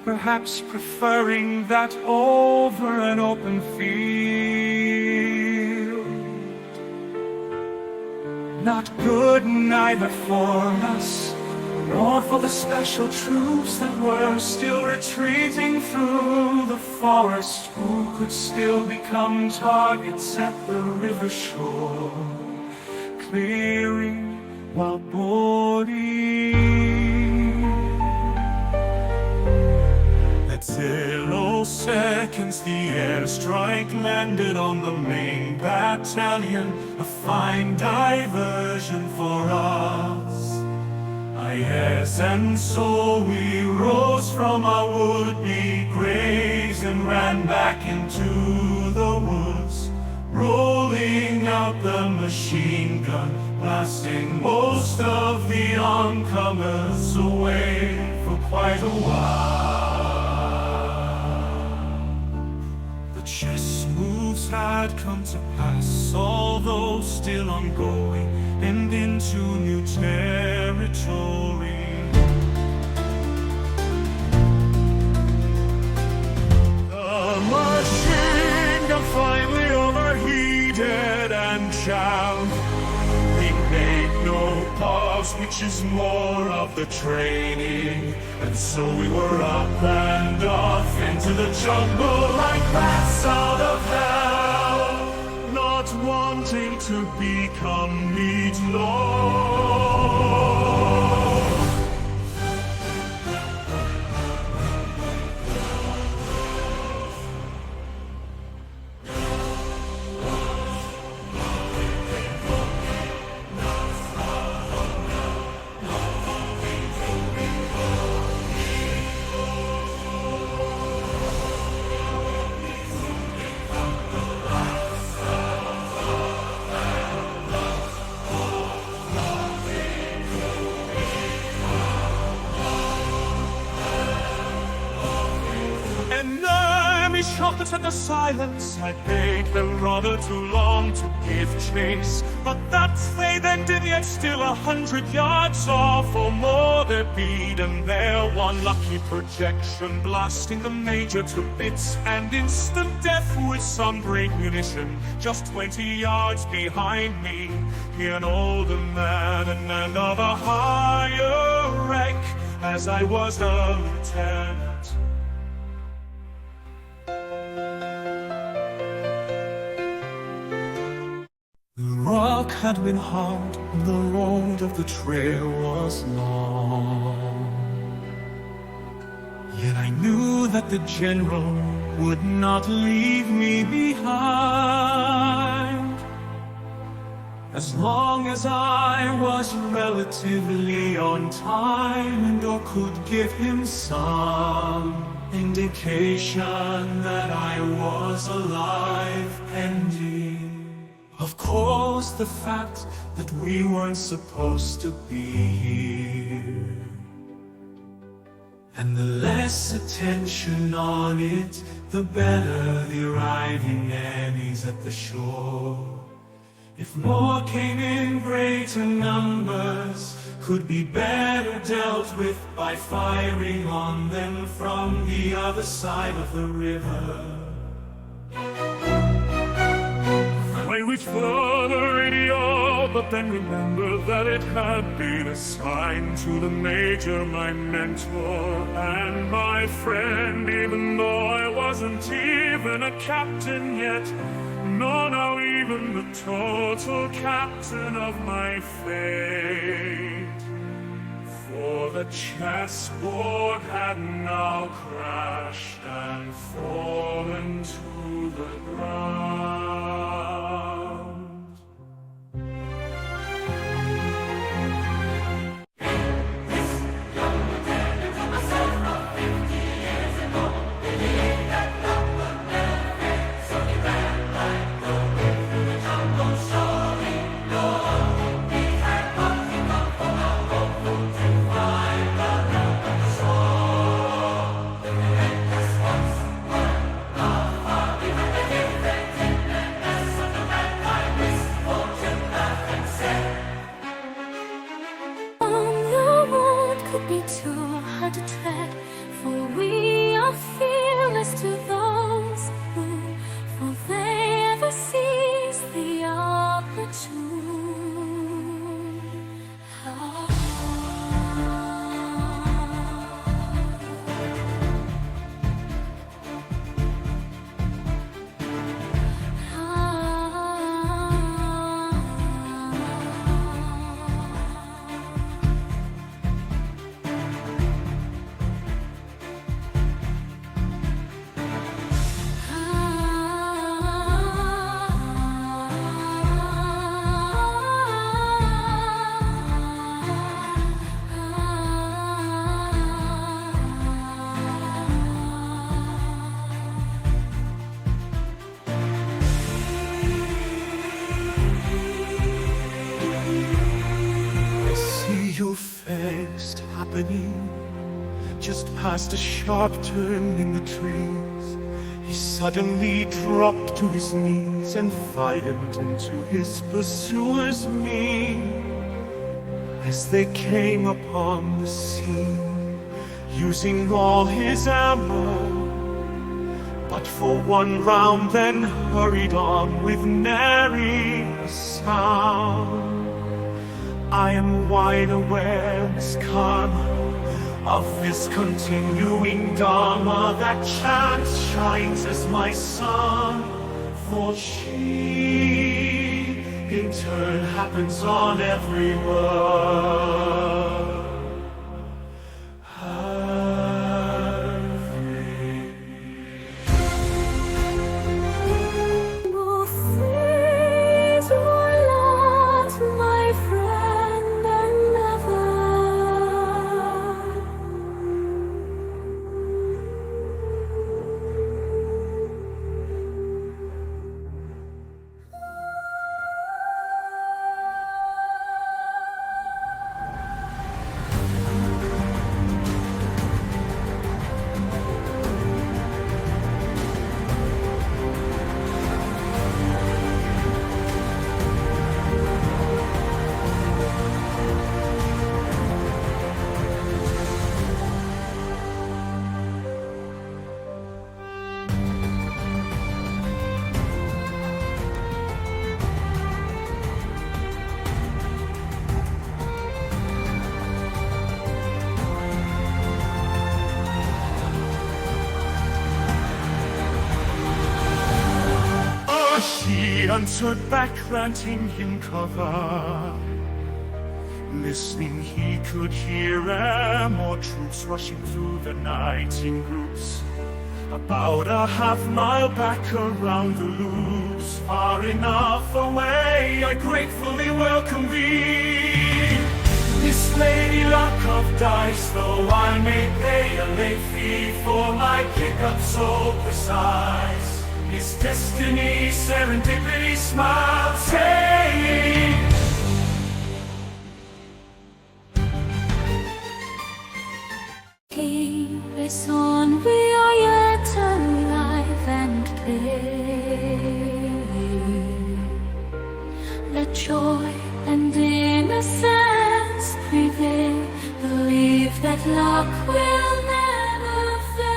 perhaps preferring that over an open field. Not good neither for us, nor for the special troops that were still retreating through the forest, who could still become targets at the river shore, clearing while boarding. At 0 seconds the airstrike landed on the main battalion, a fine diversion for us. Yes, and so we rose from our would-be graves and ran back into the woods, rolling out the machine gun, blasting most of the oncomers away for quite a while. The chess moves had come to pass, although still ongoing, and into new territory. The machine gun finally overheated and jammed. We made no pause, which is more of the training, and so we were up and off into the jungle like bats out of hell, not wanting to become meatloaf. Shocked at the silence, I begged them rather too long to give chase, but that they then did, yet still 100 yards off or more their beat, and their one lucky projection blasting the major to bits and instant death with some great munition. Just 20 yards behind me, he an older man and of a higher rank, as I was a lieutenant. The rock had been hard, the road of the trail was long, yet I knew that the general would not leave me behind. As long as I was relatively on time and or could give him some indication that I was alive pending. Of course, the fact that we weren't supposed to be here, and the less attention on it, the better the arriving enemies at the shore. If more came in greater numbers, could be better dealt with by firing on them from the other side of the river. message for the radio, but then remembered that it had been assigned to the major, my mentor and my friend, even though I wasn't even a captain yet. No, not even the total captain of my fate. For the chessboard had now crashed and fallen to the ground. Could be too hard to tread, for we are fearless to those who, for they ever seize the opportune. Your face happening just past a sharp turn in the trees. He suddenly dropped to his knees and fired into his pursuers' me as they came upon the scene, using all his ammo, but for one round then hurried on with nary a sound. I am wide awareness, karma, of this continuing dharma, that chance shines as my sun. For she, in turn, happens on every word. She answered back, granting him cover. Listening, he could hear more troops rushing through the night in groups. About a half-mile back around the loops, far enough away, I gratefully welcome thee. This lady luck of dice, though I may pay a late fee for my pickup so precise. His destiny, serendipity smiles, saying, Keep us on, we are yet alive and play. Let joy and innocence prevail. Believe that luck will never fail.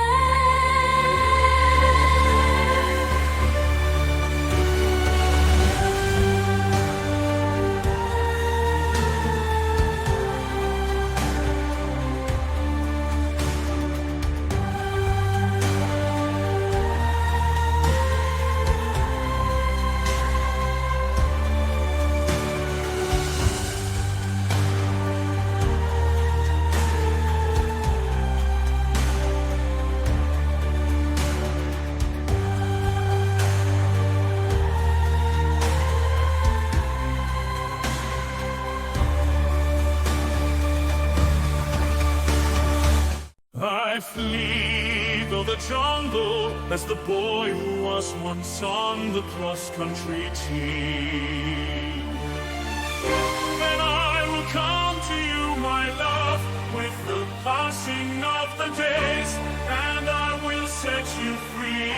as the boy who was once on the cross-country team. Then I will come to you, my love, with the passing of the days, and I will set you free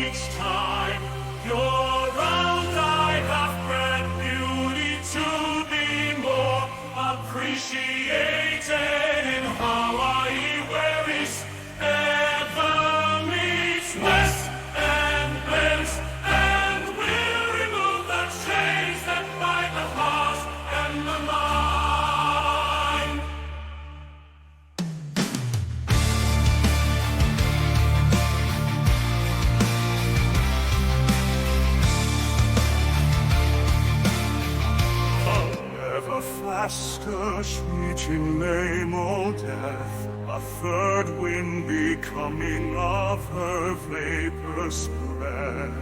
each time you're around. I have bred beauty to be more appreciated in Hawaii, where east ever meets west and blends, and will remove the chains that bind the heart and the mind. Ever faster, reaching name old death, a third wind becoming of her vapor spread.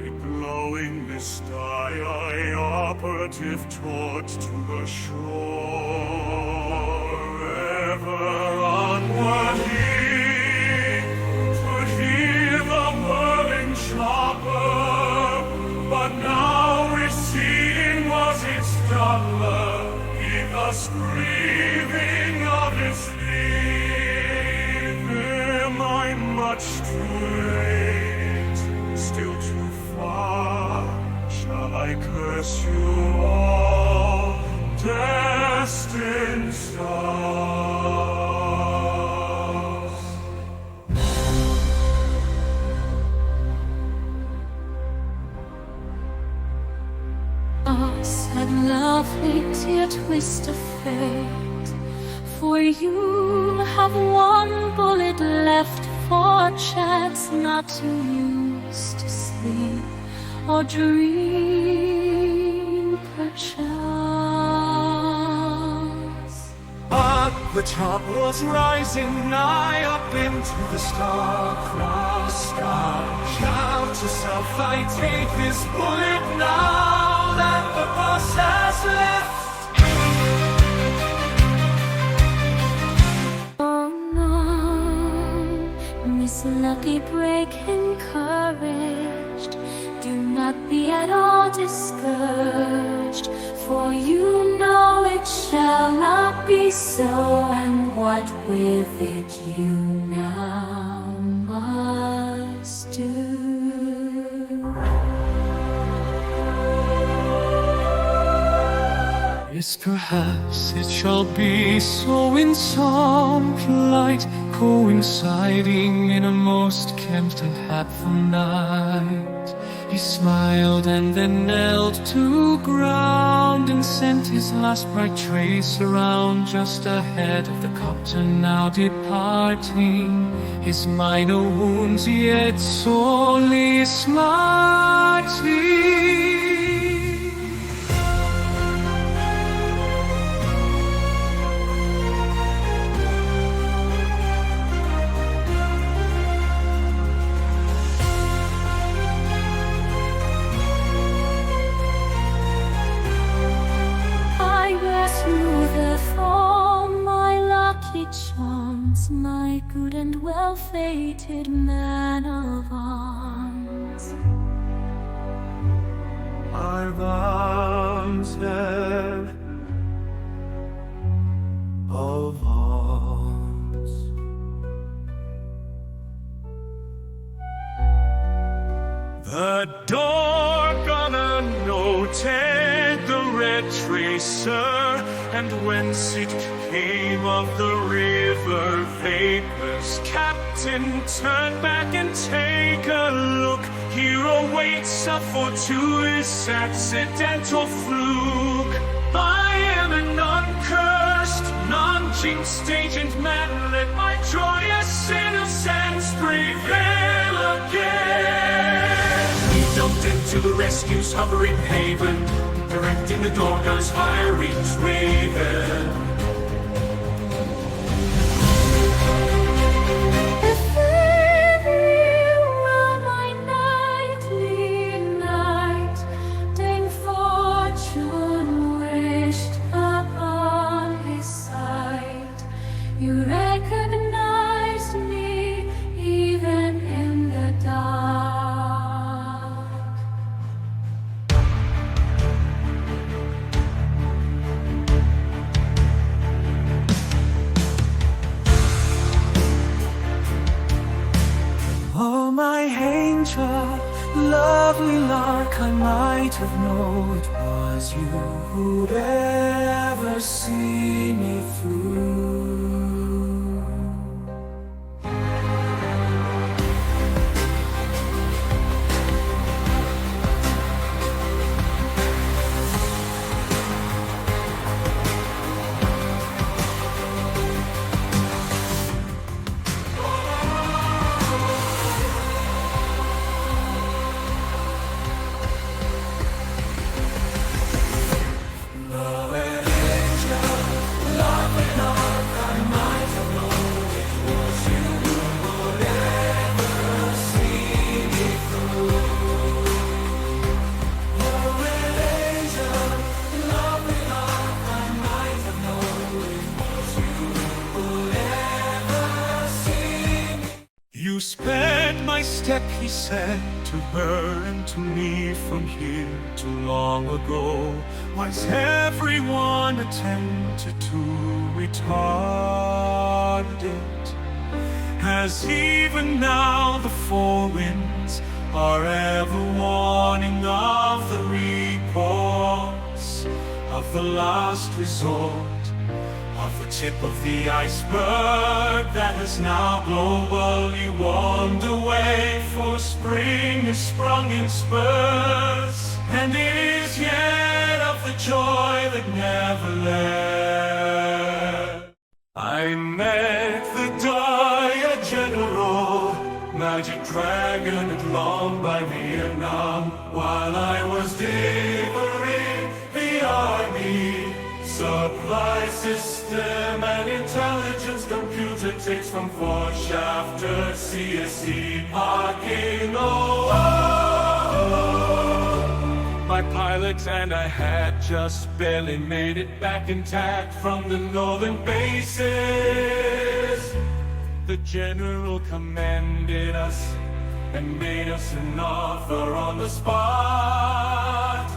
A glowing mist I operative torch to the shore. Ever onward he could hear the whirling chopper, but now receding was its dollar, he thus grieving of his leave. Am I much too late, still too far? Shall I curse you all, destined stars? Sad lovely dear twist of fate, for you have one bullet left for chance not to use to sleep or dream perchance. But the top was rising nigh up into the star-crossed sky. Shout to self, I take this bullet now that the boss has left. Oh no, Miss Lucky Break encouraged. Do not be at all discouraged, for you know it shall not be so, and what with it you now must do. Yes, perhaps it shall be so in some plight, coinciding in a most kempt and hapful night. He smiled and then knelt to ground, and sent his last bright trace around just ahead of the copter now departing. His minor wounds yet sorely smarting. Charms, my good and well-fated man of arms. I've arms head of arms. The door gonna noted the red tracer, and whence it came of the river vapors. Captain, turn back and take a look. Here awaits a fortuitous accidental fluke. I am an uncursed, non-jinxed agent man. Let my joyous innocence prevail again. He jumped into the rescue's hovering haven, directing the door goes fiery raven. If ever were my nightly night, Dame Fortune wished upon his sight. You recognized me even lovely lark, I might have known it was you who'd ever see me through. You spared my step, he said, to her and to me from here too long ago. Why's everyone attempted to retard it? As even now the four winds are ever warning of the reports of the last resort, of the tip of the iceberg that has now globally warmed away. For spring is sprung in spurs, and it is yet of the joy that never left. I met the dire general, magic dragon had long by Vietnam, while I was delivering the army. Supply system and intelligence computer takes from Fort Shafter, CSC, Arkano. My pilot and I had just barely made it back intact from the northern bases. The general commended us and made us an offer on the spot.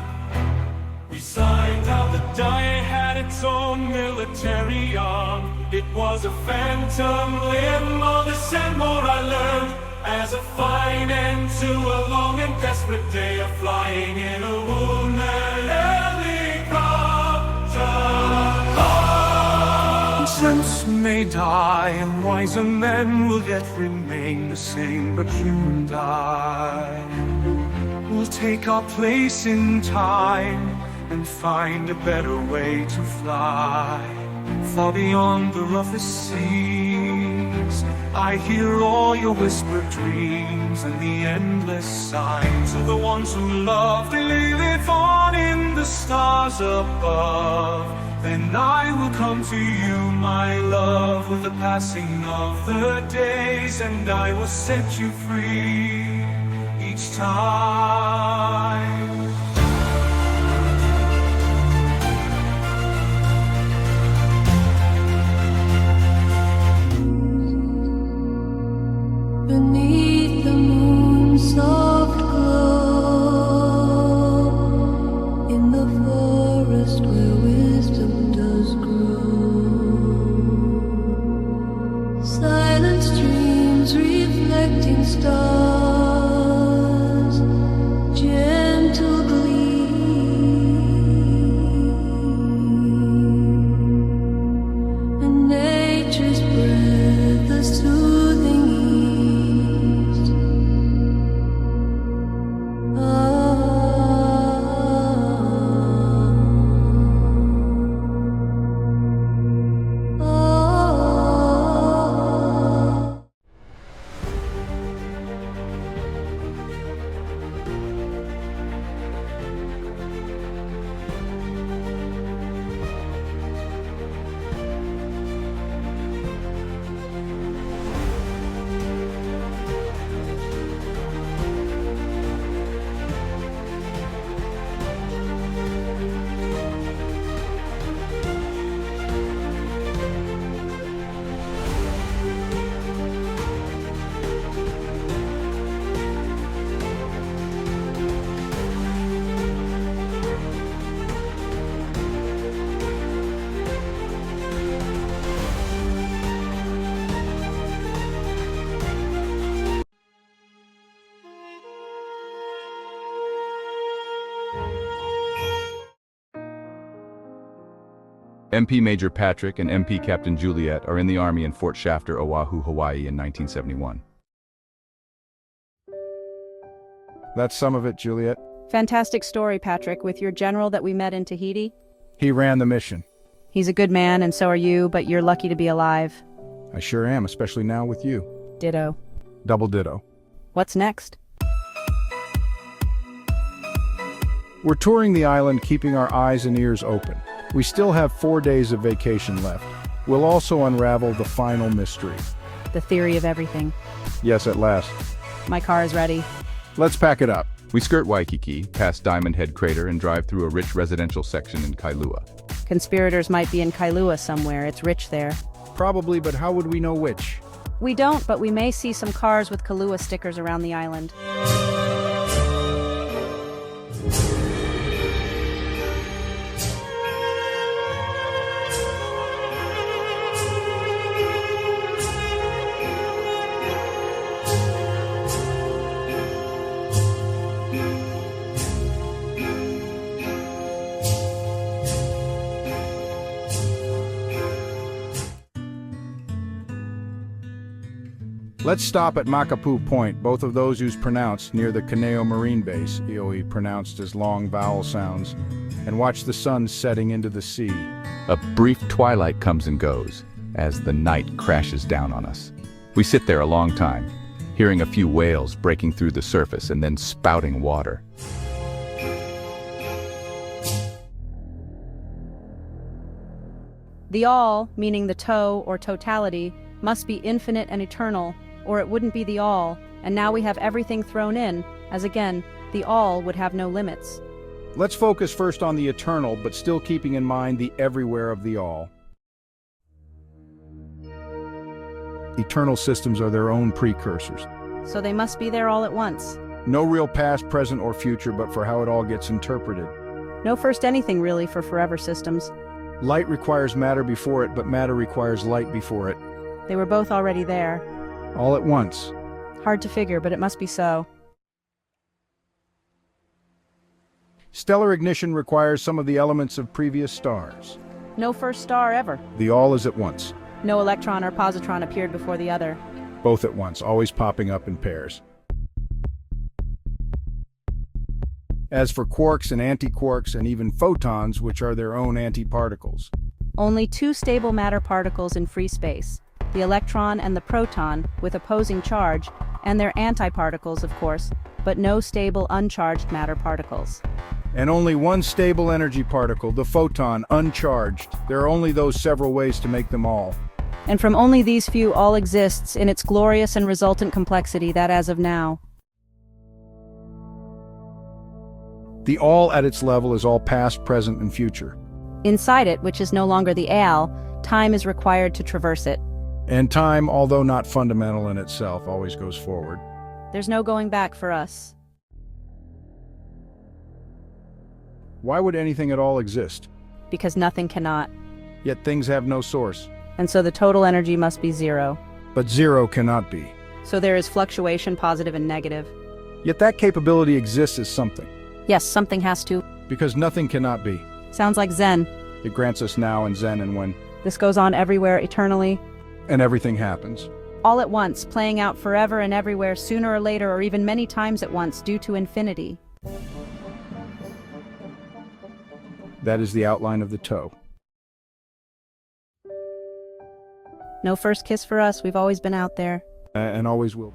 We signed out, the die had its own military arm. It was a phantom limb, all this and more I learned as a fine end to a long and desperate day of flying in a wounded helicopter. Nonsense may die and wiser men will yet remain the same, but you and I will take our place in time and find a better way to fly. Far beyond the roughest seas, I hear all your whispered dreams and the endless signs of the ones who love. They live on in the stars above. Then I will come to you, my love, with the passing of the days, and I will set you free each time. Beneath the moon's soft glow, in the forest where wisdom does grow, silent streams reflecting stars, MP Major Patrick and MP Captain Juliet are in the Army in Fort Shafter, Oahu, Hawaii in 1971. That's some of it, Juliet. Fantastic story, Patrick, with your general that we met in Tahiti. He ran the mission. He's a good man, and so are you, but you're lucky to be alive. I sure am, especially now with you. Ditto. Double ditto. What's next? We're touring the island, keeping our eyes and ears open. We still have 4 days of vacation left. We'll also unravel the final mystery. The theory of everything. Yes, at last. My car is ready. Let's pack it up. We skirt Waikiki, past Diamond Head Crater, and drive through a rich residential section in Kailua. Conspirators might be in Kailua somewhere. It's rich there. Probably, but how would we know which? We don't, but we may see some cars with Kailua stickers around the island. Let's stop at Makapu Point, both of those U's pronounced, near the Kaneo Marine Base, EOE pronounced as long vowel sounds, and watch the sun setting into the sea. A brief twilight comes and goes, as the night crashes down on us. We sit there a long time, hearing a few whales breaking through the surface and then spouting water. The all, meaning the toe or totality, must be infinite and eternal, or it wouldn't be the all, and now we have everything thrown in, as again, the all would have no limits. Let's focus first on the eternal, but still keeping in mind the everywhere of the all. Eternal systems are their own precursors. So they must be there all at once. No real past, present, or future, but for how it all gets interpreted. No first anything really for forever systems. Light requires matter before it, but matter requires light before it. They were both already there. All at once. Hard to figure, but it must be so. Stellar ignition requires some of the elements of previous stars. No first star ever. The all is at once. No electron or positron appeared before the other. Both at once, always popping up in pairs. As for quarks and antiquarks and even photons, which are their own antiparticles. Only two stable matter particles in free space, the electron and the proton, with opposing charge, and their antiparticles, of course, but no stable uncharged matter particles. And only one stable energy particle, the photon, uncharged. There are only those several ways to make them all. And from only these few all exists in its glorious and resultant complexity that as of now. The all at its level is all past, present, and future. Inside it, which is no longer the al, time is required to traverse it. And time, although not fundamental in itself, always goes forward. There's no going back for us. Why would anything at all exist? Because nothing cannot. Yet things have no source. And so the total energy must be zero. But zero cannot be. So there is fluctuation, positive and negative. Yet that capability exists as something. Yes, something has to. Because nothing cannot be. Sounds like Zen. It grants us now and then and when. This goes on everywhere, eternally. And everything happens. All at once, playing out forever and everywhere, sooner or later, or even many times at once, due to infinity. That is the outline of the toe. No first kiss for us, we've always been out there. And always will.